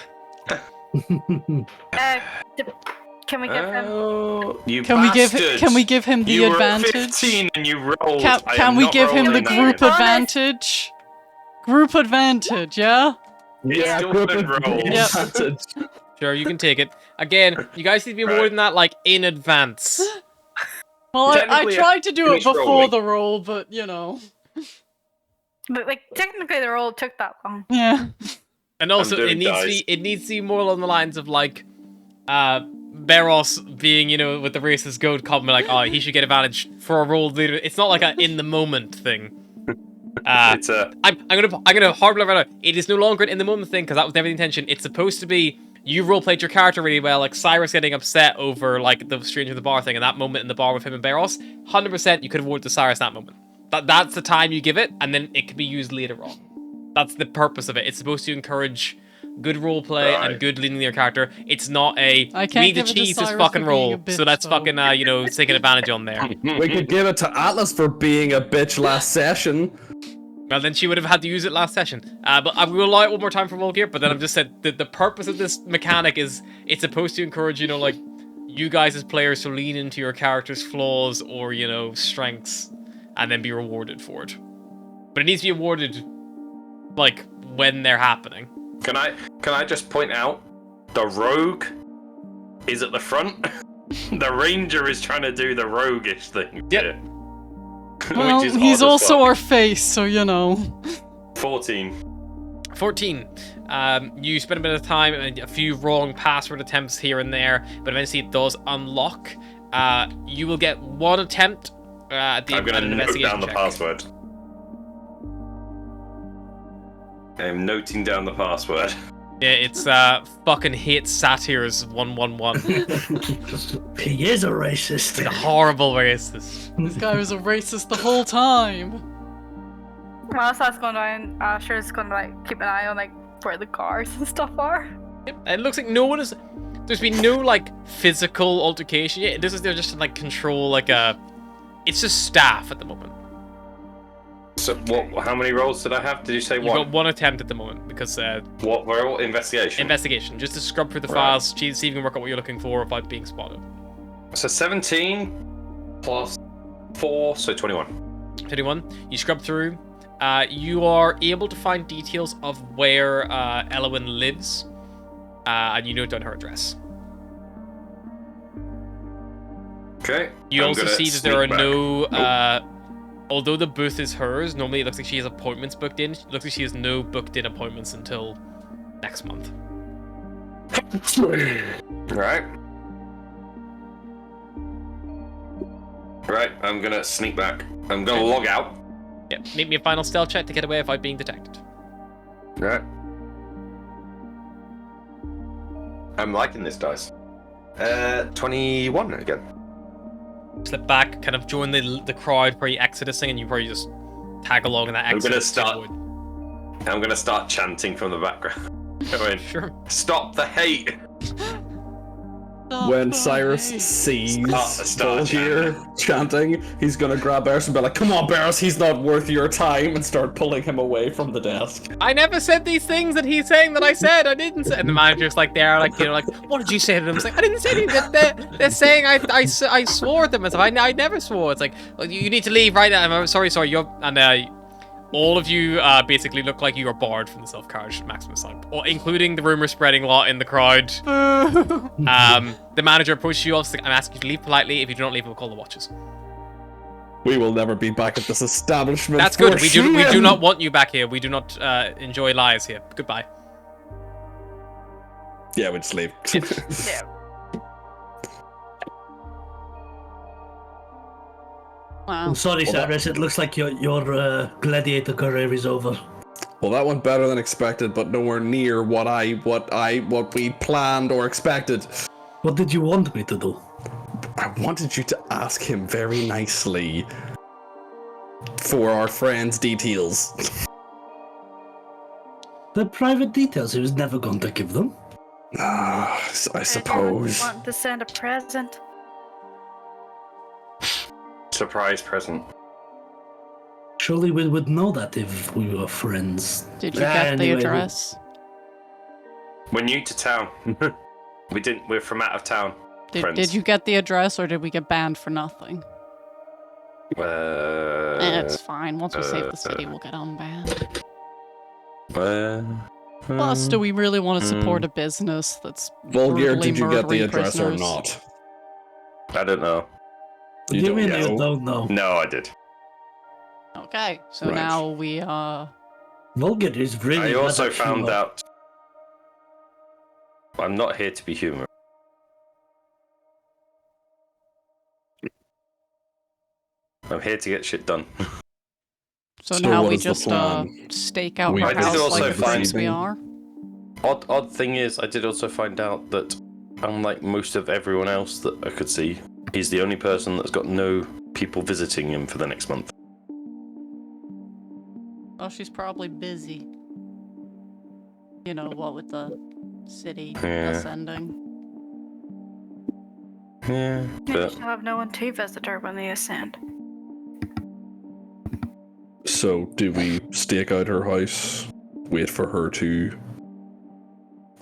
Can we give him? Oh, you Can we bastards. give him the You were advantage? 15 and you rolled. Can we give him the group advantage? Group advantage, yeah? Yeah, group roll. Yeah. advantage. Sure, you can take it. Again, you guys need to be more Right. than that, like, in advance. Well, I Technically, tried to do it finish before rolling. the roll, but you know. But like technically, the roll took that long. Yeah. And also, I'm doing it needs to be more along the lines of, like, Barros being, with the racist goat comment, like, oh, he should get advantage for a roll later. It's not like a in the moment thing. It's a. I'm gonna hard right now. It is no longer an in the moment thing because that was never the intention. It's supposed to be you roleplayed your character really well, like Cyrus getting upset over like the stranger in the bar thing, and that moment in the bar with him and Barros. 100%, you could have awarded to Cyrus that moment. That's the time you give it, and then it can be used later on. That's the purpose of it. It's supposed to encourage good roleplay Right. and good leading your character. It's not a I can't we the give it to cheese this Cyrus fucking for being roll, a bitch, so that's though. fucking taking advantage on there. We could give it to Atlas for being a bitch last session. Well, then she would have had to use it last session. But I will allow it one more time for Volgear, but then I've just said that the purpose of this mechanic is it's supposed to encourage, like, you guys as players to lean into your character's flaws or, strengths and then be rewarded for it. But it needs to be awarded, like, when they're happening. Can I just point out, the rogue is at the front. The ranger is trying to do the roguish thing. Yep. here. Well, Which is he's odd as also fuck. our face, so 14. 14. You spend a bit of time and a few wrong password attempts here and there, but eventually it does unlock. You will get one attempt at the I'm going at to an note investigation down the check. password. I'm noting down the password. Yeah, it's fucking hate satyrs 111. He is a racist. Like a horrible racist. This guy was a racist the whole time. Whilst that's going down, Asher's going to like keep an eye on like where the cars and stuff are. Yep. It looks like no one is. There's been no like physical altercation yet. They're just to like control like a. It's just staff at the moment. So what? How many rolls did I have? Did you say You've one? got one attempt at the moment because What roll? Investigation. investigation, just to scrub through the Right. files, see if you can work out what you're looking for without being spotted. So 17 plus 4, so 21. 21. You scrub through. You are able to find details of where Elwyn lives, and you note down her address. Okay. You I'm also gonna see that there are sneak back. no. Nope. Although the booth is hers, normally it looks like she has appointments booked in. It looks like she has no booked in appointments until next month. Right. Right, I'm gonna sneak back. I'm gonna log out. Yeah, make me a final stealth check to get away without being detected. Right. I'm liking this dice. 21 again. Slip back, kind of join the crowd where you exit this thing, and you probably just tag along in that I'm exit. gonna to start- avoid- I'm gonna start chanting from the background. Going, Sure. stop the hate! When Cyrus sees Volgear chanting, he's gonna grab Barris and be like, "Come on, Barris, he's not worth your time," and start pulling him away from the desk. I never said these things that he's saying that I said. I didn't say. And the manager's like there, like like, what did you say to them? It's like I didn't say anything. They're saying I swore at them. It's like I never swore. It's like well, you need to leave right now. I'm sorry. You're and all of you basically look like you are barred from the self-carriage Maximus sign, including the rumor spreading lot in the crowd. The manager approaches you. I'm asking you to leave politely. If you do not leave, we'll call the watches. We will never be back at this establishment. That's good. for We do shame. not want you back here. We do not enjoy lies here. Goodbye. Yeah, we just leave. Yeah. Wow. I'm sorry, Well, Cyrus. It looks like your gladiator career is over. Well, that went better than expected, but nowhere near what we planned or expected. What did you want me to do? I wanted you to ask him very nicely for our friend's details. The private details. He was never going to give them. I suppose. Want to send a present? Surprise present. Surely we would know that if we were friends. Did you get the Anyway, address? We're new to town. We're from out of town. friends. Did you get the address, or did we get banned for nothing? It's fine. Once we save the city, we'll get unbanned. Plus, do we really want to support a business that's Volgear, brutally did you get the murdering address prisoners? or not? I don't know. What do You you don't mean know? you don't know? No, I did. Okay, so Right. now we Volgear is really. I bad also at found humor. out I'm not here to be humorous. I'm here to get shit done. So So now what we is the just plan? stake out We our I did house also like the find- freaks we are. Odd thing is, I did also find out that, unlike most of everyone else that I could see, he's the only person that's got no people visiting him for the next month. Well, she's probably busy. You know, what with the city Yeah. ascending. Yeah, Maybe but she'll have no one to visit her when they ascend. So, do we stake out her house, wait for her to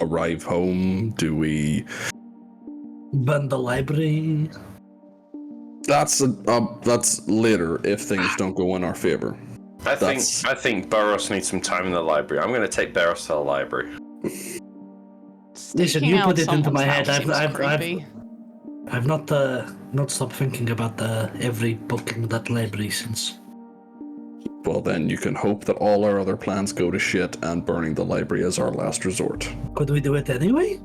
arrive home? Do we... Burn the library. That's later if things don't go in our favor. I think Burros needs some time in the library. I'm going to take Burros to the library. Listen, Staking you out put it into my someone's head. house seems creepy. I've not stopped thinking about every book in that library since. Well, then you can hope that all our other plans go to shit and burning the library is our last resort. Could we do it anyway?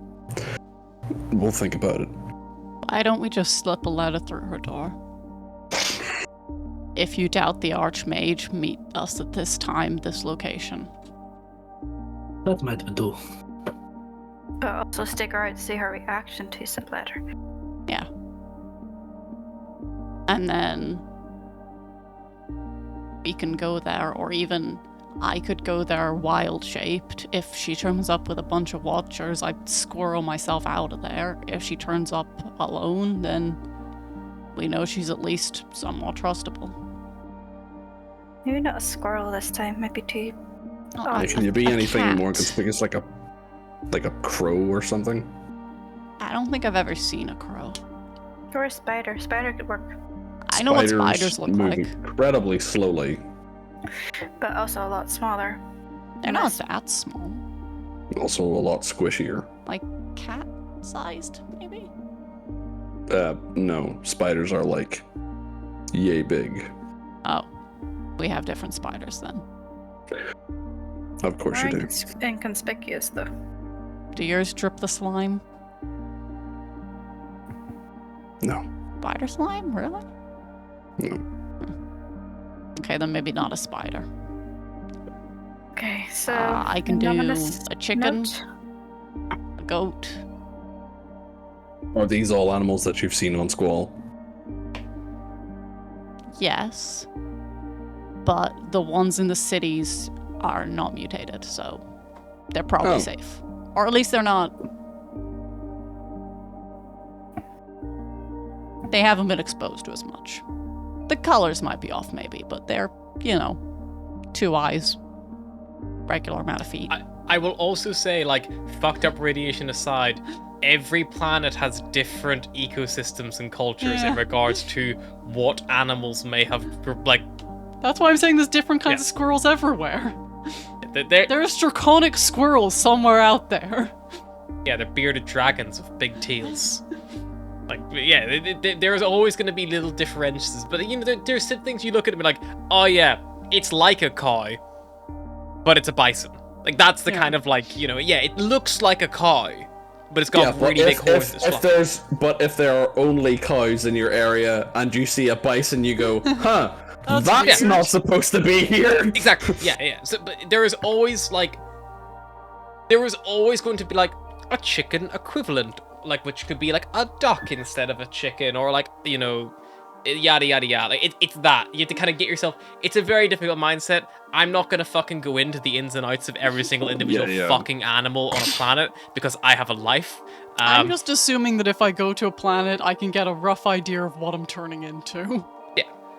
We'll think about it. Why don't we just slip a letter through her door? If you doubt the Archmage, meet us at this time, this location. That might do. But also stick around to see her reaction to said letter. Yeah. And then we can go there, or even I could go there wild-shaped. If she turns up with a bunch of watchers, I'd squirrel myself out of there. If she turns up alone, then we know she's at least somewhat trustable. Maybe not a squirrel this time, maybe two. Oh, Can you be anything cat. more conspicuous, like a crow or something? I don't think I've ever seen a crow. Or a spider. Spider could work. I know what spiders look move like. incredibly slowly. But also a lot smaller. They're not that small. Also a lot squishier. Like cat-sized, maybe? No. Spiders are like yay big. Oh. We have different spiders then. Of course you do. Inconspicuous though. Do yours drip the slime? No. Spider slime? Really? No. Okay, then maybe not a spider. Okay, so I can do anonymous a chicken, note. a goat. Are these all animals that you've seen on Squall? Yes. But the ones in the cities are not mutated, so they're probably safe. Or at least they're not... They haven't been exposed to as much. The colors might be off maybe, but they're, 2 eyes, regular amount of feet. I will also say, like, fucked up radiation aside, every planet has different ecosystems and cultures in regards to what animals may have, like... That's why I'm saying there's different kinds of squirrels everywhere. They're, There's draconic squirrels somewhere out there. yeah, they're bearded dragons with big tails. Like, yeah, there's always going to be little differences, but there's some things you look at and be like, oh yeah, it's like a cow, but it's a bison. Like, that's the kind of like, it looks like a cow, but it's got really big horns. If there are only cows in your area and you see a bison, you go, huh, that's not supposed to be here. Exactly. Yeah. So, but there is always going to be like a chicken equivalent, like, which could be like a duck instead of a chicken, or like, yada yada yada. Like, it's that. You have to kind of get yourself. It's a very difficult mindset. I'm not gonna fucking go into the ins and outs of every single individual fucking animal on a planet because I have a life. I'm just assuming that if I go to a planet, I can get a rough idea of what I'm turning into.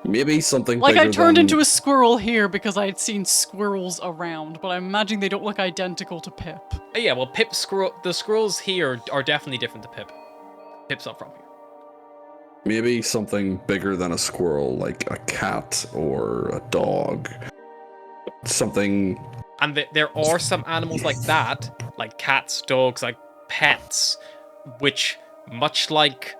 Maybe something like bigger I turned than... into a squirrel here because I had seen squirrels around, but I'm imagining they don't look identical to Pip. Yeah, well, the squirrels here are definitely different to Pip. Pip's not from here. Maybe something bigger than a squirrel, like a cat or a dog. Something... And there are some animals like that, like cats, dogs, like pets, which, much like...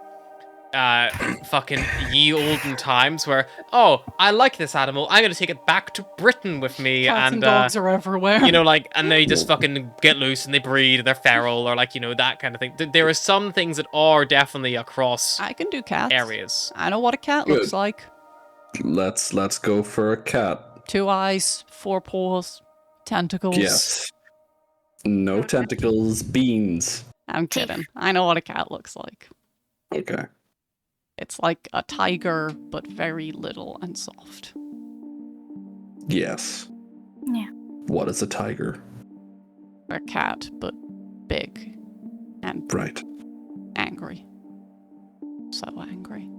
fucking ye olden times where, oh, I like this animal, I'm gonna take it back to Britain with me. Cats and dogs are everywhere. And they just fucking get loose and they breed and they're feral, or like, that kind of thing. There are some things that are definitely across I can do cats. areas. I know what a cat looks like. Let's go for a cat. 2 eyes, 4 paws, tentacles. Yes. No tentacles, beans. I'm kidding. I know what a cat looks like. Okay. It's like a tiger, but very little and soft. Yes. Yeah. What is a tiger? A cat, but big and Right. angry. So angry.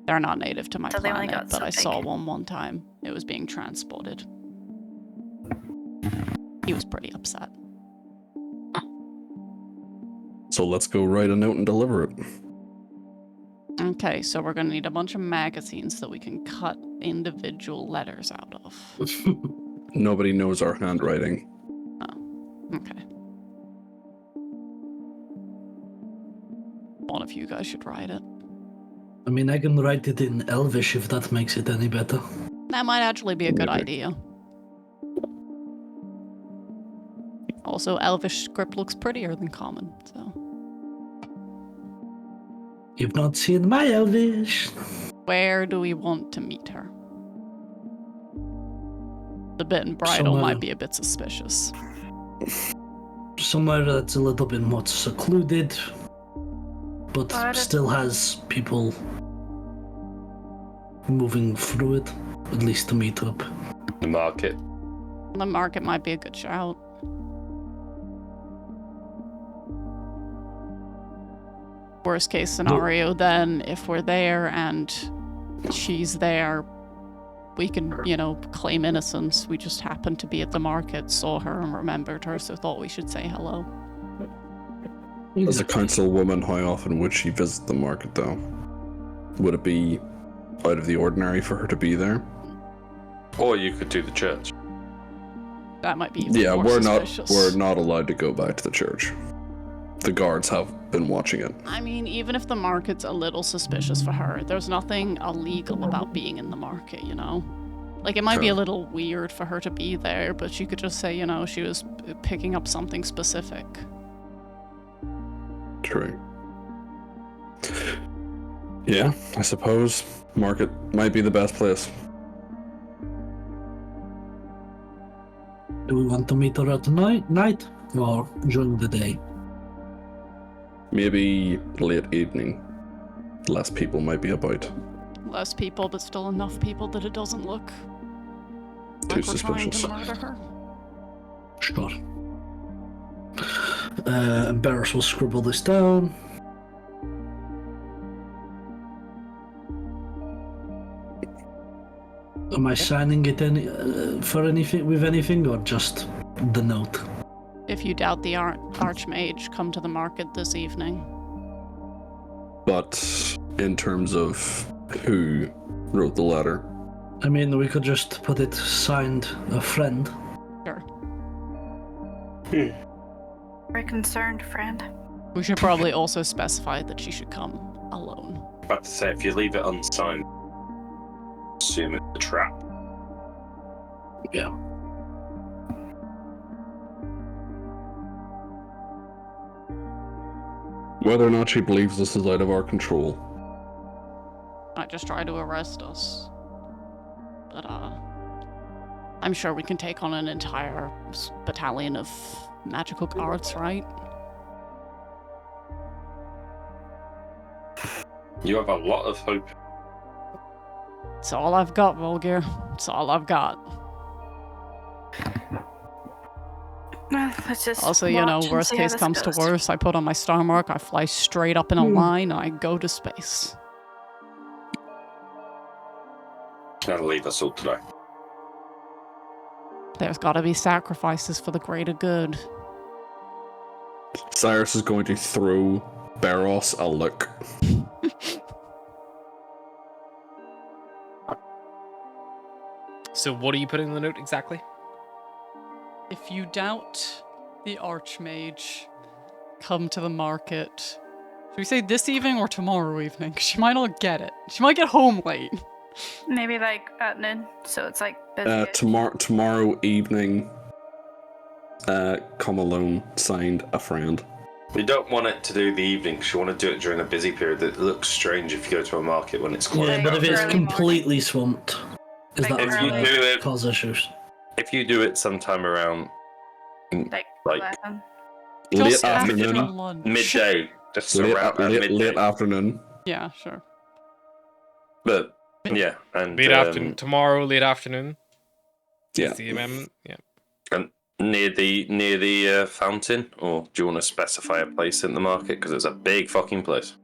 They're not native to my So they only planet, got but I so saw big. one time. It was being transported. He was pretty upset. So let's go write a note and deliver it. Okay, so we're gonna need a bunch of magazines that we can cut individual letters out of. Nobody knows our handwriting. Okay. One of you guys should write it. I mean, I can write it in Elvish if that makes it any better. That might actually be a good Maybe. idea. Also, Elvish script looks prettier than common, so. You've not seen my Elvish. Where do we want to meet her? The bit in Bridal Somewhere- might be a bit suspicious. Somewhere that's a little bit more secluded, but But- still has people moving through it, at least to meet up. The market. The market might be a good shout. Worst case scenario, then, if we're there and she's there, we can, claim innocence. We just happened to be at the market, saw her and remembered her, so thought we should say hello. As a councilwoman, how often would she visit the market, though? Would it be out of the ordinary for her to be there? Or you could do the church. That might be even Yeah, more we're suspicious. not allowed to go back to the church. The guards have been watching it. I mean, even if the market's a little suspicious for her, there's nothing illegal about being in the market, Like, it might be a Sure. little weird for her to be there, but she could just say, she was picking up something specific. True. Yeah, I suppose market might be the best place. Do we want to meet her at night or during the day? Maybe late evening. Less people might be about. Less people, but still enough people that it doesn't look Too like we're trying suspicious. to murder her. Sure. Barris will scribble this down. Am I signing it for anything with anything or just the note? If you doubt the Archmage, come to the market this evening. But in terms of who wrote the letter, I mean, we could just put it signed a friend. Sure. Very concerned, friend. We should probably also specify that she should come alone. About to say, if you leave it unsigned, assume it's a trap. Yeah. whether or not she believes this is out of our control. Might just try to arrest us. But, I'm sure we can take on an entire battalion of magical guards, right? You have a lot of hope. It's all I've got, Volgir. It's all I've got. Well, let's just Also, watch and worst see how case this comes to goes. worst, I put on my star mark, I fly straight up in a line, and I go to space. That'll leave us all today. There's gotta be sacrifices for the greater good. Cyrus is going to throw Barros a look. So what are you putting in the note exactly? If you doubt the Archmage, come to the market. Should we say this evening or tomorrow evening? 'Cause she might not get it. She might get home late. Maybe like at noon, so it's like busy. Tomorrow evening, come alone, signed a friend. We don't want it to do the evening because you want to do it during a busy period. It looks strange if you go to a market when it's closed. Yeah, but if it's Early morning. completely swamped, is Like that If you going do to it, cause issues? if you do it sometime around like like 11. Late Just after afternoon. lunch. midday, just around midday. Late afternoon. Yeah, sure. But yeah, and Late afternoon, tomorrow, late afternoon. Yeah. Is the amendment? Yeah. and near the fountain, or do you want to specify a place in the market because it's a big fucking place?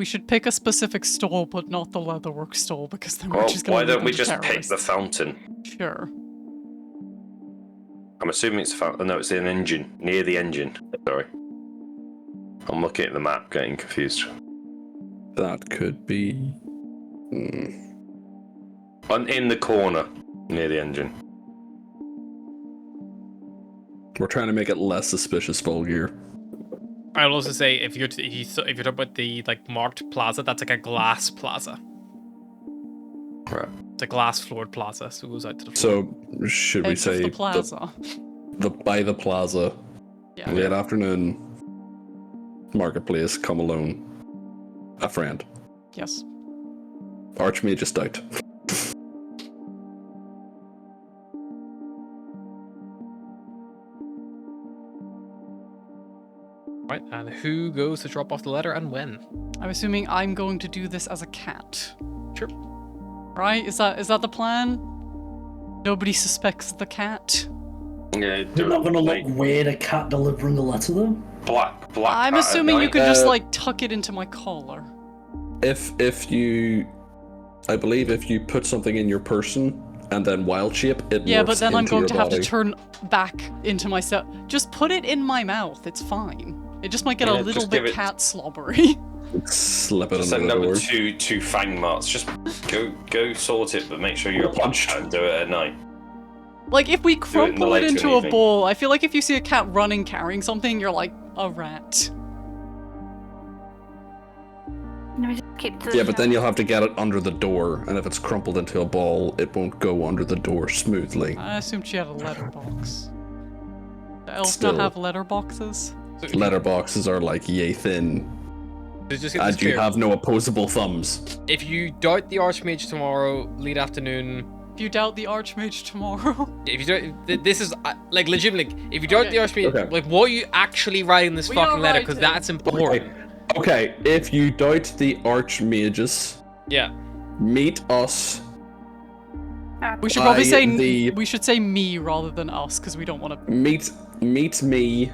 We should pick a specific stall, but not the leatherwork stall, because then we're Well, just gonna why lead don't them we to just pick terrorists. the fountain? Sure. I'm assuming it's a fountain. No, it's an engine. Near the engine. Sorry. I'm looking at the map, getting confused. That could be. In the corner, near the engine. We're trying to make it less suspicious, Volgear. I'll also say if you're talking about the like marked plaza, that's like a glass plaza. Right. It's a glass floored plaza, so it goes out to the floor. So should we Edge say of the plaza. by the plaza, Yeah. late afternoon, marketplace, come alone, a friend, Yes. Archmage is out. Right, and who goes to drop off the letter and when? I'm assuming I'm going to do this as a cat. Sure. Right? Is that the plan? Nobody suspects the cat. Yeah, You're not gonna look weird a cat delivering a letter though? black. I'm cat at assuming you night. could just like tuck it into my collar. If you, I believe if you put something in your person and then wild shape, it Yeah, morphs but then I'm into going your to have to body. turn back into myself. Just put it in my mouth. It's fine. It just might get a Yeah, little just give bit it- cat slobbery. Slip it Just under end the up door. with two fang marks. Just go sort it, but make sure you're a black Punched. cat and do it at night. Like, if we in the crumple it later into a evening. ball, I feel like if you see a cat running carrying something, you're like, a rat. Let me just keep the Yeah, but then you'll have to get it under the door, and if it's crumpled into a ball, it won't go under the door smoothly. I assumed she had a letterbox. Do elves Still. not have letterboxes? So if Letterboxes are like yay thin, you, just get this and you clear. have no opposable thumbs. If you doubt the Archmage tomorrow, late afternoon. If you doubt the Archmage tomorrow. If you don't, this is like legitimately. If you doubt the Archmage, Okay. like what are you actually writing this We fucking are letter? Because writing. that's important. Okay, if you doubt the archmages, Yeah. meet us. We should probably I, say the- we should say me rather than us because we don't want to. Meet me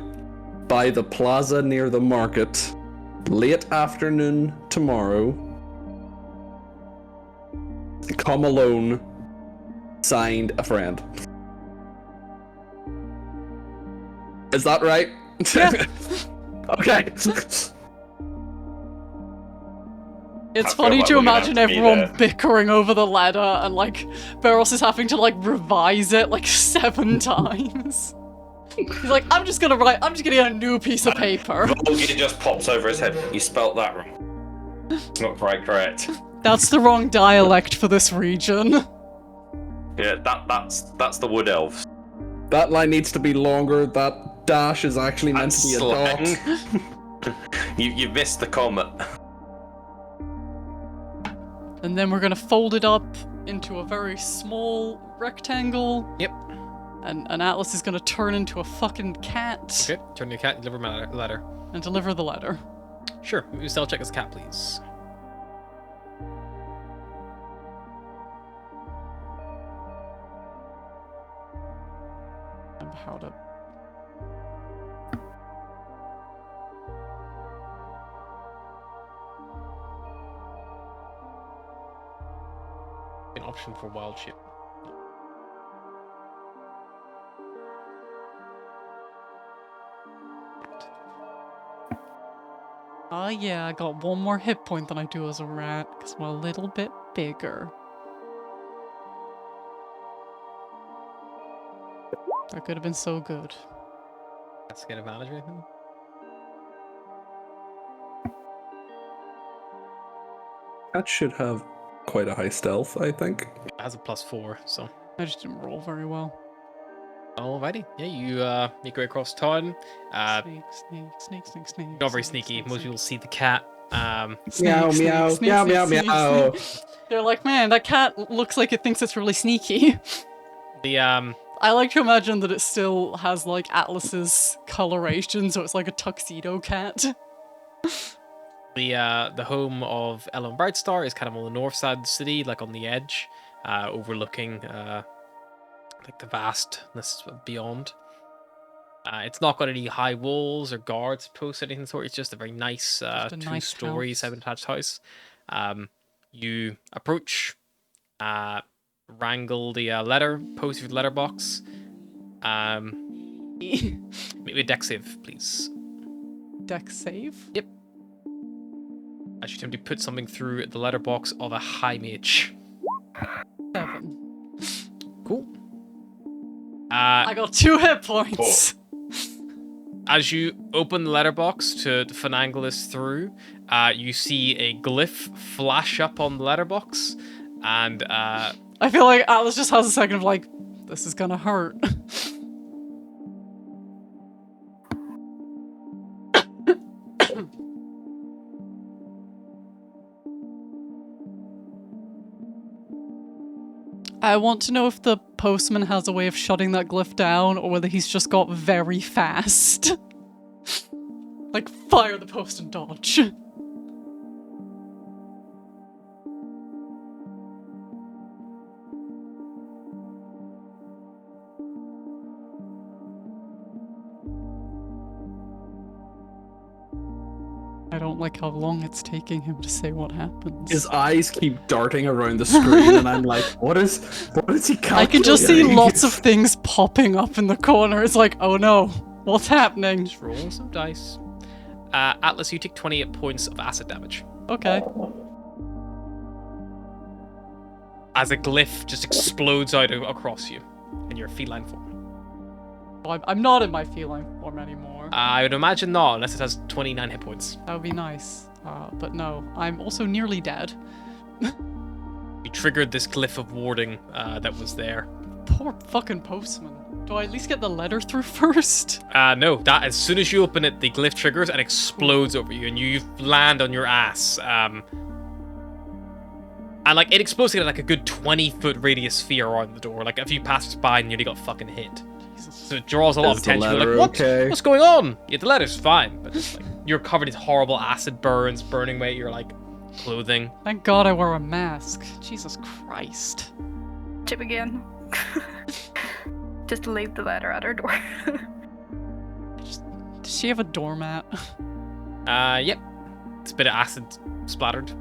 by the plaza near the market, late afternoon tomorrow. Come alone. Signed, a friend. Is that right? Yeah. Okay. It's I feel funny like to we're gonna imagine have to be everyone there. bickering over the ladder and like Beros is having to like revise it like 7 times. He's like, I'm just gonna get a new piece of paper. It just pops over his head. You spelt that wrong. It's not quite correct. That's the wrong dialect for this region. Yeah, that's the wood elves. That line needs to be longer. That dash is actually meant to be a dot. Slang. You missed the comment. And then we're gonna fold it up into a very small rectangle. Yep. And Atlas is gonna turn into a fucking cat Okay. Turn your cat and deliver my letter. and deliver the letter. Sure. Spell check as cat, please. And how to. An option for wild shape. Oh yeah, I got 1 more hit point than I do as a rat, because I'm a little bit bigger. That could have been so good. That's get advantage or anything. That should have quite a high stealth, I think. It has a +4, so. I just didn't roll very well. Alrighty. Yeah, you make your way across town. Snake, snake, snake, snake, snake. Not very snake, sneaky. snake, Most snake. people see the cat. Meow, Snake, meow, snake, meow, snake, meow, snake, meow. snake. They're like, man, that cat looks like it thinks it's really sneaky. The I like to imagine that it still has like Atlas's coloration, so it's like a tuxedo cat. the home of Ellen Brightstar is kind of on the north side of the city, like on the edge, overlooking like the vastness beyond. It's not got any high walls or guards posted, anything sort. It's just a very nice Just a nice two-story, house. semi-detached house. You approach, wrangle the letter, post your letterbox. Maybe a deck save, please. Deck save? Yep. As you attempt to put something through the letterbox of a high mage. 7. Cool. I got 2 hit points. As you open the letterbox to finagle this through, you see a glyph flash up on the letterbox, and I feel like Atlas just has a second of like, this is gonna hurt. I want to know if the postman has a way of shutting that glyph down, or whether he's just got very fast. Like, fire the post and dodge. I don't like how long it's taking him to say what happens. His eyes keep darting around the screen, and I'm like, what is he calculating? I can just see lots of things popping up in the corner. It's like, oh no, what's happening? just roll some dice. Atlas, you take 28 points of acid damage. Okay. As a glyph just explodes out across you in your feline form. Well, I'm not in my feline form anymore. I would imagine not, unless it has 29 hit points. That would be nice. But no, I'm also nearly dead. You triggered this glyph of warding that was there. Poor fucking postman. Do I at least get the letter through first? No, that as soon as you open it, the glyph triggers and explodes over you, and you land on your ass. And like it explodes in like a good 20-foot radius sphere around the door. Like if you pass by and nearly got fucking hit. Jesus. So it draws a lot of Is the attention. You're letter like, what? okay? What's going on? Yeah, the letter's fine, but it's like you're covered in horrible acid burns, burning away your like clothing. Thank God I wear a mask. Jesus Christ. Chip again. Just leave the letter at her door. Does she have a doormat? Yep. It's a bit of acid splattered.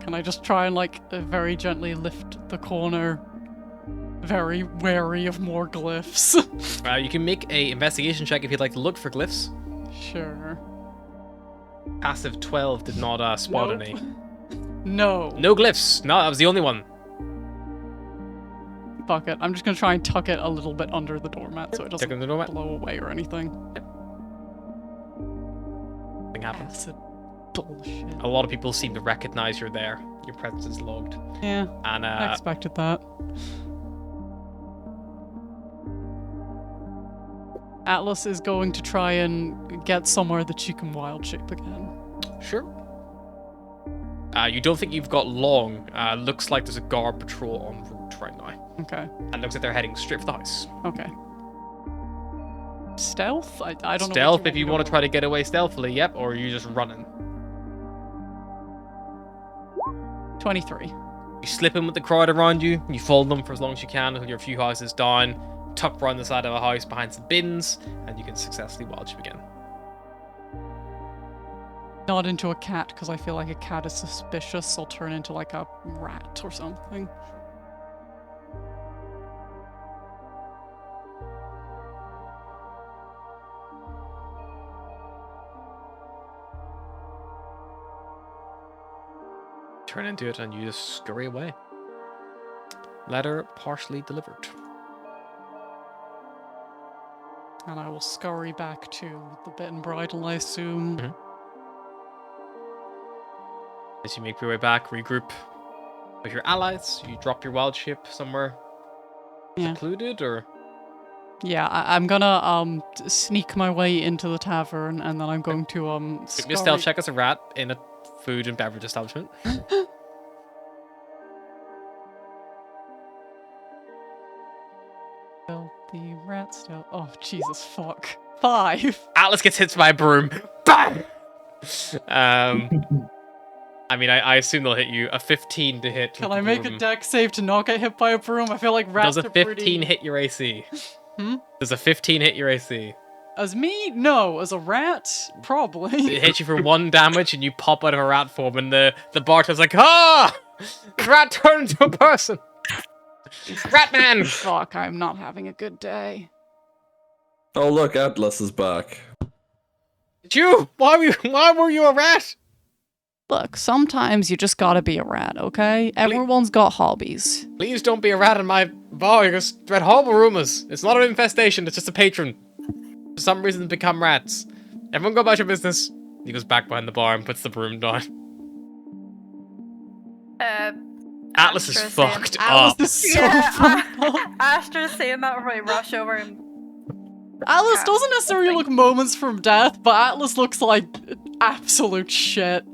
Can I just try and like very gently lift the corner? Very wary of more glyphs. You can make a investigation check if you'd like to look for glyphs. Sure. Passive 12 did not spot Nope. any. No. No glyphs. No, that was the only one. Fuck it. I'm just gonna try and tuck it a little bit under the doormat so it Tuck doesn't it under the doormat. blow away or anything. Nothing happens. Acid bullshit. A lot of people seem to recognize you're there. Your presence is logged. Yeah, And I expected that. Atlas is going to try and get somewhere that she can wild shape again. sure. You don't think you've got long. Looks like there's a guard patrol en route right now. Okay. And looks like they're heading straight for the house. Okay. Stealth? I don't know. Stealth if you want to try to get away stealthily, yep, or are you just running? 23. You slip in with the crowd around you, you follow them for as long as you can until you're a few houses down, tuck around the side of a house behind some bins, and you can successfully wild shape again. Not into a cat, because I feel like a cat is suspicious. I'll turn into like a rat or something. Turn into it and you just scurry away. Letter partially delivered. And I will scurry back to the bit and bridle, I assume. Mhm. As you make your way back, regroup with your allies, you drop your wild ship somewhere Yeah. secluded, or Yeah, I'm gonna sneak my way into the tavern, and then I'm going to give me a stealth check as a rat in a food and beverage establishment. The rat stealth. Oh Jesus fuck! 5. Atlas gets hit by a broom. Bang! I mean, I assume they'll hit you. A 15 to hit. Can with I the make broom. a deck save to not get hit by a broom? I feel like rats Does a are 15 pretty... hit your AC? Hmm? Does a 15 hit your AC? As me? No. As a rat? Probably. It hits you for 1 damage and you pop out of a rat form and the bartender's like, ah! The rat turned into a person! Ratman! Fuck, I'm not having a good day. Oh look, Atlas is back. You! Why were you a rat? Look, sometimes you just gotta be a rat, okay? Everyone's got hobbies. Please don't be a rat in my bar. You're gonna spread horrible rumors. It's not an infestation, it's just a patron. For some reason, they become rats. Everyone go about your business. He goes back behind the bar and puts the broom down. Atlas is Astra fucked Atlas up. is so fucked up. Astra's saying that before I rush over and Atlas doesn't necessarily look moments from death, but Atlas looks like absolute shit.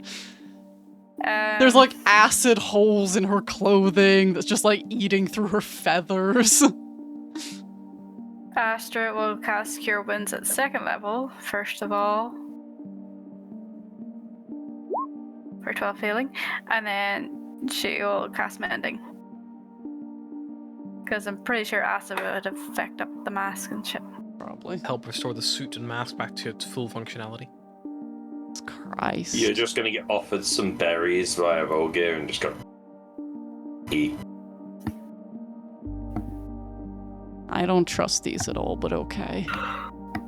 There's like acid holes in her clothing that's just like eating through her feathers. Astra will cast Cure Wounds at 2nd level, first of all. For 12 healing. And then she will cast Mending. Because I'm pretty sure acid would affect up the mask and shit. Probably. Help restore the suit and mask back to its full functionality. Jesus Christ. You're just gonna get offered some berries via Volgear and just go eat. I don't trust these at all, but okay.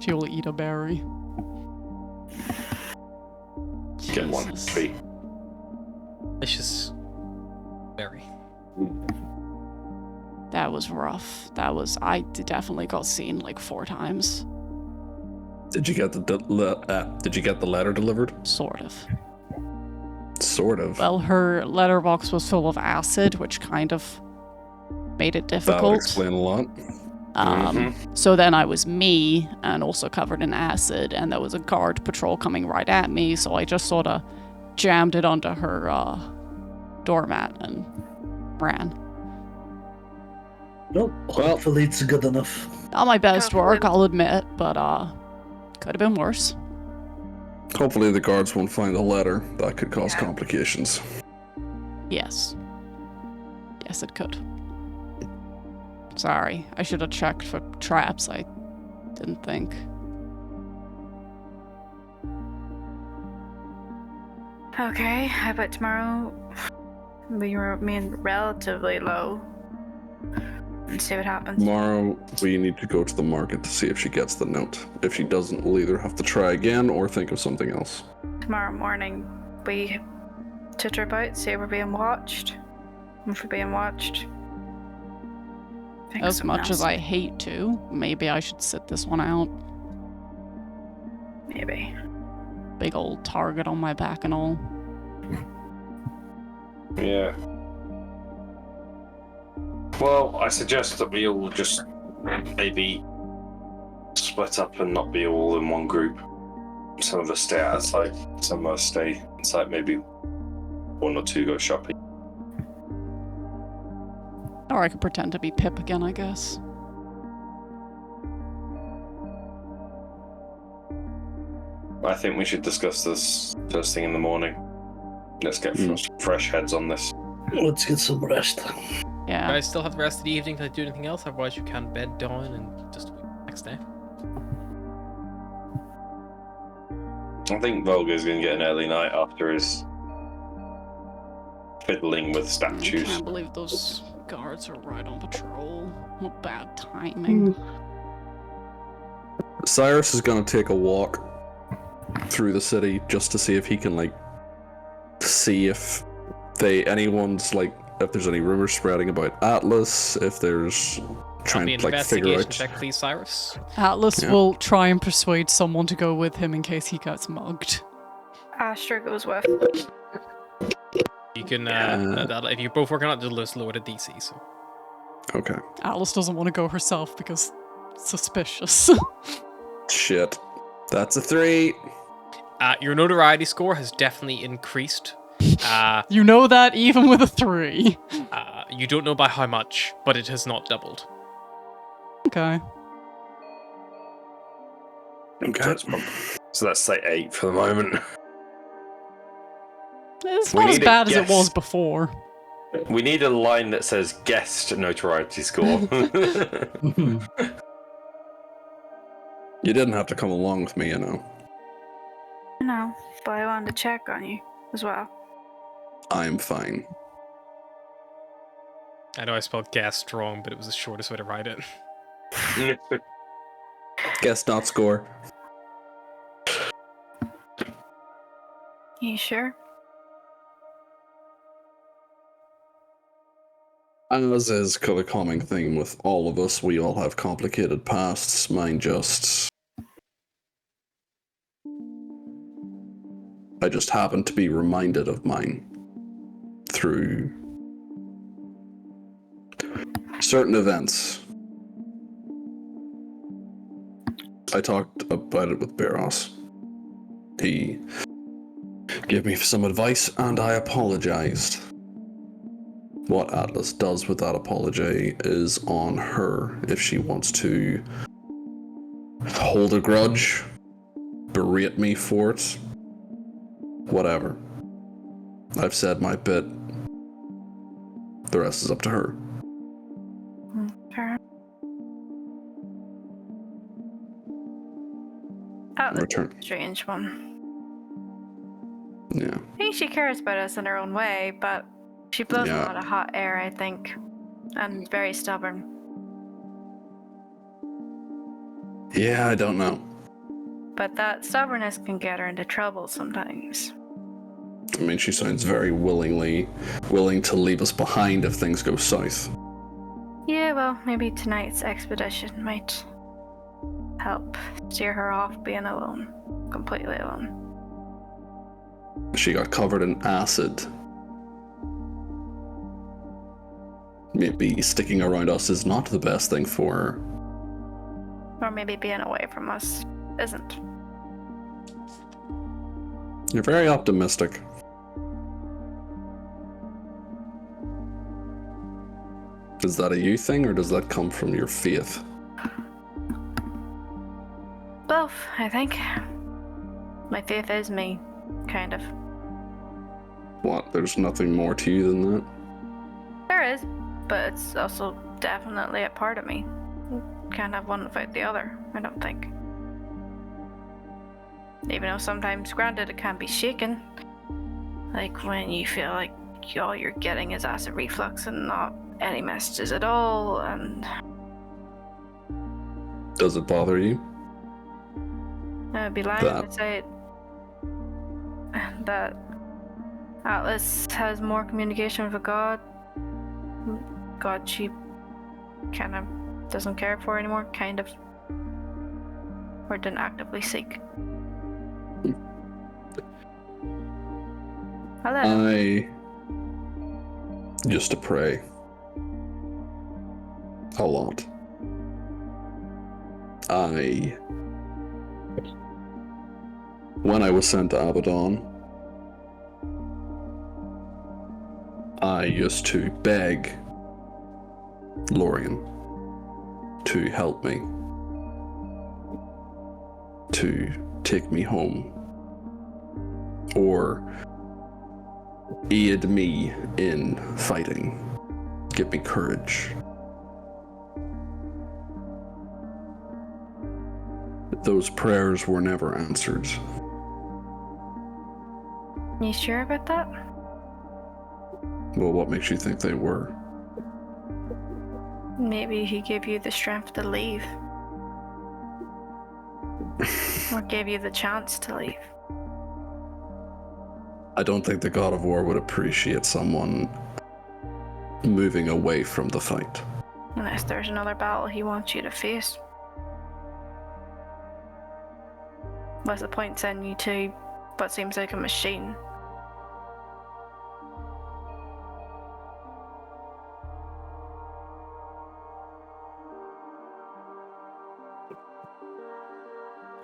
She'll eat a berry. Get one Jesus. treat. Delicious berry. That was rough. I definitely got seen like 4 times. Did you get the letter delivered? Sort of. Sort of. Well, her letterbox was full of acid, which kind of made it That would difficult. explain a lot. So then I was me and also covered in acid, and there was a guard patrol coming right at me, so I just sort of jammed it onto her doormat and ran. Nope. Hopefully it's good enough. Not my best Hopefully. work, I'll admit, but could have been worse. Hopefully the guards won't find the letter. That could cause Yeah. complications. Yes. Yes, it could. Sorry, I should have checked for traps. I didn't think. Okay, how about tomorrow? We remain relatively low. And see what happens. Tomorrow, we need to go to the market to see if she gets the note. If she doesn't, we'll either have to try again or think of something else. Tomorrow morning, we titter about, see if we're being watched. If we're being watched. think of As something much as else. I hate to, maybe I should sit this one out. Maybe. Big old target on my back and all. Yeah. Well, I suggest that we all just maybe split up and not be all in one group. Some of us stay outside, some of us stay inside, maybe 1 or 2 go shopping. Or I could pretend to be Pip again, I guess. I think we should discuss this first thing in the morning. Let's get fresh heads on this. Let's get some rest. You Yeah. guys still have the rest of the evening to do anything else, otherwise you can bed down and just wait next day. I think Volga's going to get an early night after his fiddling with I statues. can't believe those guards are right on patrol. What bad timing. Cyrus is gonna take a walk through the city just to see if he can see if anyone's if there's any rumors spreading about Atlas, if there's That'll be trying an to figure investigation out. check, please, Cyrus. Atlas Yeah. will try and persuade someone to go with him in case he gets mugged. Astra goes with. You can, Yeah. if you're both working on it, just lower the DC. So Okay. Atlas doesn't want to go herself because suspicious. Shit. That's a 3. your notoriety score has definitely increased. You know that even with a 3. You don't know by how much, but it has not doubled. Okay. Okay. So let's say 8 for the moment. It's We not as need a bad as it guess. was before. We need a line that says guest notoriety score. You didn't have to come along with me, you know. No, but I wanted to check on you as well. I'm fine. I know I spelled gas wrong, but it was the shortest way to write it. Guess not score. You sure? As is a common thing with all of us, we all have complicated pasts. Mine just... I just happen to be reminded of mine through certain events. I talked about it with Barros. He gave me some advice and I apologized. What Atlas does with that apology is on her. If she wants to hold a grudge, berate me for it, whatever. I've said my bit. The rest is up to her. Fair. Oh, Return. strange one. Yeah. I think she cares about us in her own way, but she blows a Yeah. lot of hot air, I think, and very stubborn. Yeah, I don't know. But that stubbornness can get her into trouble sometimes. I mean, she sounds very willing to leave us behind if things go south. Yeah, well, maybe tonight's expedition might help steer her off being alone. Completely alone. She got covered in acid. Maybe sticking around us is not the best thing for her. Or maybe being away from us isn't. You're very optimistic. Is that a you thing, or does that come from your faith? Both, I think. My faith is me, kind of. What? There's nothing more to you than that? There is, but it's also definitely a part of me. Can't have one without the other, I don't think. Even though sometimes, granted, it can be shaken. Like when you feel like all you're getting is acid reflux and not any messages at all, and Does it bother you? I'd be lying if I say that Atlas has more communication with a god. God she kind of doesn't care for anymore, kind of. Or didn't actively seek. Hello. I used to pray. A lot. When I was sent to Abaddon, I used to beg Lorien to help me, to take me home, or aid me in fighting, give me courage. Those prayers were never answered. You sure about that? Well, what makes you think they were? Maybe he gave you the strength to leave. Or gave you the chance to leave. I don't think the God of War would appreciate someone moving away from the fight. Unless there's another battle he wants you to face. What's the point sending you to what seems like a machine?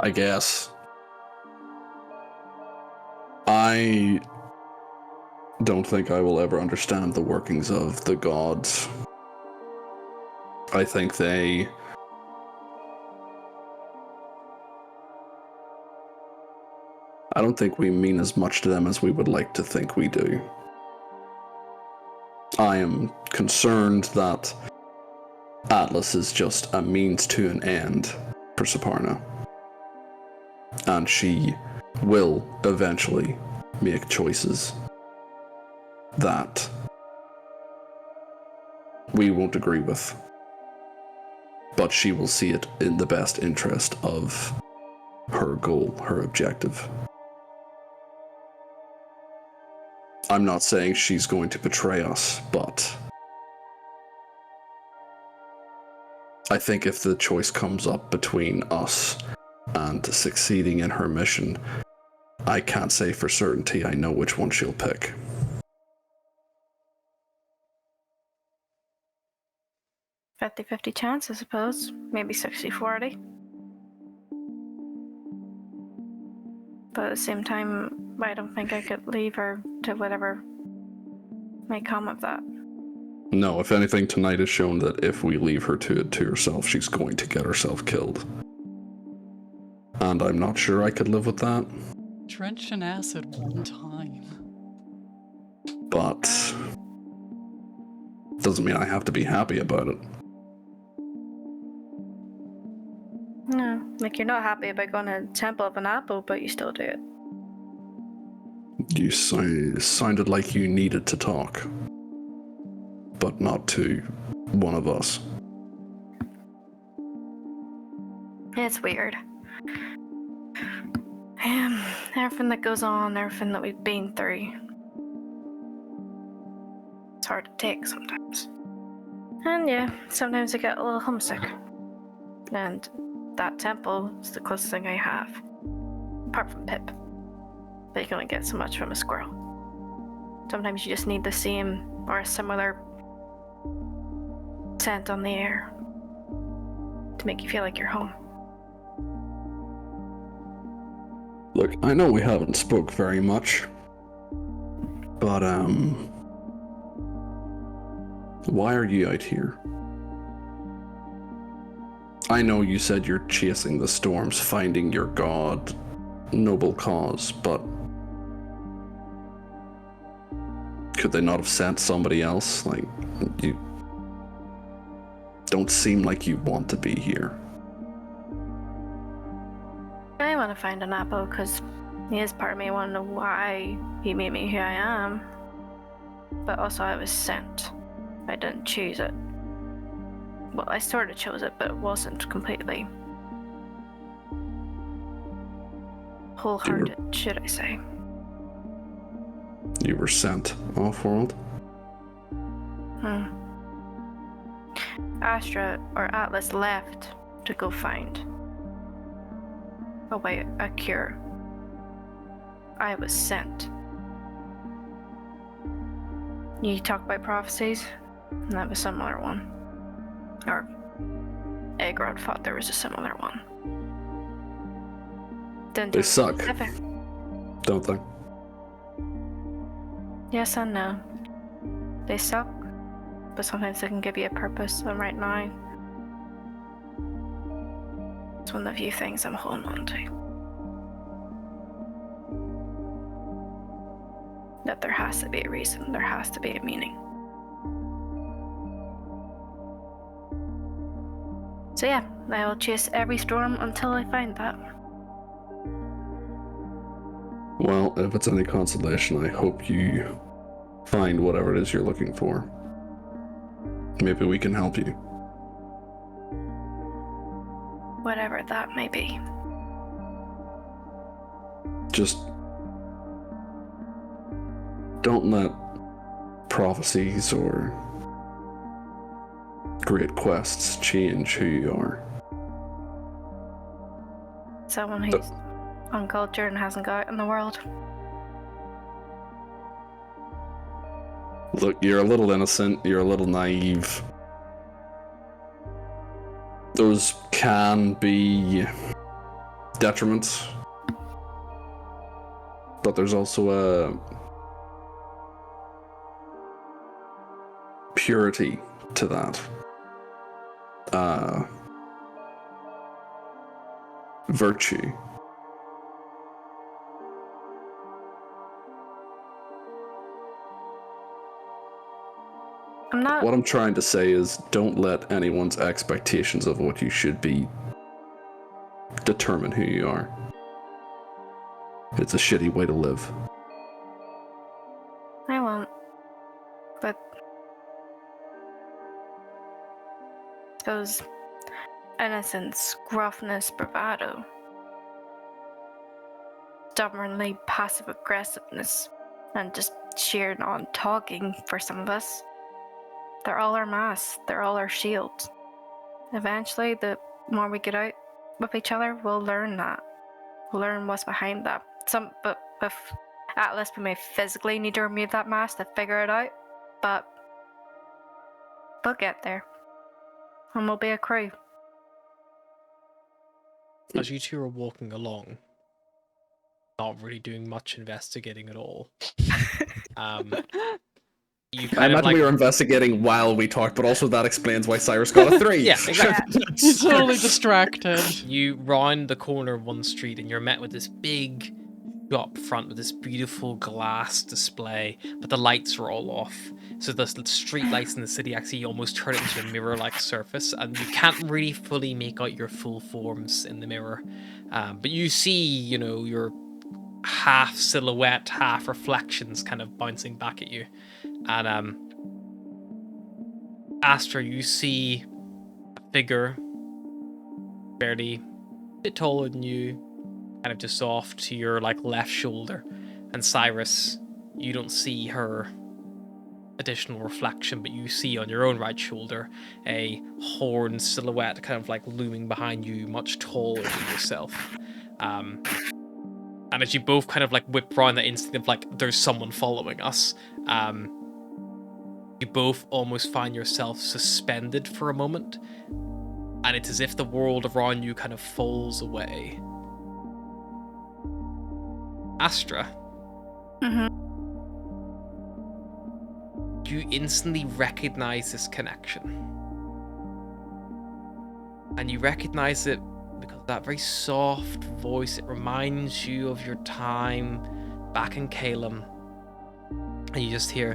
I guess. I don't think I will ever understand the workings of the gods. I think they... I don't think we mean as much to them as we would like to think we do. I am concerned that Atlas is just a means to an end for Saparna. And she will eventually make choices that we won't agree with. But she will see it in the best interest of her goal, her objective. I'm not saying she's going to betray us, but I think if the choice comes up between us and succeeding in her mission, I can't say for certainty I know which one she'll pick. "50-50 chance, I suppose. Maybe 60-40. But at the same time, I don't think I could leave her to whatever may come of that. No, if anything, tonight has shown that if we leave her to herself, she's going to get herself killed. And I'm not sure I could live with that. Drenched in acid one time. But doesn't mean I have to be happy about it. No, like you're not happy about going to Temple of an Apple, but you still do it. You sounded like you needed to talk, but not to one of us. It's weird. Everything that goes on, everything that we've been through. It's hard to take sometimes. And yeah, sometimes I get a little homesick. And that temple is the closest thing I have. Apart from Pip. But you can only get so much from a squirrel. Sometimes you just need the same or a similar scent on the air to make you feel like you're home. Look, I know we haven't spoke very much, but why are you out here? I know you said you're chasing the storms, finding your god, noble cause, but could they not have sent somebody else? Like, you don't seem like you want to be here. I want to find an apple because he is part of me. I want to know why he made me who I am. But also I was sent. I didn't choose it. Well, I sort of chose it, but it wasn't completely wholehearted, should I say. You were sent off-world? Astra or Atlas left to go find a cure. I was sent. You talk about prophecies, and that was a similar one. Or Agrod thought there was a similar one. Didn't They suck, specific. don't they? Yes and no. They suck, but sometimes they can give you a purpose. And right now, it's one of the few things I'm holding on to. That there has to be a reason, there has to be a meaning. So yeah, I will chase every storm until I find that. Well, if it's any consolation, I hope you find whatever it is you're looking for. Maybe we can help you. Whatever that may be. Just don't let prophecies or great quests change who you are. Someone who's uncultured and hasn't got out in the world. Look, you're a little innocent, you're a little naive. Those can be detriments, but there's also a purity to that. Virtue. I'm not. What I'm trying to say is don't let anyone's expectations of what you should be determine who you are. It's a shitty way to live. I won't. But those innocence, gruffness, bravado, stubbornly passive aggressiveness, and just sheer non-talking for some of us. They're all our masks. They're all our shields. Eventually, the more we get out with each other, we'll learn that. We'll learn what's behind that. But with Atlas, we may physically need to remove that mask to figure it out, but we'll get there. And we'll be a crew. As you two are walking along, not really doing much investigating at all. You I kind of imagine like we were investigating while we talked, but also that explains why Cyrus got a 3. Yeah, exactly. He's totally distracted. You round the corner of one street and you're met with this big shop front with this beautiful glass display, but the lights are all off. So the street lights in the city actually almost turn it into a mirror-like surface, and you can't really fully make out your full forms in the mirror. But you see, your half silhouette, half reflections kind of bouncing back at you. And Astra, you see a figure barely a bit taller than you, kind of just off to your left shoulder. And Cyrus, you don't see her additional reflection, but you see on your own right shoulder a horned silhouette kind of looming behind you, much taller than yourself. And as you both kind of whip round that instinct of there's someone following us, you both almost find yourself suspended for a moment, and it's as if the world around you kind of falls away. Astra, you instantly recognize this connection. And you recognize it because that very soft voice, it reminds you of your time back in Calum. And you just hear,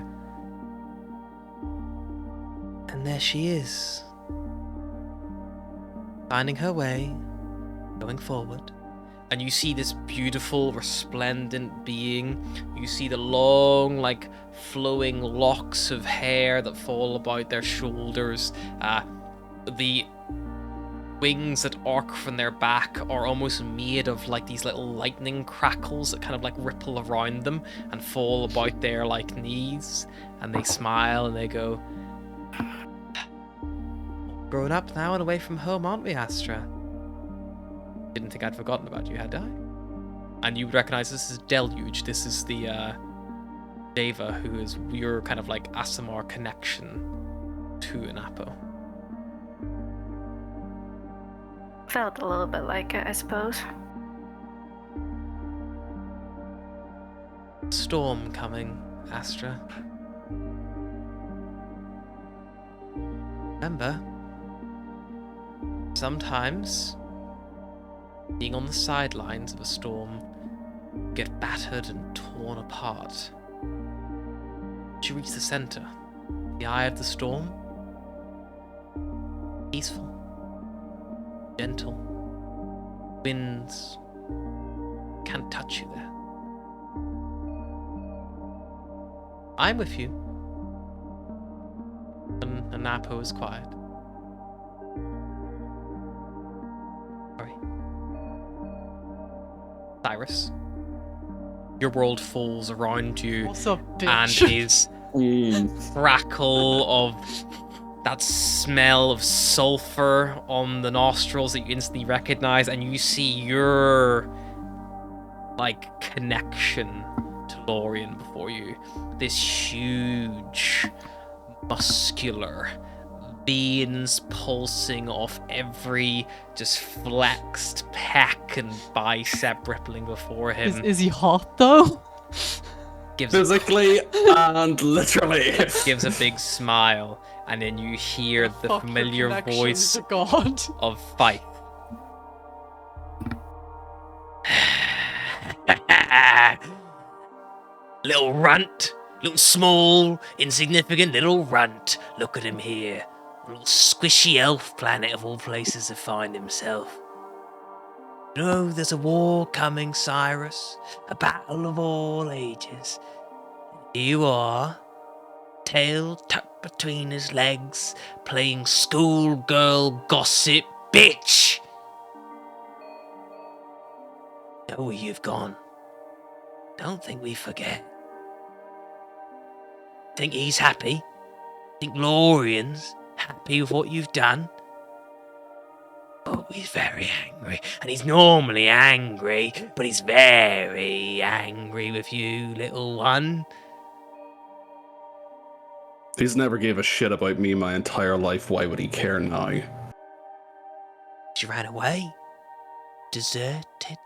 and there she is, finding her way, going forward. And you see this beautiful, resplendent being. You see the long, flowing locks of hair that fall about their shoulders. The wings that arc from their back are almost made of these little lightning crackles that kind of ripple around them and fall about their knees. And they smile and they go, grown up now and away from home, aren't we, Astra? Didn't think I'd forgotten about you, had I? And you would recognize this is Deluge. This is the Deva, who is your kind of Asimar connection to Anapo. Felt a little bit like it, I suppose. Storm coming, Astra. Remember, sometimes being on the sidelines of a storm, get battered and torn apart. But you reach the center, the eye of the storm. Peaceful, gentle, winds can't touch you there. I'm with you. And Anapo is quiet. Sorry. Cyrus, your world falls around you. What's up, And bitch? his crackle of that smell of sulfur on the nostrils that you instantly recognize, and you see your connection to Lorien before you. This huge, muscular, veins pulsing off every just flexed pec and bicep rippling before him. Is he hot though? Gives Physically and literally. gives a big smile, and then you hear the Fuck your familiar connection voice to God. of Fife. Little runt, little small, insignificant little runt. Look at him here. Little squishy elf planet of all places to find himself. No, there's a war coming, Cyrus. A battle of all ages. Here you are, tail tucked between his legs, playing schoolgirl gossip bitch. Know where you've gone. Don't think we forget. Think he's happy? Think Lorian's happy with what you've done? Oh, he's very angry, and he's normally angry, but he's very angry with you, little one. He's never gave a shit about me my entire life. Why would he care now? She ran away. Deserted.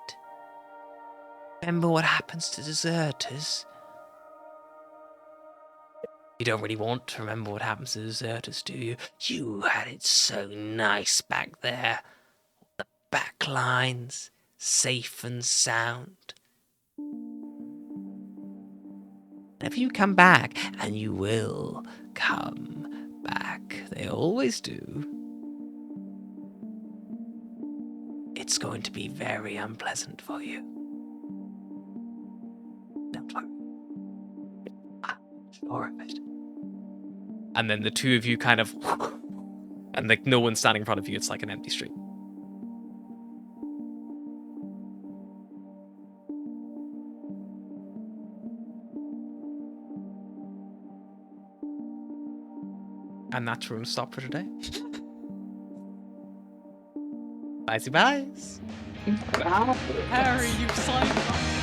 Remember what happens to deserters? You don't really want to remember what happens to deserters, do you? You had it so nice back there. The back lines, safe and sound. If you come back, and you will come back, they always do, it's going to be very unpleasant for you. Don't worry. I'm sure of it. And then the two of you kind of, and like no one's standing in front of you. It's like an empty street. And that's where we'll stop for today. Bye, byes. Harry, you've signed up.